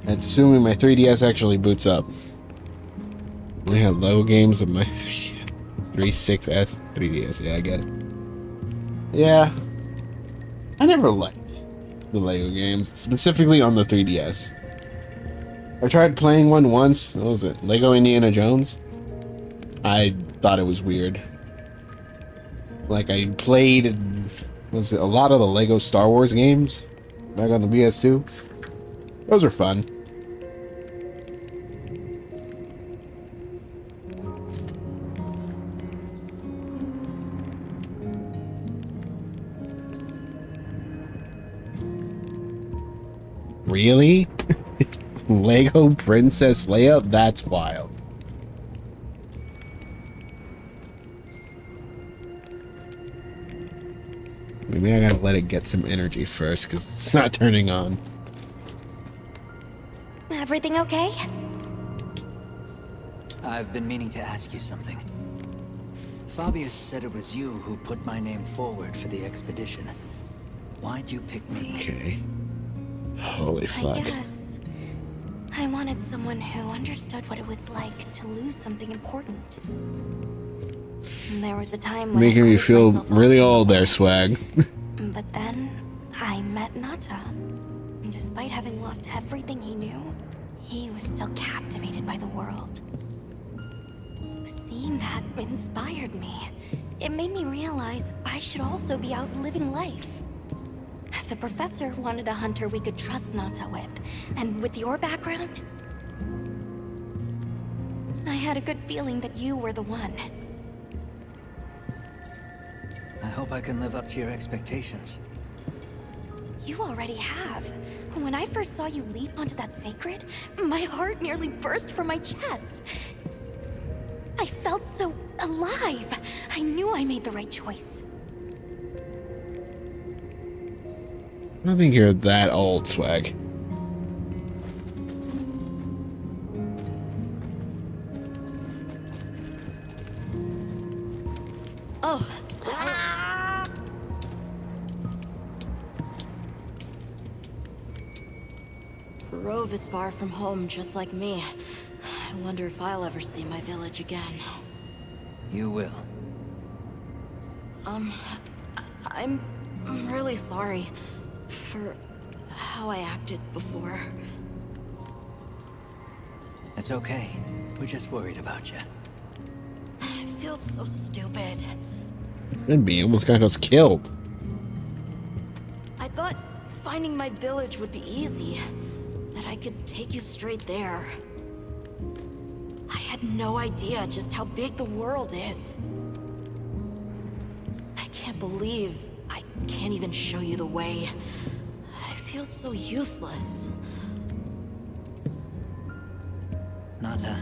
That's assuming my 3DS actually boots up. I have low games of my 3.6S 3DS. Yeah, I get it. Yeah. I never liked the Lego games, specifically on the 3DS. I tried playing one once. What was it? Lego Indiana Jones? I thought it was weird. Like, I played was it a lot of the Lego Star Wars games back on the PS2. Those are fun. Really? Lego Princess Leia? That's wild. Maybe I gotta let it get some energy first, because it's not turning on. Everything okay? I've been meaning to ask you something. Fabius said it was you who put my name forward for the expedition. Why'd you pick me? Okay. Holy fuck. I guess I wanted someone who understood what it was like to lose something important. And there was a time when Making me feel really old there, Swag. But then I met Nata. And despite having lost everything he knew, he was still captivated by the world. Seeing that inspired me. It made me realize I should also be out living life. The professor wanted a hunter we could trust Nata with, and with your background, I had a good feeling that you were the one. I hope I can live up to your expectations. You already have. When I first saw you leap onto that sacred, my heart nearly burst from my chest. I felt so alive. I knew I made the right choice. I don't think you're that old, Swag. Oh. Rove is far from home, just like me. I wonder if I'll ever see my village again. You will. I'm really sorry for how I acted before. It's okay. We're just worried about you. I feel so stupid. Could be. Almost got us killed. I thought finding my village would be easy. That I could take you straight there. I had no idea just how big the world is. I can't believe I Can't even show you the way. I feel so useless. Nata,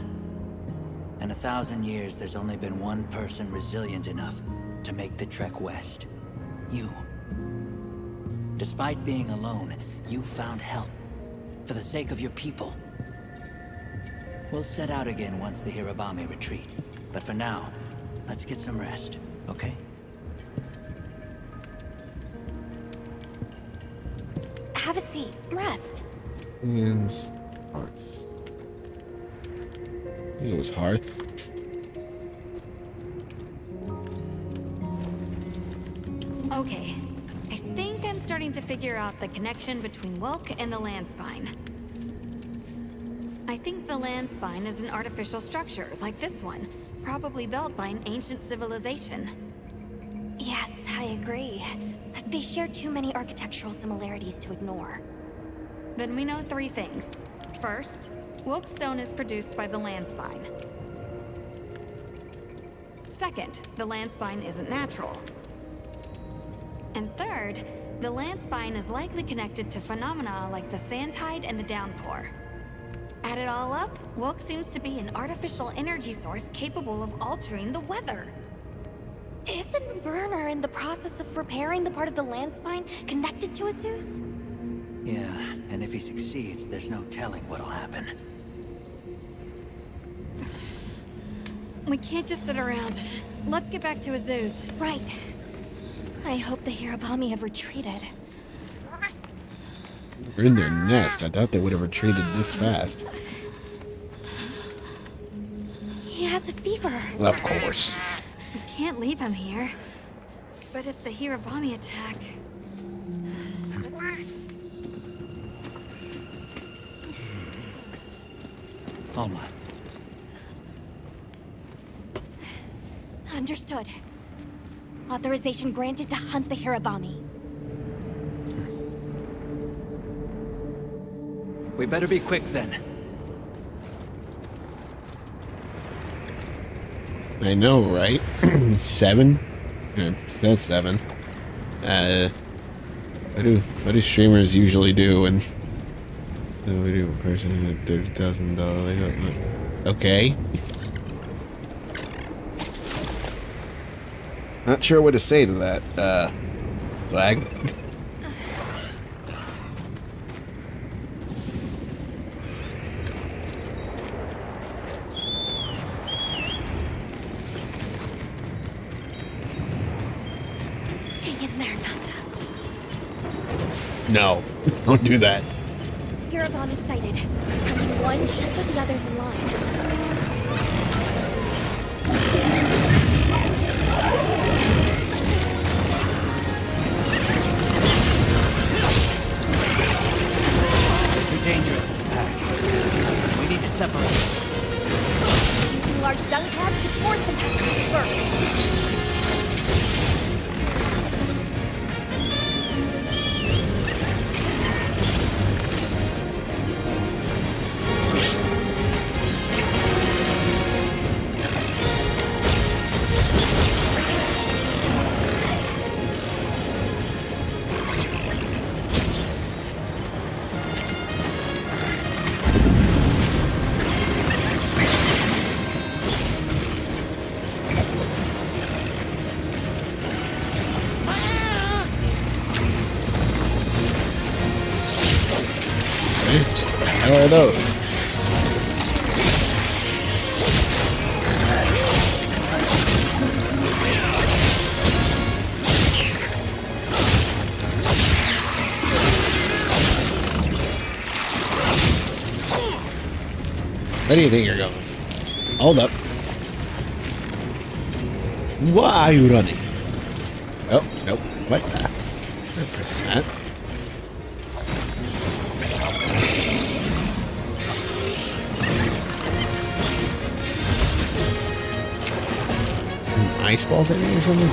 in 1,000 years, there's only been one person resilient enough to make the trek west. You. Despite being alone, you found help. For the sake of your people. We'll set out again once the Hirabami retreat. But for now, let's get some rest, okay? Have a seat. Rest. And hearth. I think it was hearth. Okay. I think I'm starting to figure out the connection between Wilk and the land spine. I think the land spine is an artificial structure, like this one, probably built by an ancient civilization. Yes, I agree. They share too many architectural similarities to ignore. Then we know 3 things. First, Wilk stone is produced by the land spine. Second, the land spine isn't natural. And third, the land spine is likely connected to phenomena like the sand tide and the downpour. Add it all up, Wilk seems to be an artificial energy source capable of altering the weather. Isn't Werner in the process of repairing the part of the land spine connected to Zeus? Yeah, and if he succeeds, there's no telling what'll happen. We can't just sit around. Let's get back to Azuz. Right. I hope the Hirabami have retreated. We're in their nest. I thought they would have retreated this fast. He has a fever. Of course. We can't leave him here. But if the Hirabami attack... Alma. Understood. Authorization granted to hunt the Hirabami. We better be quick then. I know, right? 7? Yeah, it says 7. What do streamers usually do when we do a person at $30,000? Okay. Not sure what to say to that, Swag. Hang in there, Nata. No, don't do that. Hirabami sighted. Hunting one should put the others in line. Dangerous as a pack. We need to separate. Using large dung tabs to force the pack to disperse. How are those? Where do you think you're going? Hold up. Why are you running? Oh, nope. What's that? Press that. Ice balls at me or something?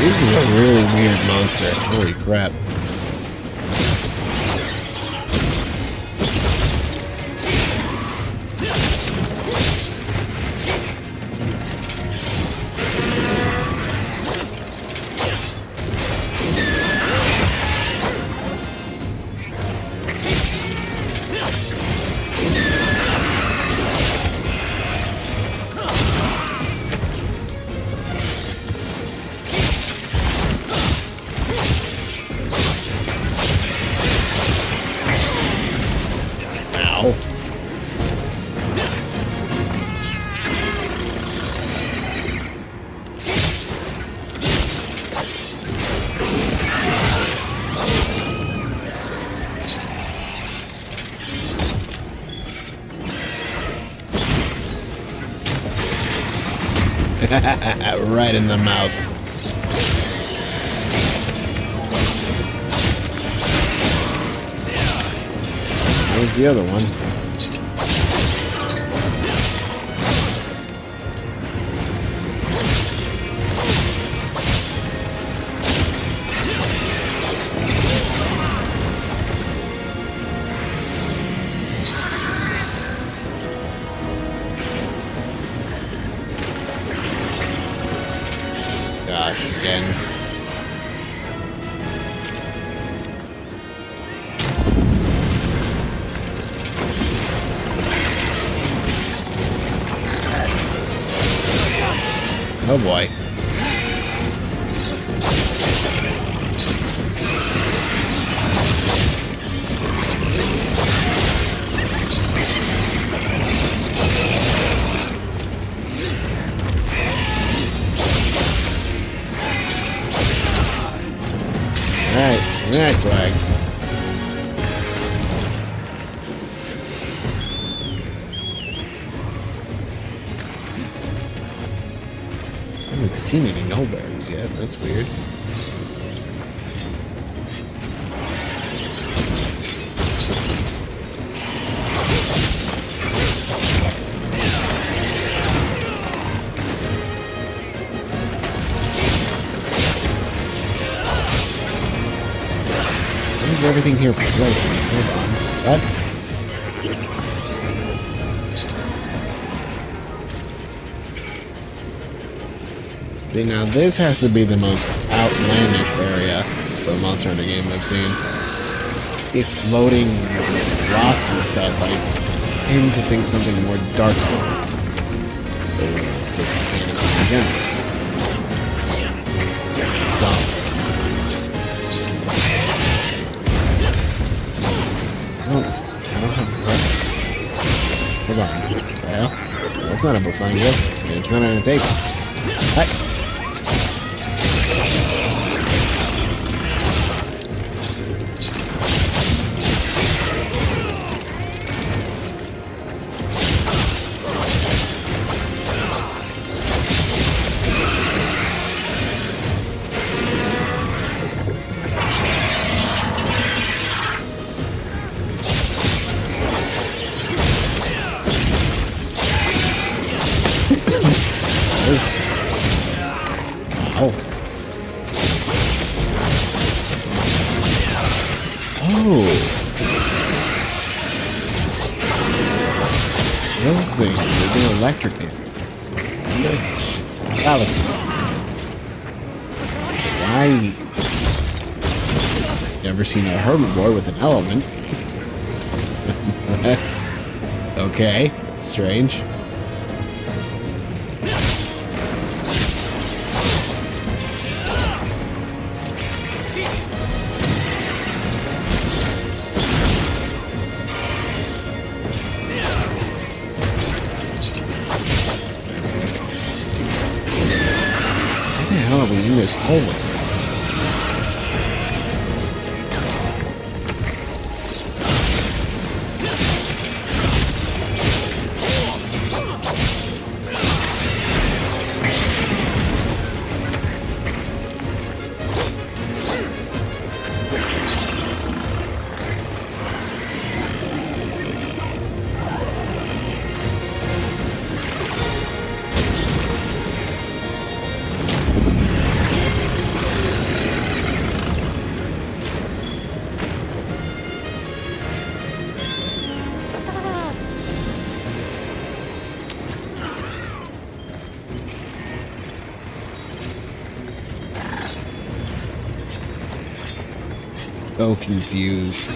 This is a really weird monster. Holy crap. Right in the mouth. There's the other one. Gosh, again. Oh boy. Alright, alright, swag. I haven't seen any nullberries yet, that's weird. Everything here floating. Hold on. What? See, now this has to be the most outlandish area for a Monster Hunter game I've seen. It's floating rocks and stuff. I tend to think something more Dark Souls. Or just fantasy in general. Hold on. Well, that's not a boomerang gift. It's not on a table. What? Those things, they're doing electric here. Galaxies. Why? Never seen a herbivore with an element. That's okay. That's strange. In this hallway. so confused.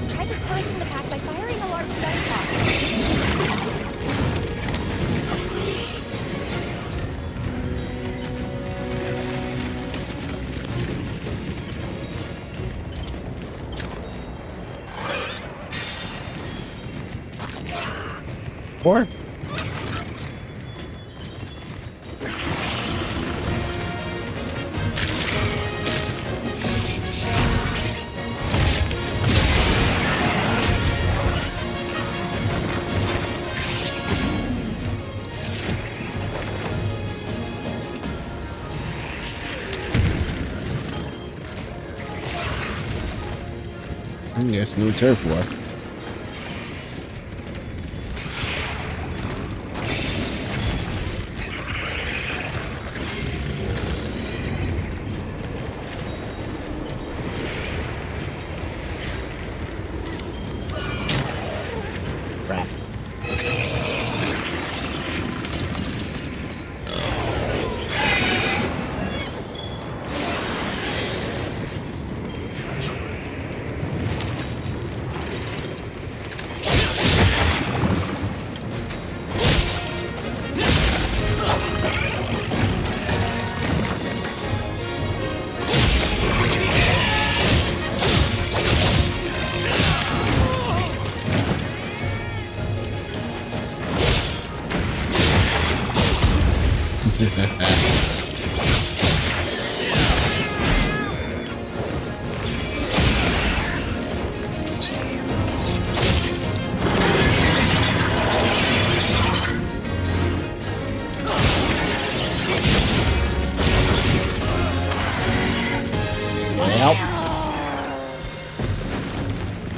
Try dispersing the pack by firing a large gun pod. Or yes, no turf war. Crap.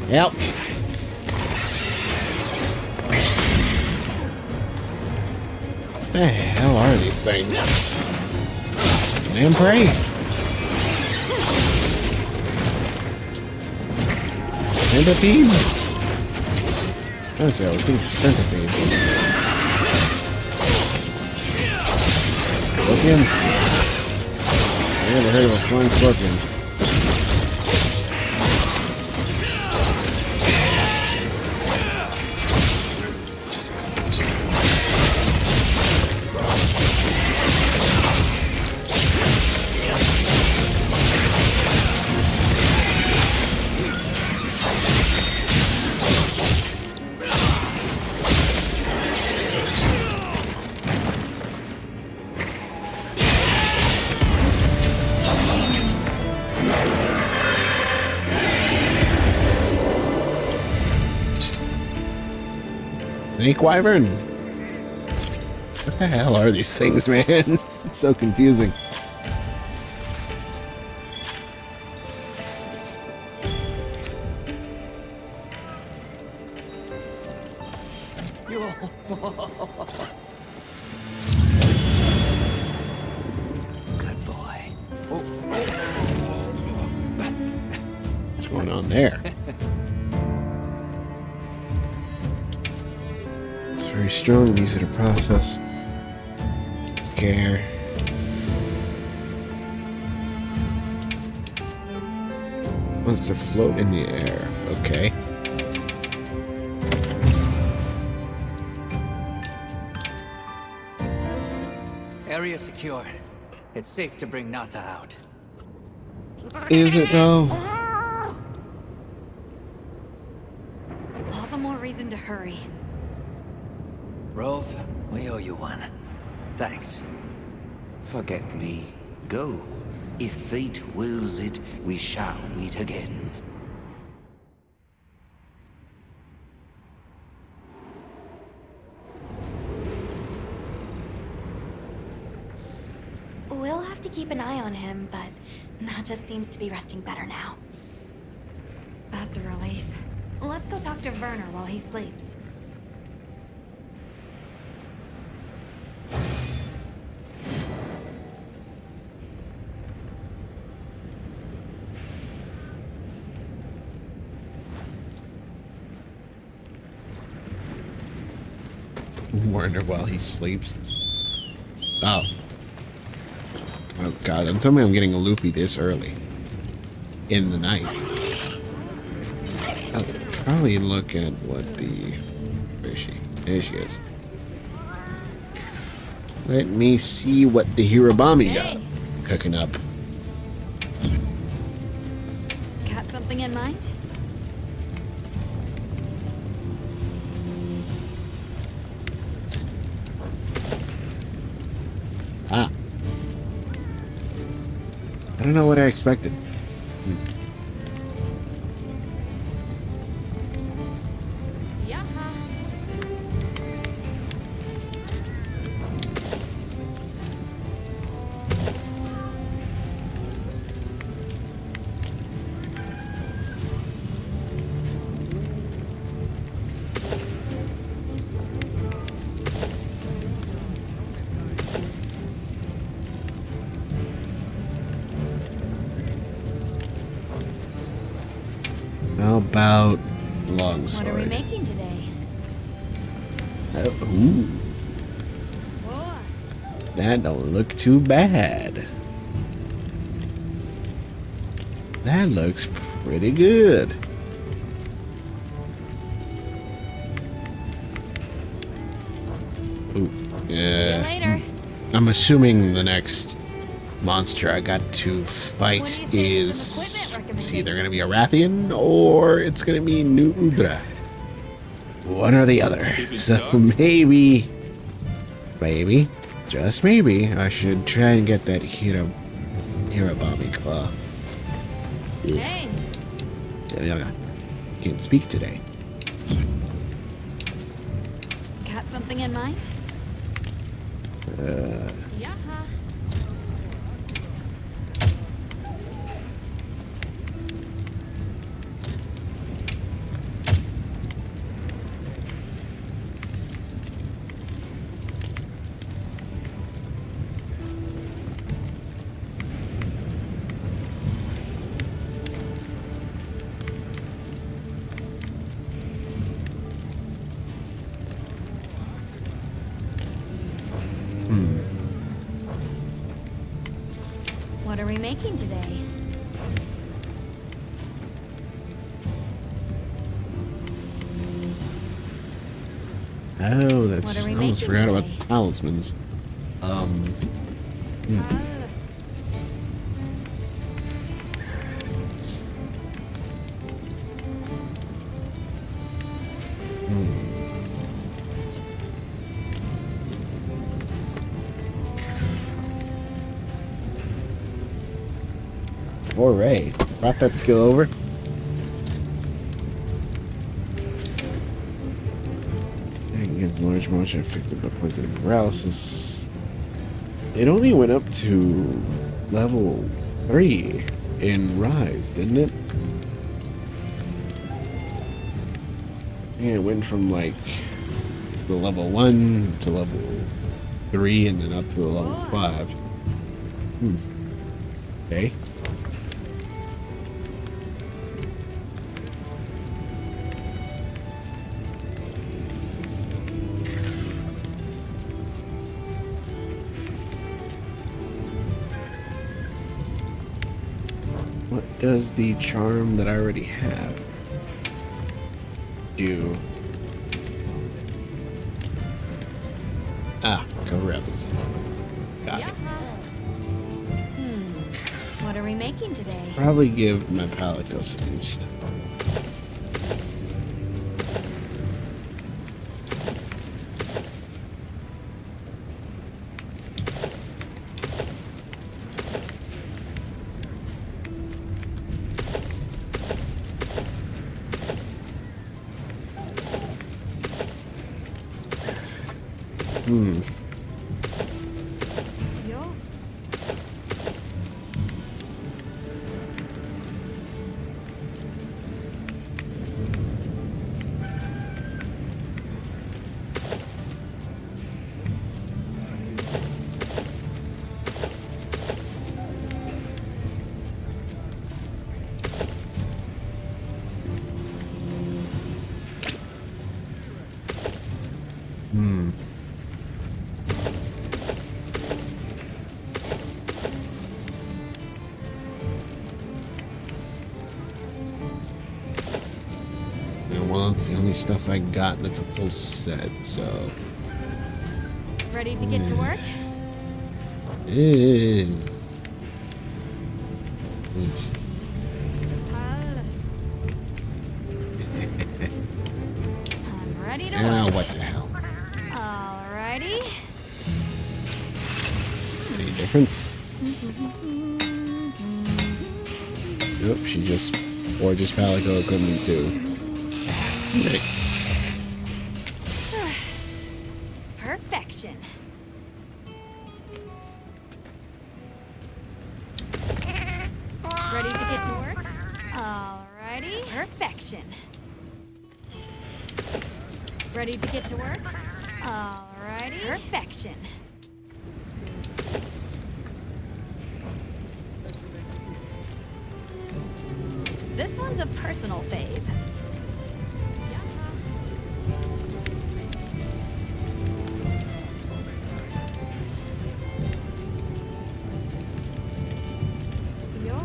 Yep. What the hell are these things? Lamprey? Centipedes? Honestly, I was thinking centipedes. Scorpions? I never heard of a flying scorpion. Snake wyvern? What the hell are these things, man? It's so confusing. Good boy. What's going on there? It's very strong and easy to process. Care. Wants to float in the air. Okay. Area secure. It's safe to bring Nata out. Is it though? All the more reason to hurry. Rove, we owe you one. Thanks. Forget me. Go. If fate wills it, we shall meet again. We'll have to keep an eye on him, but Nata seems to be resting better now. That's a relief. Let's go talk to Werner while he sleeps. Warn her while he sleeps. Oh. Oh god, don't tell me I'm getting a loopy this early. In the night. I'll probably look at what the... Where is she? There she is. Let me see what the Hirabami got cooking up. Got something in mind? Ah. I don't know what I expected. How about long sword? What are we making today? Ooh. That don't look too bad. That looks pretty good. Ooh. Yeah. See you later. I'm assuming the next monster I got to fight is it's either going to be a Rathian or it's going to be New Udra. One or the other. So maybe, just maybe, I should try and get that Hirabami claw. Hey. Can't speak today. Got something in mind? What are we making today? Oh, that's. What are we I almost making forgot about today? the talismans. Foray. Brought that skill over. Against large motion affected by poison paralysis. It only went up to level 3 in Rise, didn't it? Yeah, it went from like the level 1 to level 3 and then up to the level 5. Okay. What does the charm that I already have do? Ah, cover rebels. Got it. What are we making today? Probably give my Palicos a boost. Well, it's the only stuff I got that's a full set, so... Ready to get to work? I'm ready to work. What the hell? Alrighty. Any difference? Nope, she just forges Palico equipment too. Nice. Perfection. Ready to get to work? Alrighty. Perfection. Ready to get to work? Alrighty. Perfection. This one's a personal fave. Yo.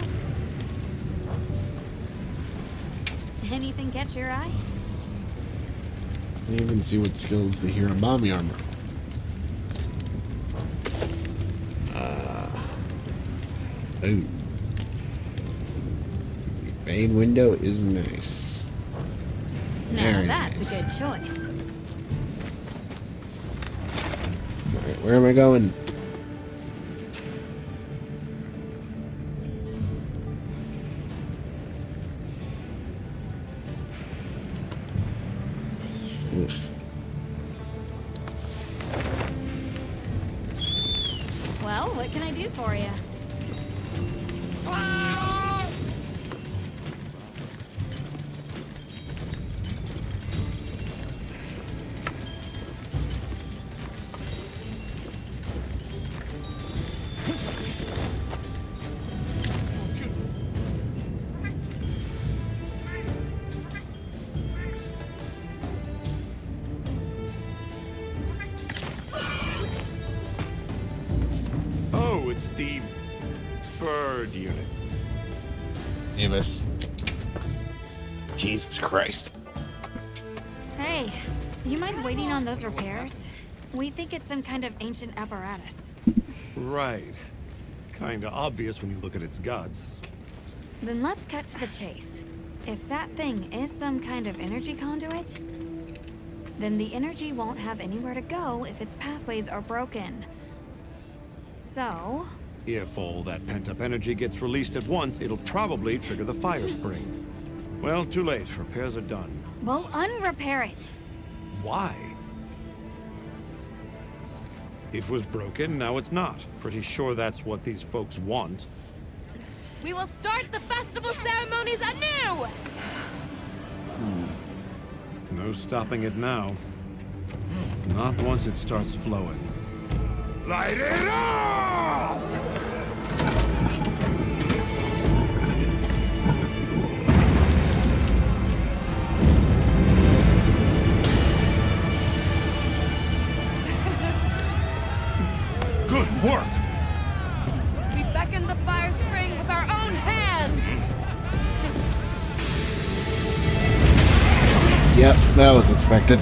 Anything catch your eye? I didn't even see what skills the Hirabami armor. Ooh. Main window is nice. Now that's a good choice. Alright, where am I going? Ugh. Well, what can I do for you? Oh, it's the bird unit. Avis. Jesus Christ. Hey, you mind waiting on those repairs? We think it's some kind of ancient apparatus. Right. Kinda obvious when you look at its guts. Then let's cut to the chase. If that thing is some kind of energy conduit, then the energy won't have anywhere to go if its pathways are broken. So... If all that pent-up energy gets released at once, it'll probably trigger the fire spring. Well, too late. Repairs are done. we'll unrepair it. Why? It was broken, now it's not. Pretty sure that's what these folks want. We will start the festival ceremonies anew! No stopping it now. Not once it starts flowing. Light it up! Good work! We beckon the fire spring with our own hands! Yep, that was expected.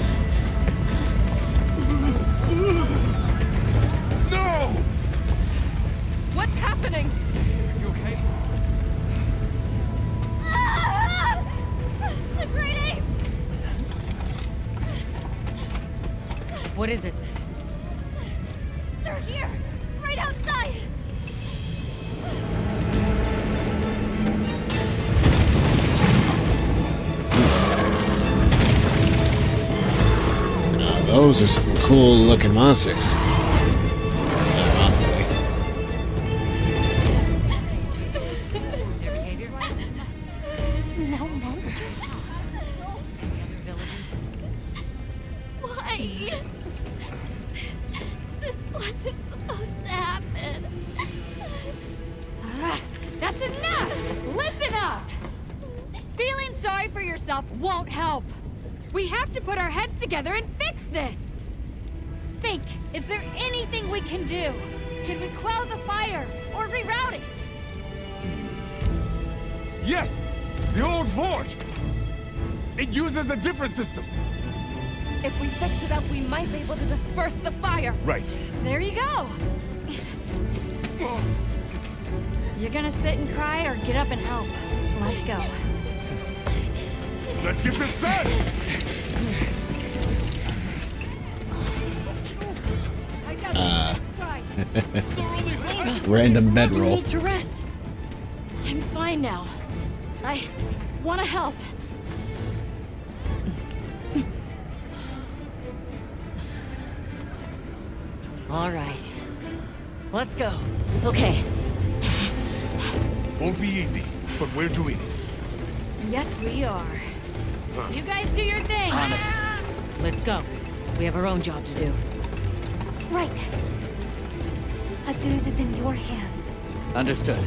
No! What's happening? You okay? The great apes! What is it? They're here! Right outside! Now, those are some cool looking monsters. No monsters? Why? This wasn't supposed to happen. That's enough! Listen up! Feeling sorry for yourself won't help. We have to put our heads together and fix this. Think, is there anything we can do? Can we quell the fire or reroute it? Yes! The old forge! It uses a different system. If we fix it up, we might be able to disperse the fire. Right. There you go. You're gonna sit and cry or get up and help? Let's go. Let's get this done! Random You bedroll. need to rest. I'm fine now. I want to help. All right. Let's go. Okay. Won't be easy, but we're doing it. Yes, we are. You guys do your thing. Let's go. We have our own job to do. Right. Azuz is in your hands. Understood.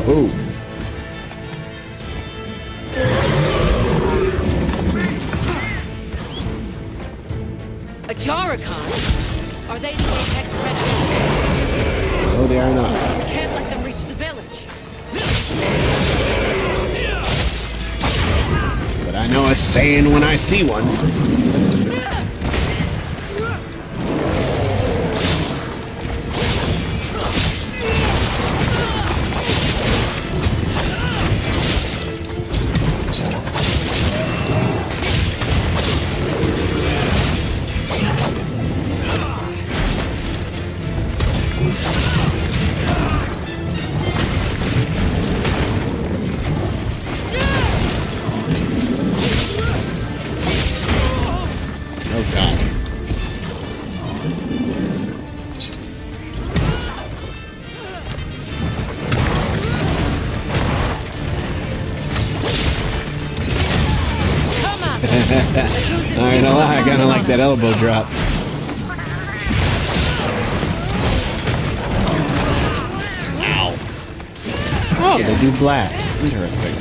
Oh. Ajaricon? Are they the Apex Predators? No, they are not. We can't let them reach the village. But I know a saying when I see one. Oh god. I ain't gonna lie, I kinda like that elbow drop. Ow. Oh, they do blast. Interesting.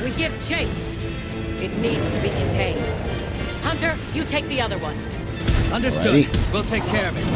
We give chase. It needs to be contained. Hunter, you take the other one. Understood. Alrighty. We'll take care of it.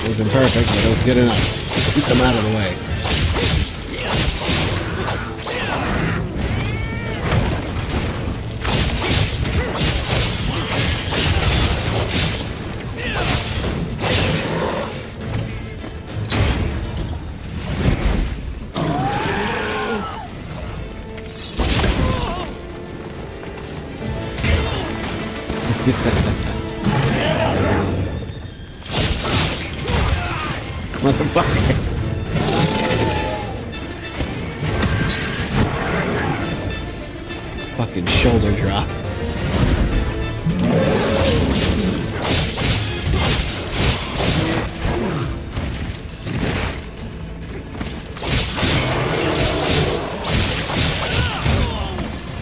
Wasn't perfect, but it was good enough. At least I'm out of the way. Motherfucker. Fucking shoulder drop.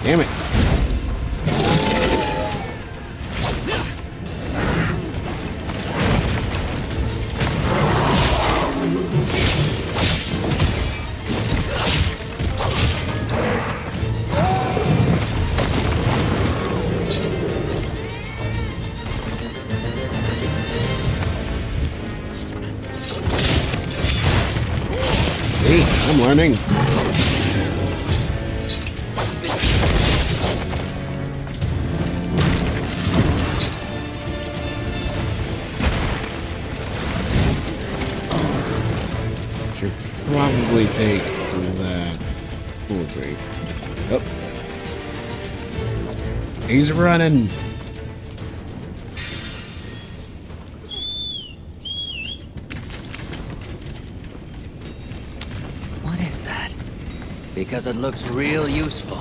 Damn it. See? I'm learning. Should probably take that. Oh, great. Oh. He's running. What is that? Because it looks real useful.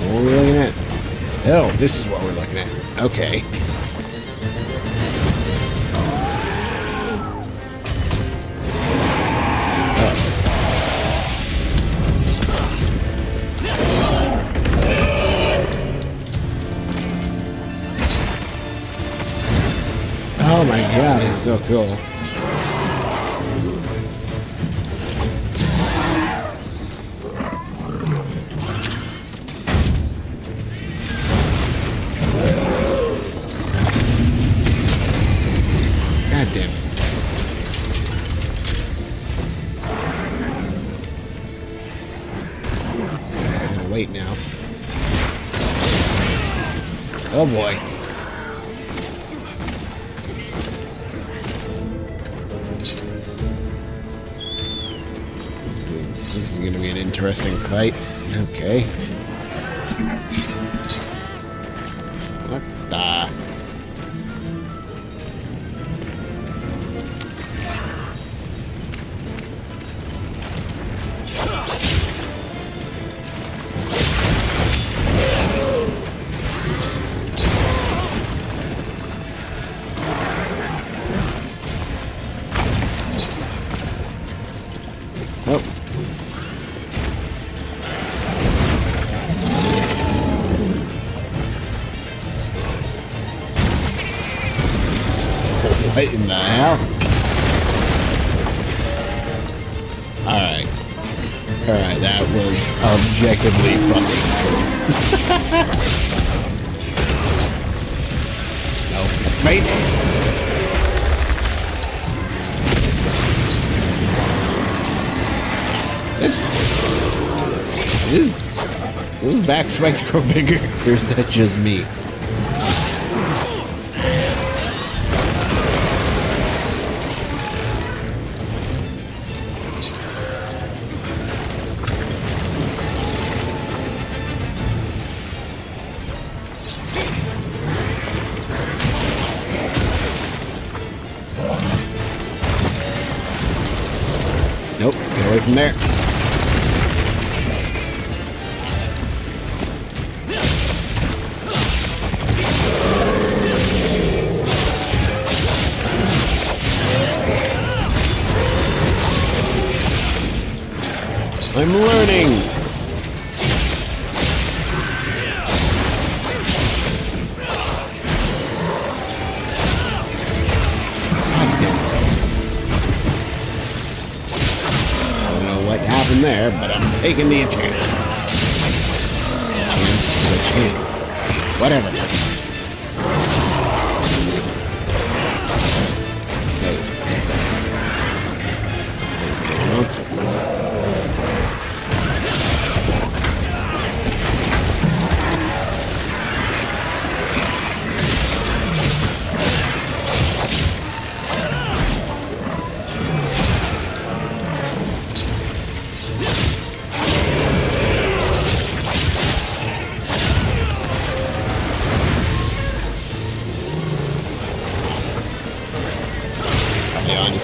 What are we looking at? Oh, this is what we're looking at. Okay. Oh my god, it's so cool. God damn it. I'm gonna wait now. Oh boy. This is going to be an interesting fight. Okay. What the? Oh. What in the hell? Alright. Alright, that was objectively fucking no. Mace! Those back spikes grow bigger, or is that just me? Nope, get away from there. I'm learning. There, but I'm taking the chance. Chance. Whatever.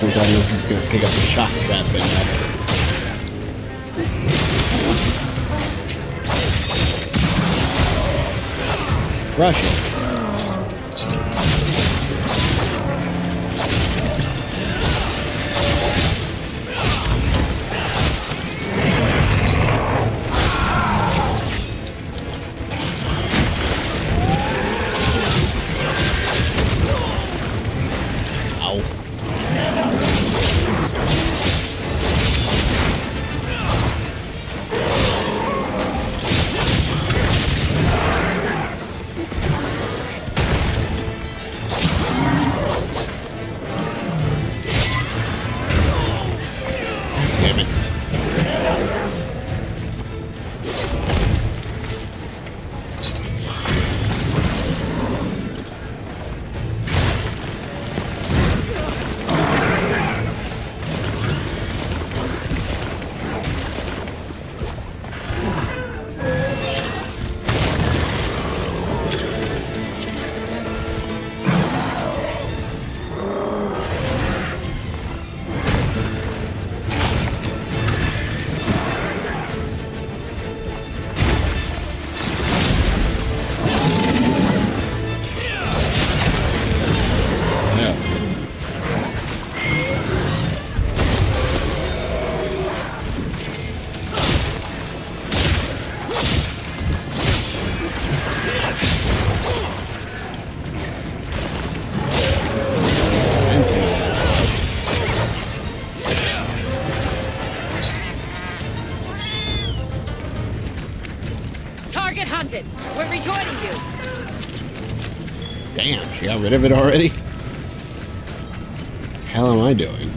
honestly thought he was just gonna pick up the shock trap, but no. Russian. Target hunted. We're rejoining you. Damn, she got rid of it already? Hell am I doing?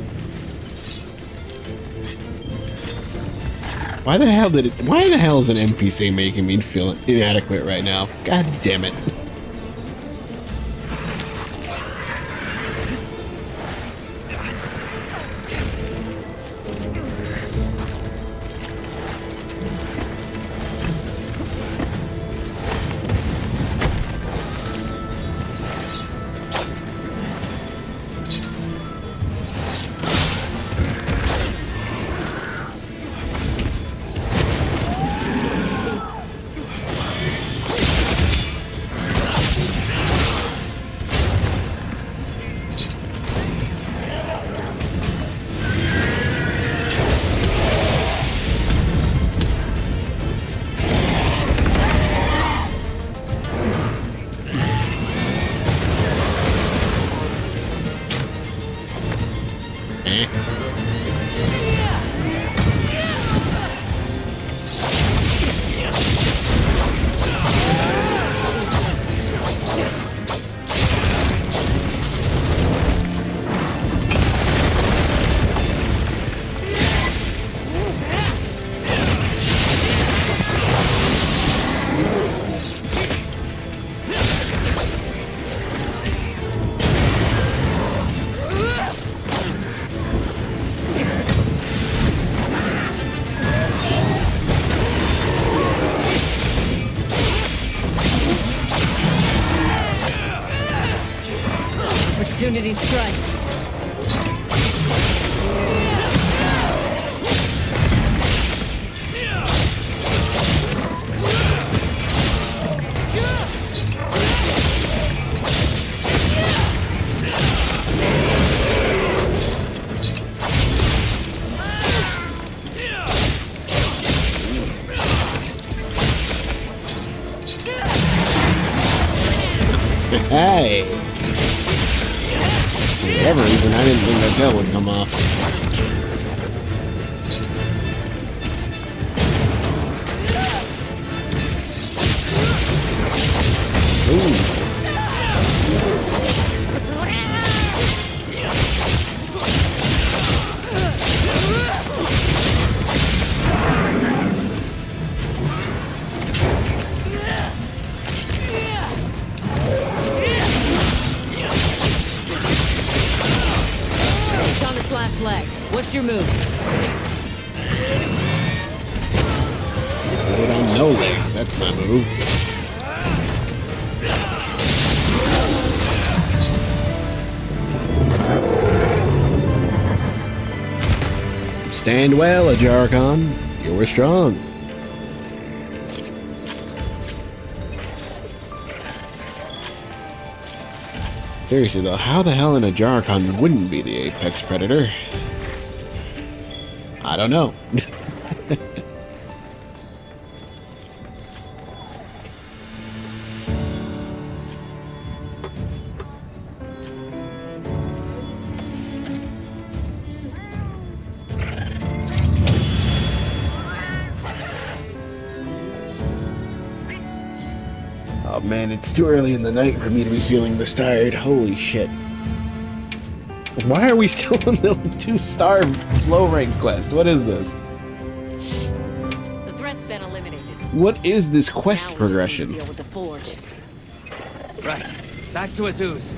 Why the hell is an NPC making me feel inadequate right now? God damn it. Opportunity strikes. Hey! For whatever reason, I didn't think that would come off. Ooh. Last legs. What's your move? Put on no legs. That's my move. Stand well, Ajarkon. You're strong. Seriously though, how the hell an Ajarkon wouldn't be the apex predator? I don't know. Oh man, it's too early in the night for me to be feeling this tired. Holy shit. Why are we still in the 2-star flow rank quest? What is this? The threat's been eliminated. What is this quest Now we just progression? need to deal with the forge. Right. Back to Azuz.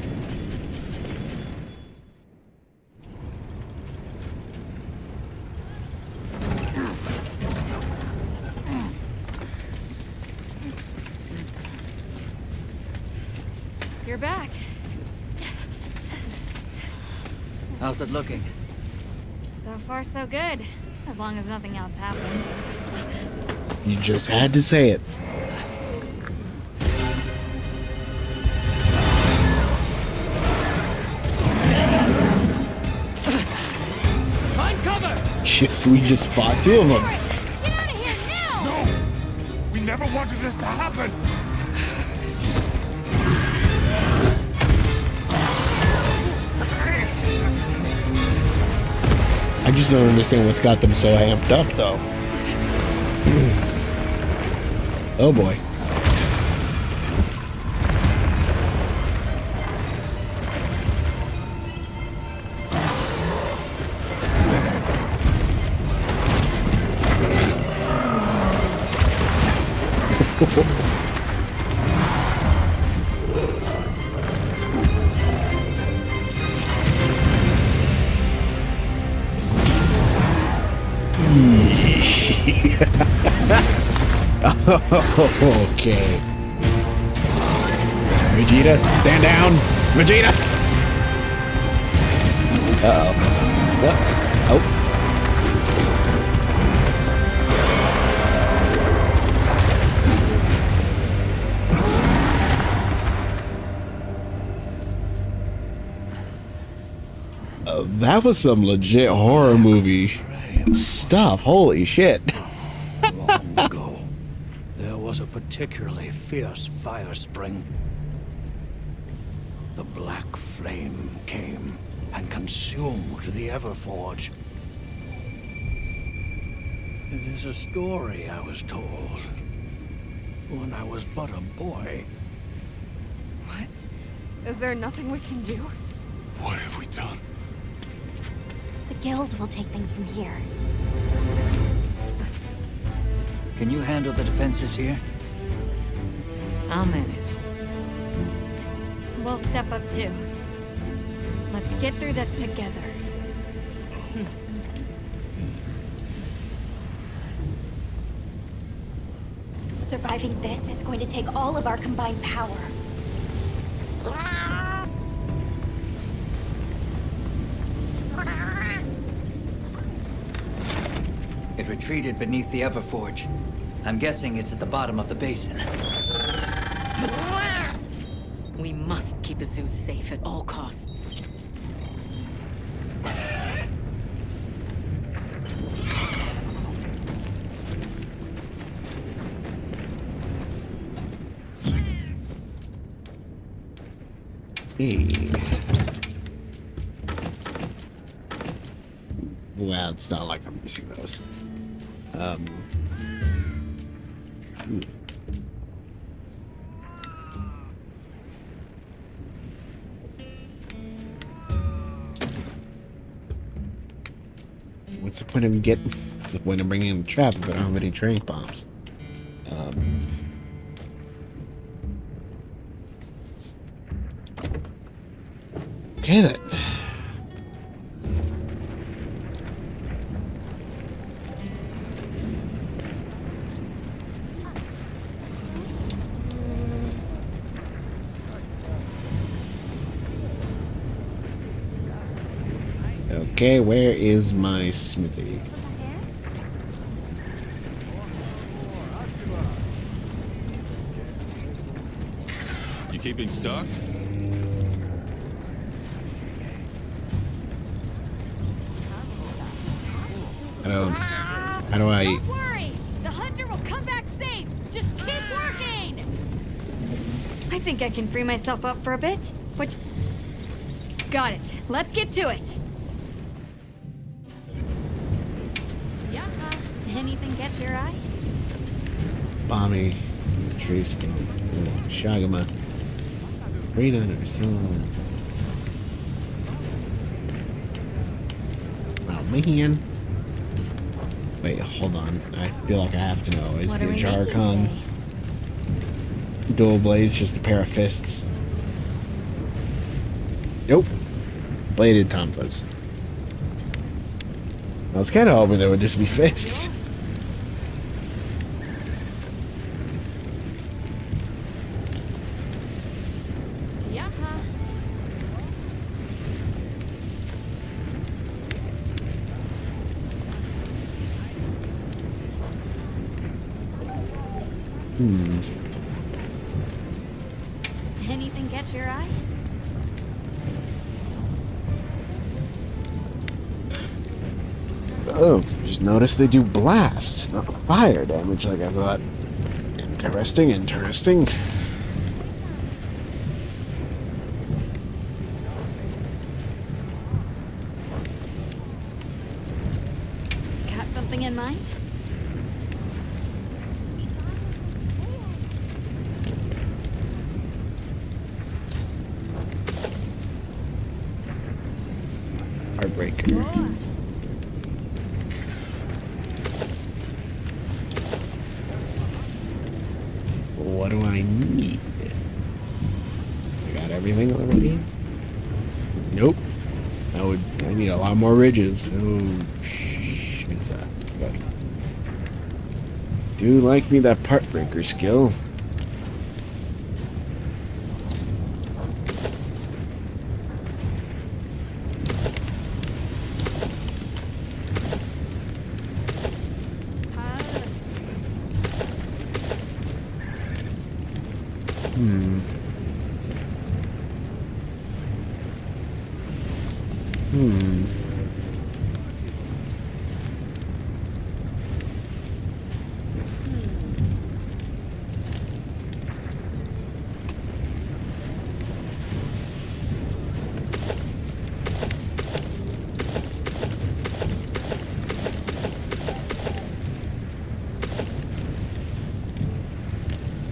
You're back. How's it looking? So far, so good. As long as nothing else happens. You just had to say it. Find cover! Just, we just fought 2 of them. Get out of here now! No! We never wanted this to happen! I just don't understand what's got them so amped up, though. Oh boy. Okay. Vegeta, stand down! Vegeta! Uh-oh. Oh. That was some legit horror movie stuff. Holy shit. Long ago, there was a particularly fierce fire spring. The black flame came and consumed the Everforge. It is a story I was told when I was but a boy. What? Is there nothing we can do? What have we done? The guild will take things from here. Can you handle the defenses here? I'll manage. We'll step up too. Let's get through this together. Surviving this is going to take all of our combined power. It retreated beneath the Everforge. I'm guessing it's at the bottom of the basin. We must keep Azuz safe at all costs. Hey. Well, it's not like I'm using those. What's the point of what's the point of bringing in a trap if I don't have any trank bombs? Okay then. Okay, where is my smithy? You keeping stocked? How do I... Don't worry! The hunter will come back safe! Just keep working! I think I can free myself up for a bit. Which... Got it. Let's get to it. Yeah. Anything catch your eye? Bommy, Trace, Shagama, Rita, or some. Oh man. Wait, hold on. I feel like I have to know. Is the Jarkon dual blades just a pair of fists? Nope. Bladed tonfas. I was kind of hoping they would just be fists. Anything catch your eye? Oh, just noticed they do blast, not fire damage like I thought. Interesting, interesting. Got something in mind? Heartbreaker. What do I need? I got everything already? Nope. I need a lot more ridges. Oh, shit. Do like me that part breaker skill.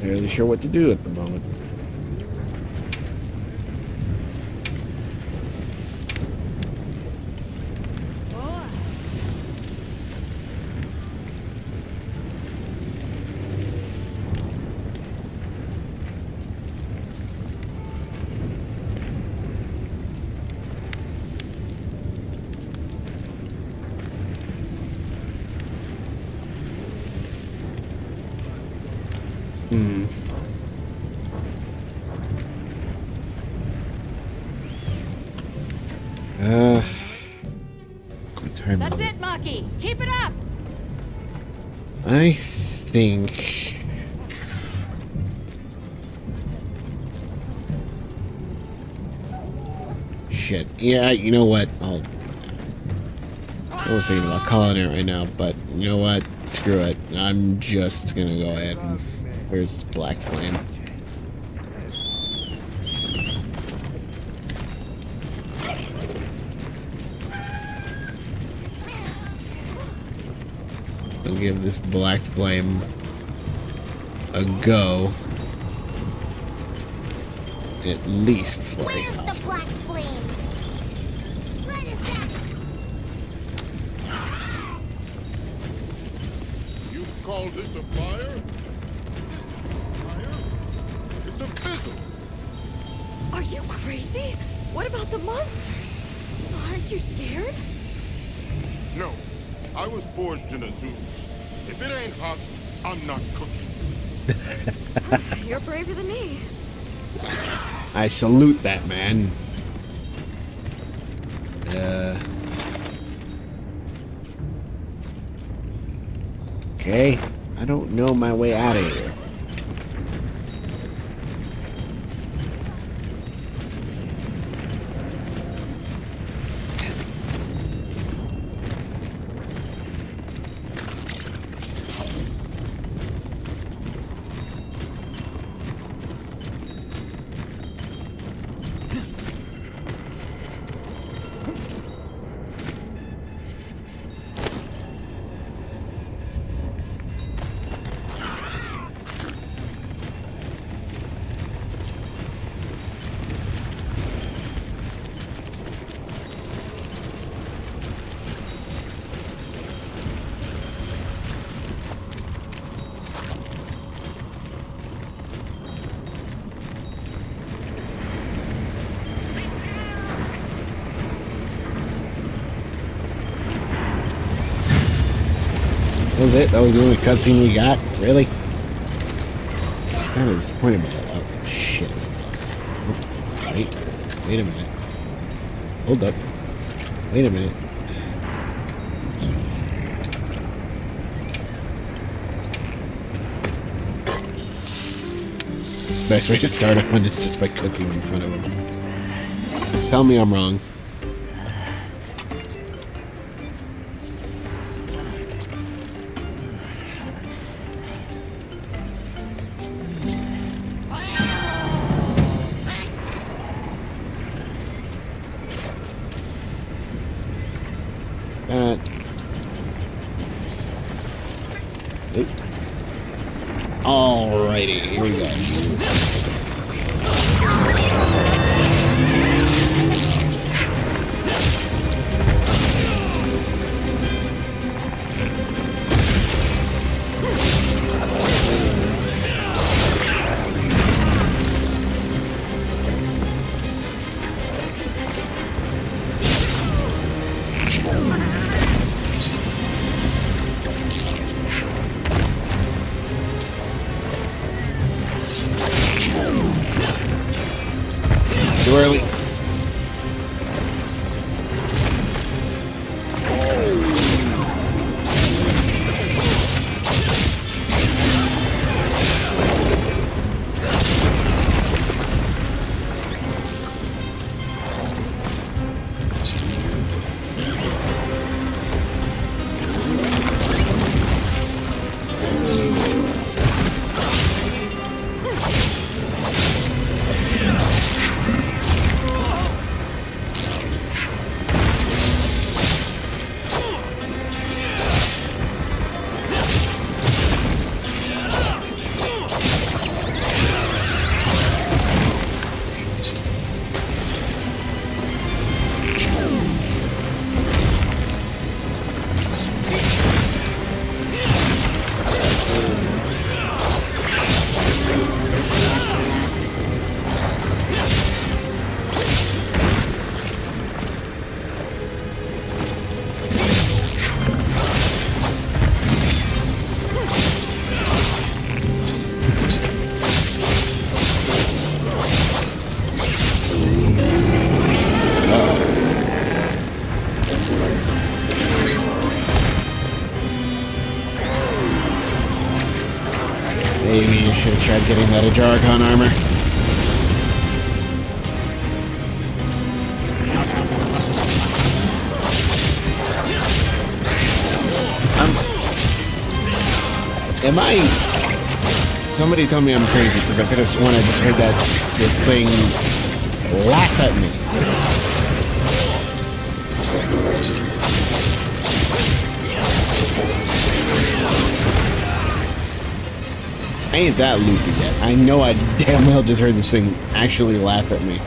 Not really sure what to do at the moment. That's it, Maki. Keep it up. I think shit. Yeah, you know what? I was thinking about calling it right now, but you know what? Screw it. I'm just gonna go ahead and where's Black Flame? I'll give this Black Flame a go. At least before I Where's the black flame? What is that? You call this a fire? Fire? It's a fizzle. Are you crazy? What about the monsters? Aren't you scared? No, I was forged in a zoo. If it ain't hot, I'm not cooking. You're braver than me. I salute that man. Okay, I don't know my way out of here. That was it? That was the only cutscene we got? Really? I'm kind of disappointed by that. Oh, shit. Oh, wait a minute. Hold up. Wait a minute. Best way to start a one is just by cooking in front of him. Tell me I'm wrong. Alrighty, here we go. Too early. Maybe you should have tried getting that Ajarkon armor. Am I... Somebody tell me I'm crazy, because I could have sworn I just heard that this thing laugh at me. I ain't that loopy yet. I know I damn well just heard this thing actually laugh at me.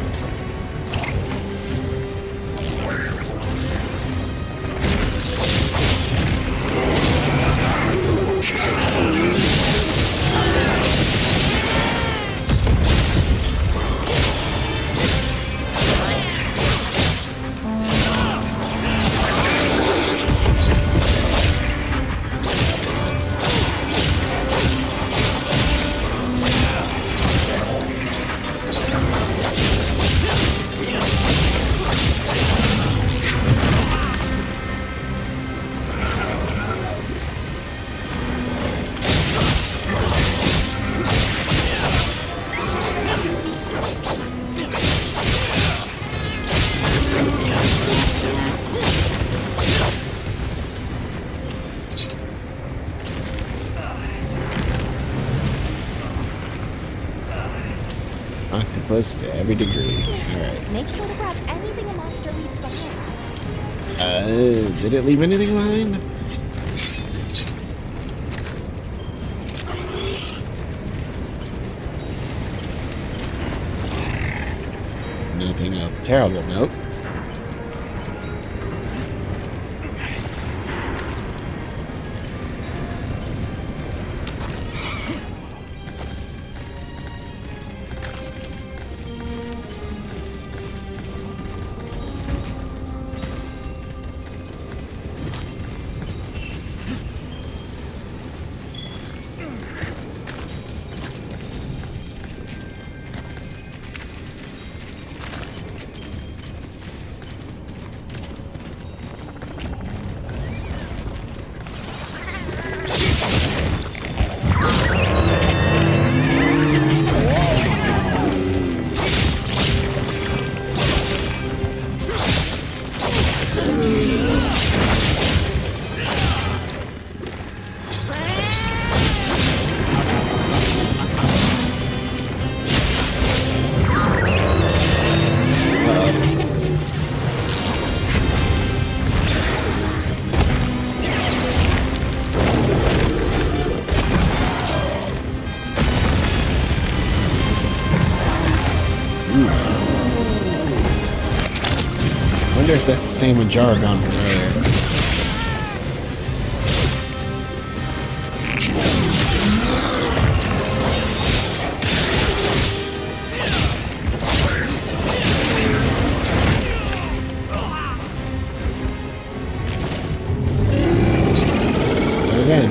close to every degree. Alright. Make sure to grab anything a monster leaves behind. Did it leave anything behind? Nothing of terrible note. I wonder if that's the same with Jargon from earlier. Again.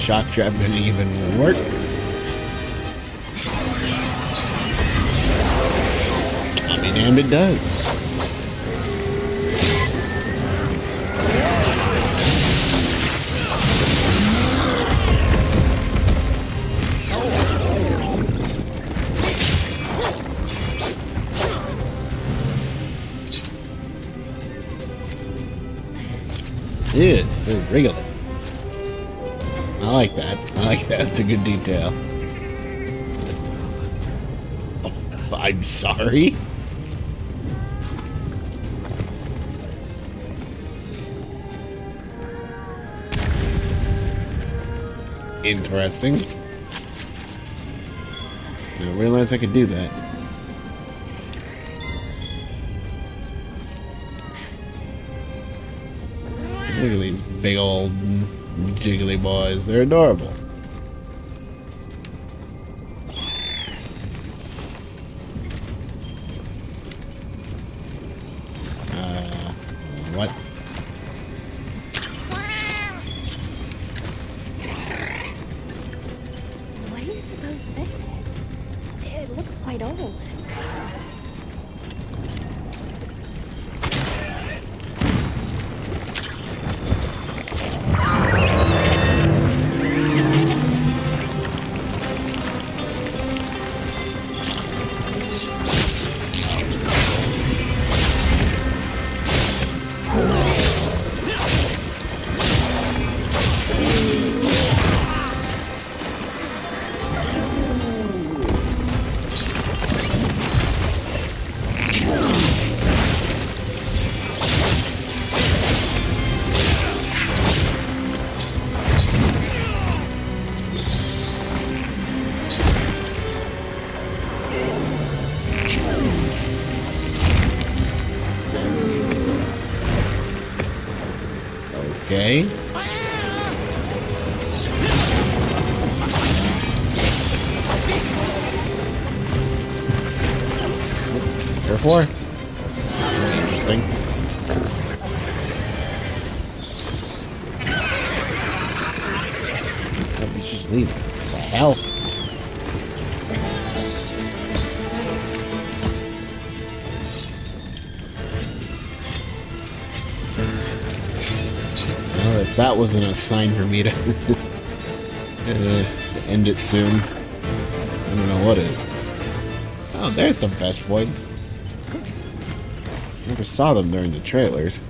Shock trap gonna even work? I'll be damned, it does. Yeah, it's still wriggling. I like that. I like that. It's a good detail. Oh, I'm sorry. Interesting. I didn't realize I could do that. Look at these big old jiggly boys. They're adorable. What? suppose this is? It looks quite old. Okay. Therefore, interesting. Let me just leave. What the hell? Well, if that wasn't a sign for me to end it soon, I don't know what is. Oh, there's the best boys. Never saw them during the trailers.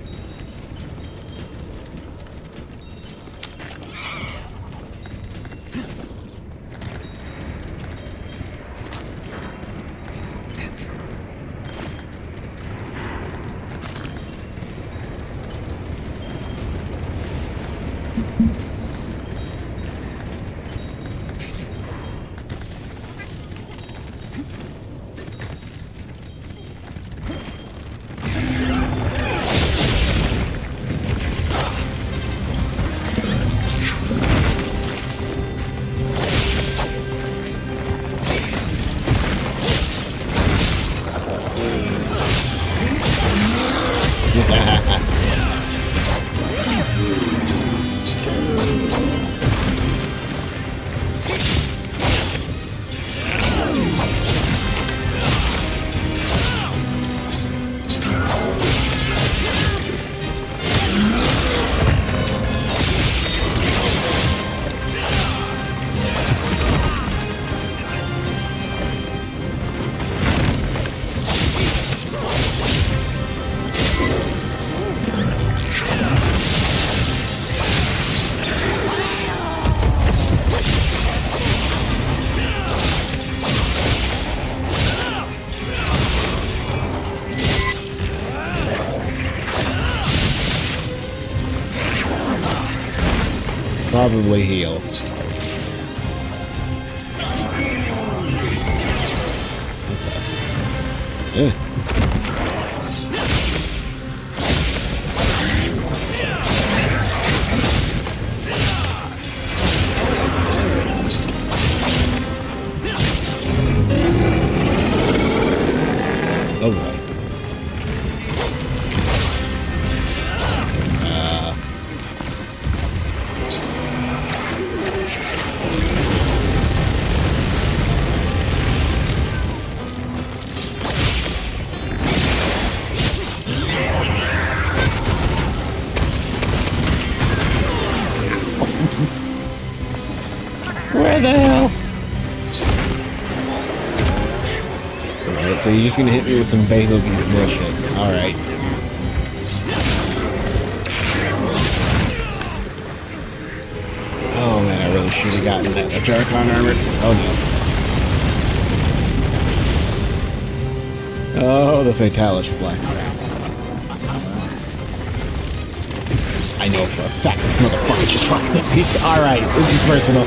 Probably heal. Okay. Oh boy. Where the hell? Alright, so you're just gonna hit me with some basil piece bullshit. Alright. Oh man, I really should have gotten that Jarkon armor. Oh no. Oh, the Fatalis flax rounds. I know for a fact this motherfucker just fucked the peak. Alright, this is personal.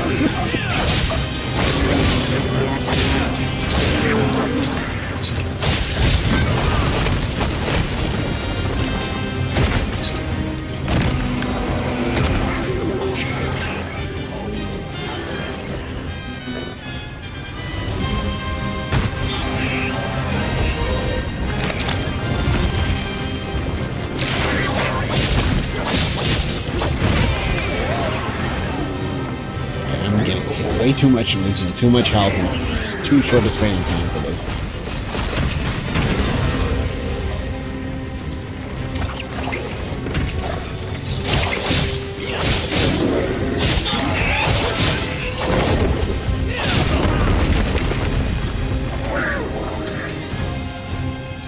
I'm getting Way too much, losing too much health in too short a span of time for this.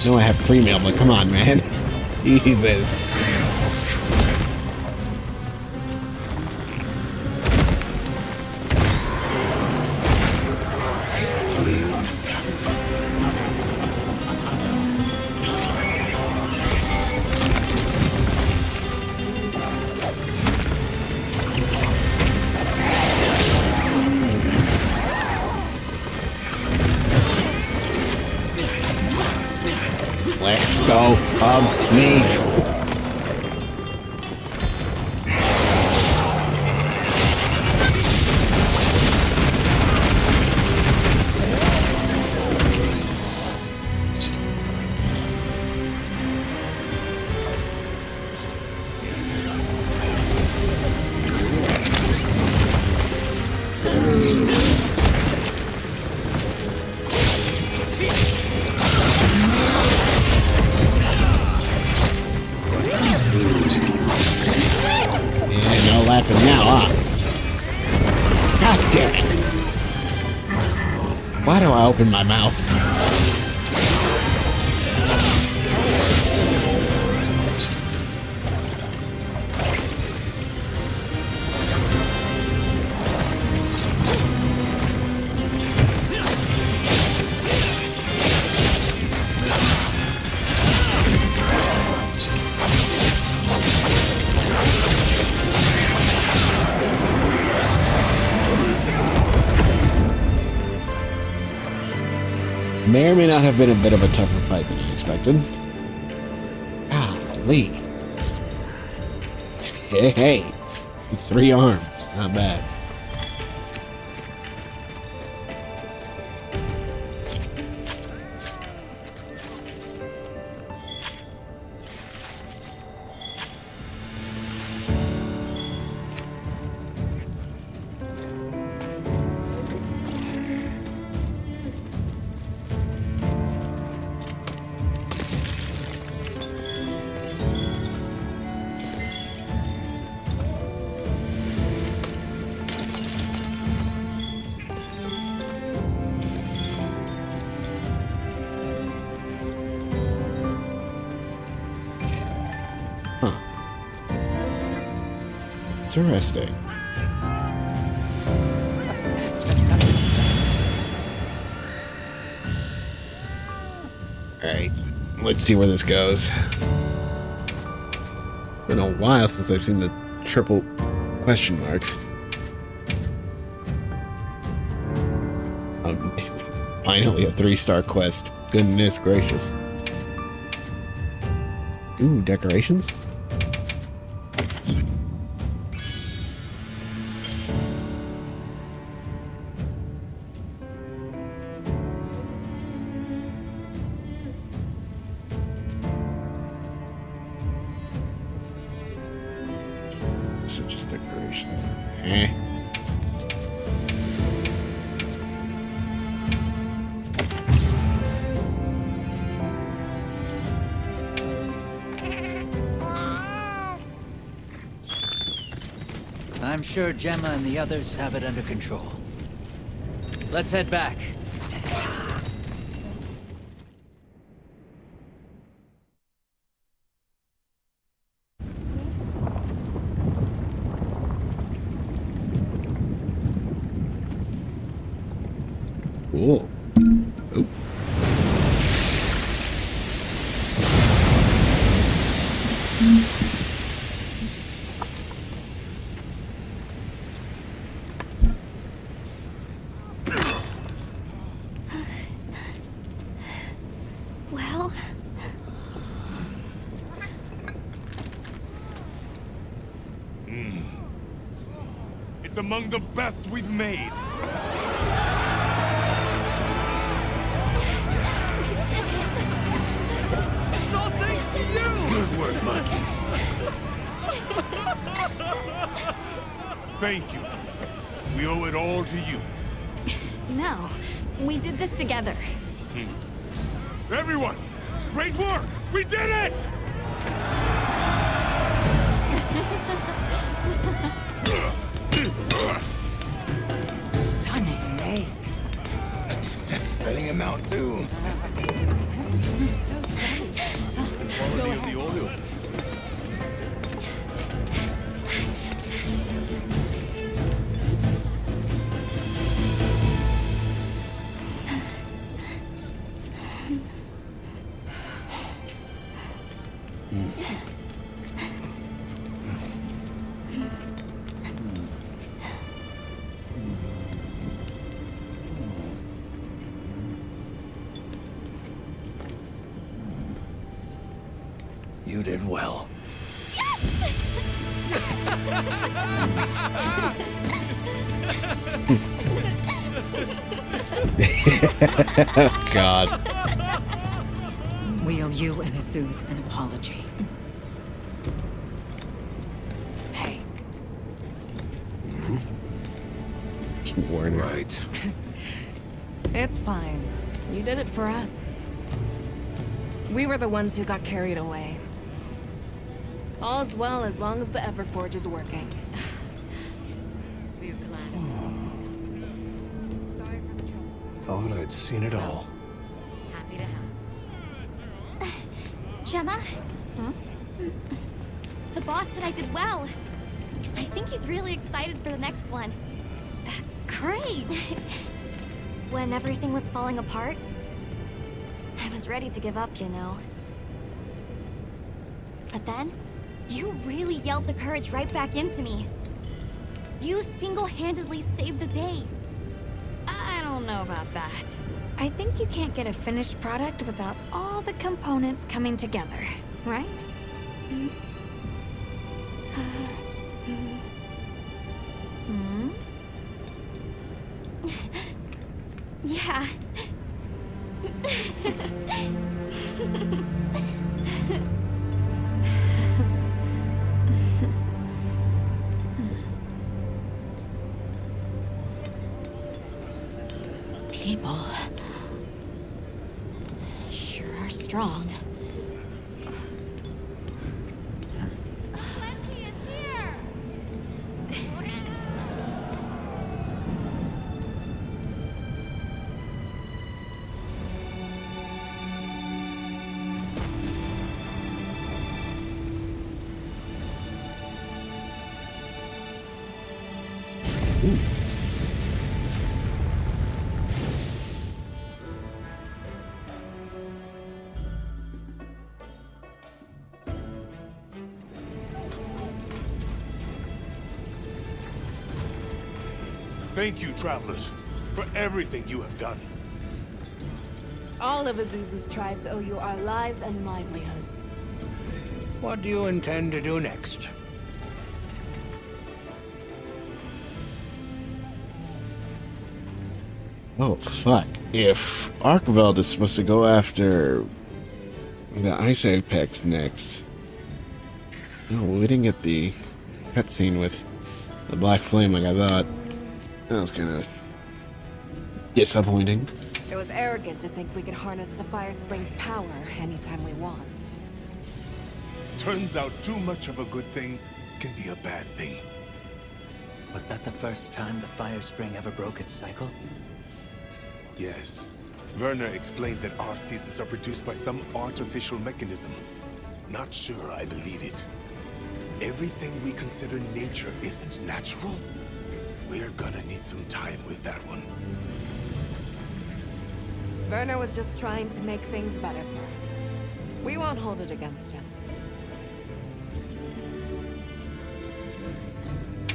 No, I have free mail, but come on, man. Jesus. Let go of me. Why do I open my mouth? May or may not have been a bit of a tougher fight than I expected. Golly. Hey, 3 arms, not bad. Interesting. Alright, let's see where this goes. Been a while since I've seen the triple question marks. Finally a 3-star quest. Goodness gracious. Ooh, decorations? So just decorations. Eh. I'm sure Gemma and the others have it under control. Let's head back. Cool. Oh. Well, It's among the best we've made. It's all thanks to you! Good work, Monkey. Thank you. We owe it all to you. No, we did this together. Everyone, great work! We did it! Stunning make. Stunning him out, too. The quality of the oil. You did well. God. We owe you and Jesus an apology. Hey. Warner. Right. It's fine. You did it for us. We were the ones who got carried away. All's well as long as the Everforge is working. We're glad. Sorry for the trouble. Thought I'd seen it all. Happy to have. Gemma? The boss said I did well. I think he's really excited for the next one. That's great! When everything was falling apart, I was ready to give up, you know. But then, you really yelled the courage right back into me. You single-handedly saved the day. I don't know about that. I think you can't get a finished product without all the components coming together, right? Yeah. People sure are strong. Plenty is here! Thank you, travelers, for everything you have done. All of Azusa's tribes owe you our lives and livelihoods. What do you intend to do next? Oh, fuck. If Arkveld is supposed to go after the Ice Apex next. No, we didn't get the cutscene with the Black Flame like I thought. That was kind of disappointing. It was arrogant to think we could harness the Fire Spring's power anytime we want. Turns out too much of a good thing can be a bad thing. Was that the first time the Fire Spring ever broke its cycle? Yes. Werner explained that our seasons are produced by some artificial mechanism. Not sure I believe it. Everything we consider nature isn't natural. We're gonna need some time with that one. Werner was just trying to make things better for us. We won't hold it against him.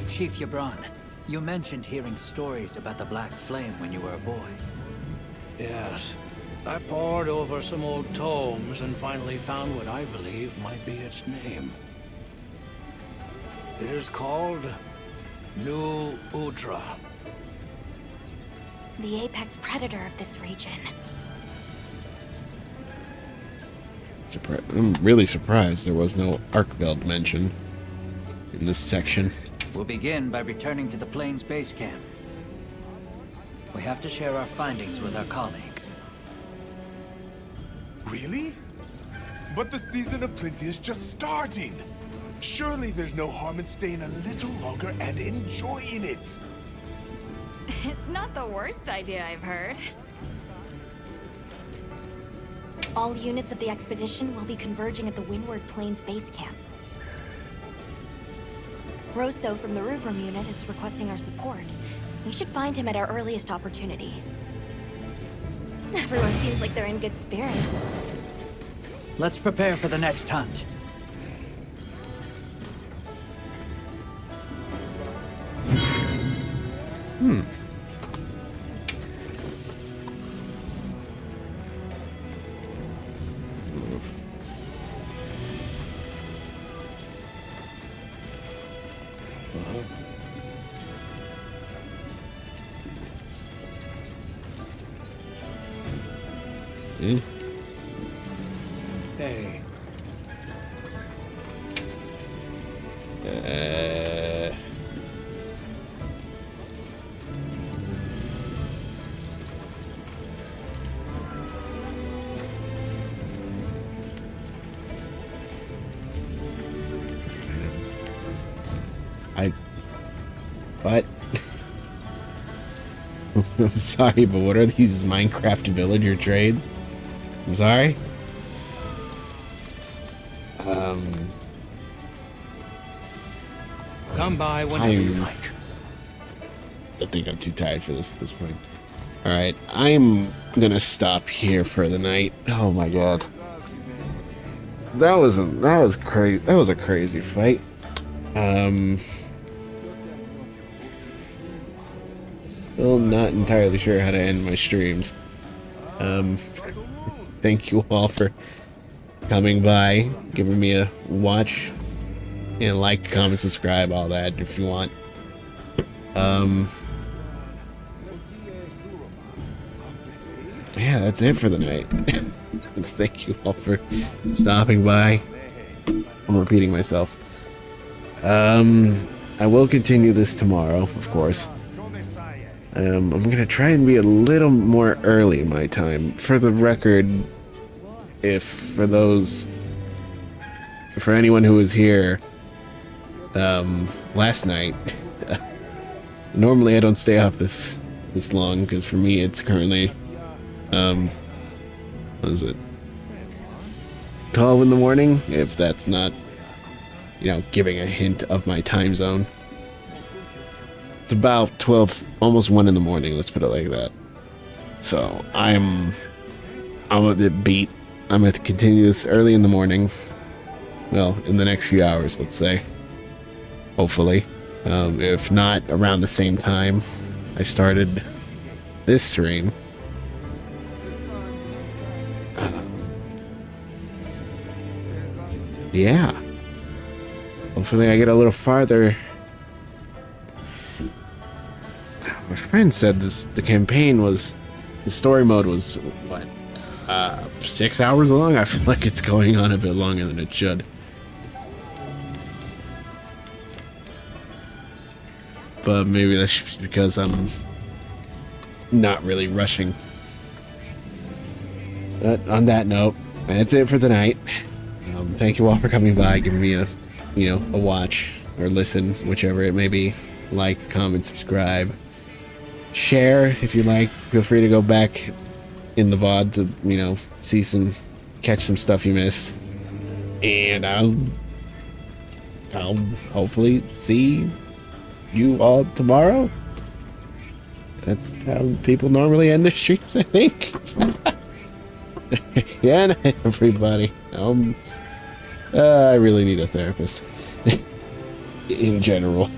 Chief Yabron, you mentioned hearing stories about the Black Flame when you were a boy. Yes. I pored over some old tomes and finally found what I believe might be its name. It is called New Udra. The apex predator of this region. I'm really surprised there was no Arkveld mention in this section. We'll begin by returning to the plane's base camp. We have to share our findings with our colleagues. Really? But the season of plenty is just starting. Surely there's no harm in staying a little longer and enjoying it. It's not the worst idea I've heard. All units of the expedition will be converging at the Windward Plains base camp. Rosso from the Rubrum unit is requesting our support. We should find him at our earliest opportunity. Everyone seems like they're in good spirits. Let's prepare for the next hunt. Hey. What? I'm sorry, but what are these Minecraft villager trades? I'm sorry? Come by whenever you like. I think I'm too tired for this at this point. Alright, I'm gonna stop here for the night. Oh my god. That was crazy. That was a crazy fight. Still not entirely sure how to end my streams. Thank you all for coming by, giving me a watch, and like, comment, subscribe, all that if you want. Yeah, that's it for the night. Thank you all for stopping by. I'm repeating myself. I will continue this tomorrow, of course. I'm gonna try and be a little more early in my time. For the record, for anyone who was here last night, normally I don't stay up this long, because for me it's currently what is it, 12 in the morning, if that's not, giving a hint of my time zone. It's about 12, almost 1 in the morning, let's put it like that. So I'm a bit beat. I'm going to continue this early in the morning. Well, in the next few hours, let's say. Hopefully. If not, around the same time I started this stream. Yeah. Hopefully I get a little farther. My friend said the campaign was, the story mode was, what, 6 hours long? I feel like it's going on a bit longer than it should. But maybe that's just because I'm not really rushing. But on that note, that's it for tonight. Thank you all for coming by, giving me a watch or listen, whichever it may be. Like, comment, subscribe. Share if you like. Feel free to go back in the VOD to, catch some stuff you missed. And I'll hopefully see you all tomorrow. That's how people normally end their streams, I think. Yeah, night, everybody. I really need a therapist. In general.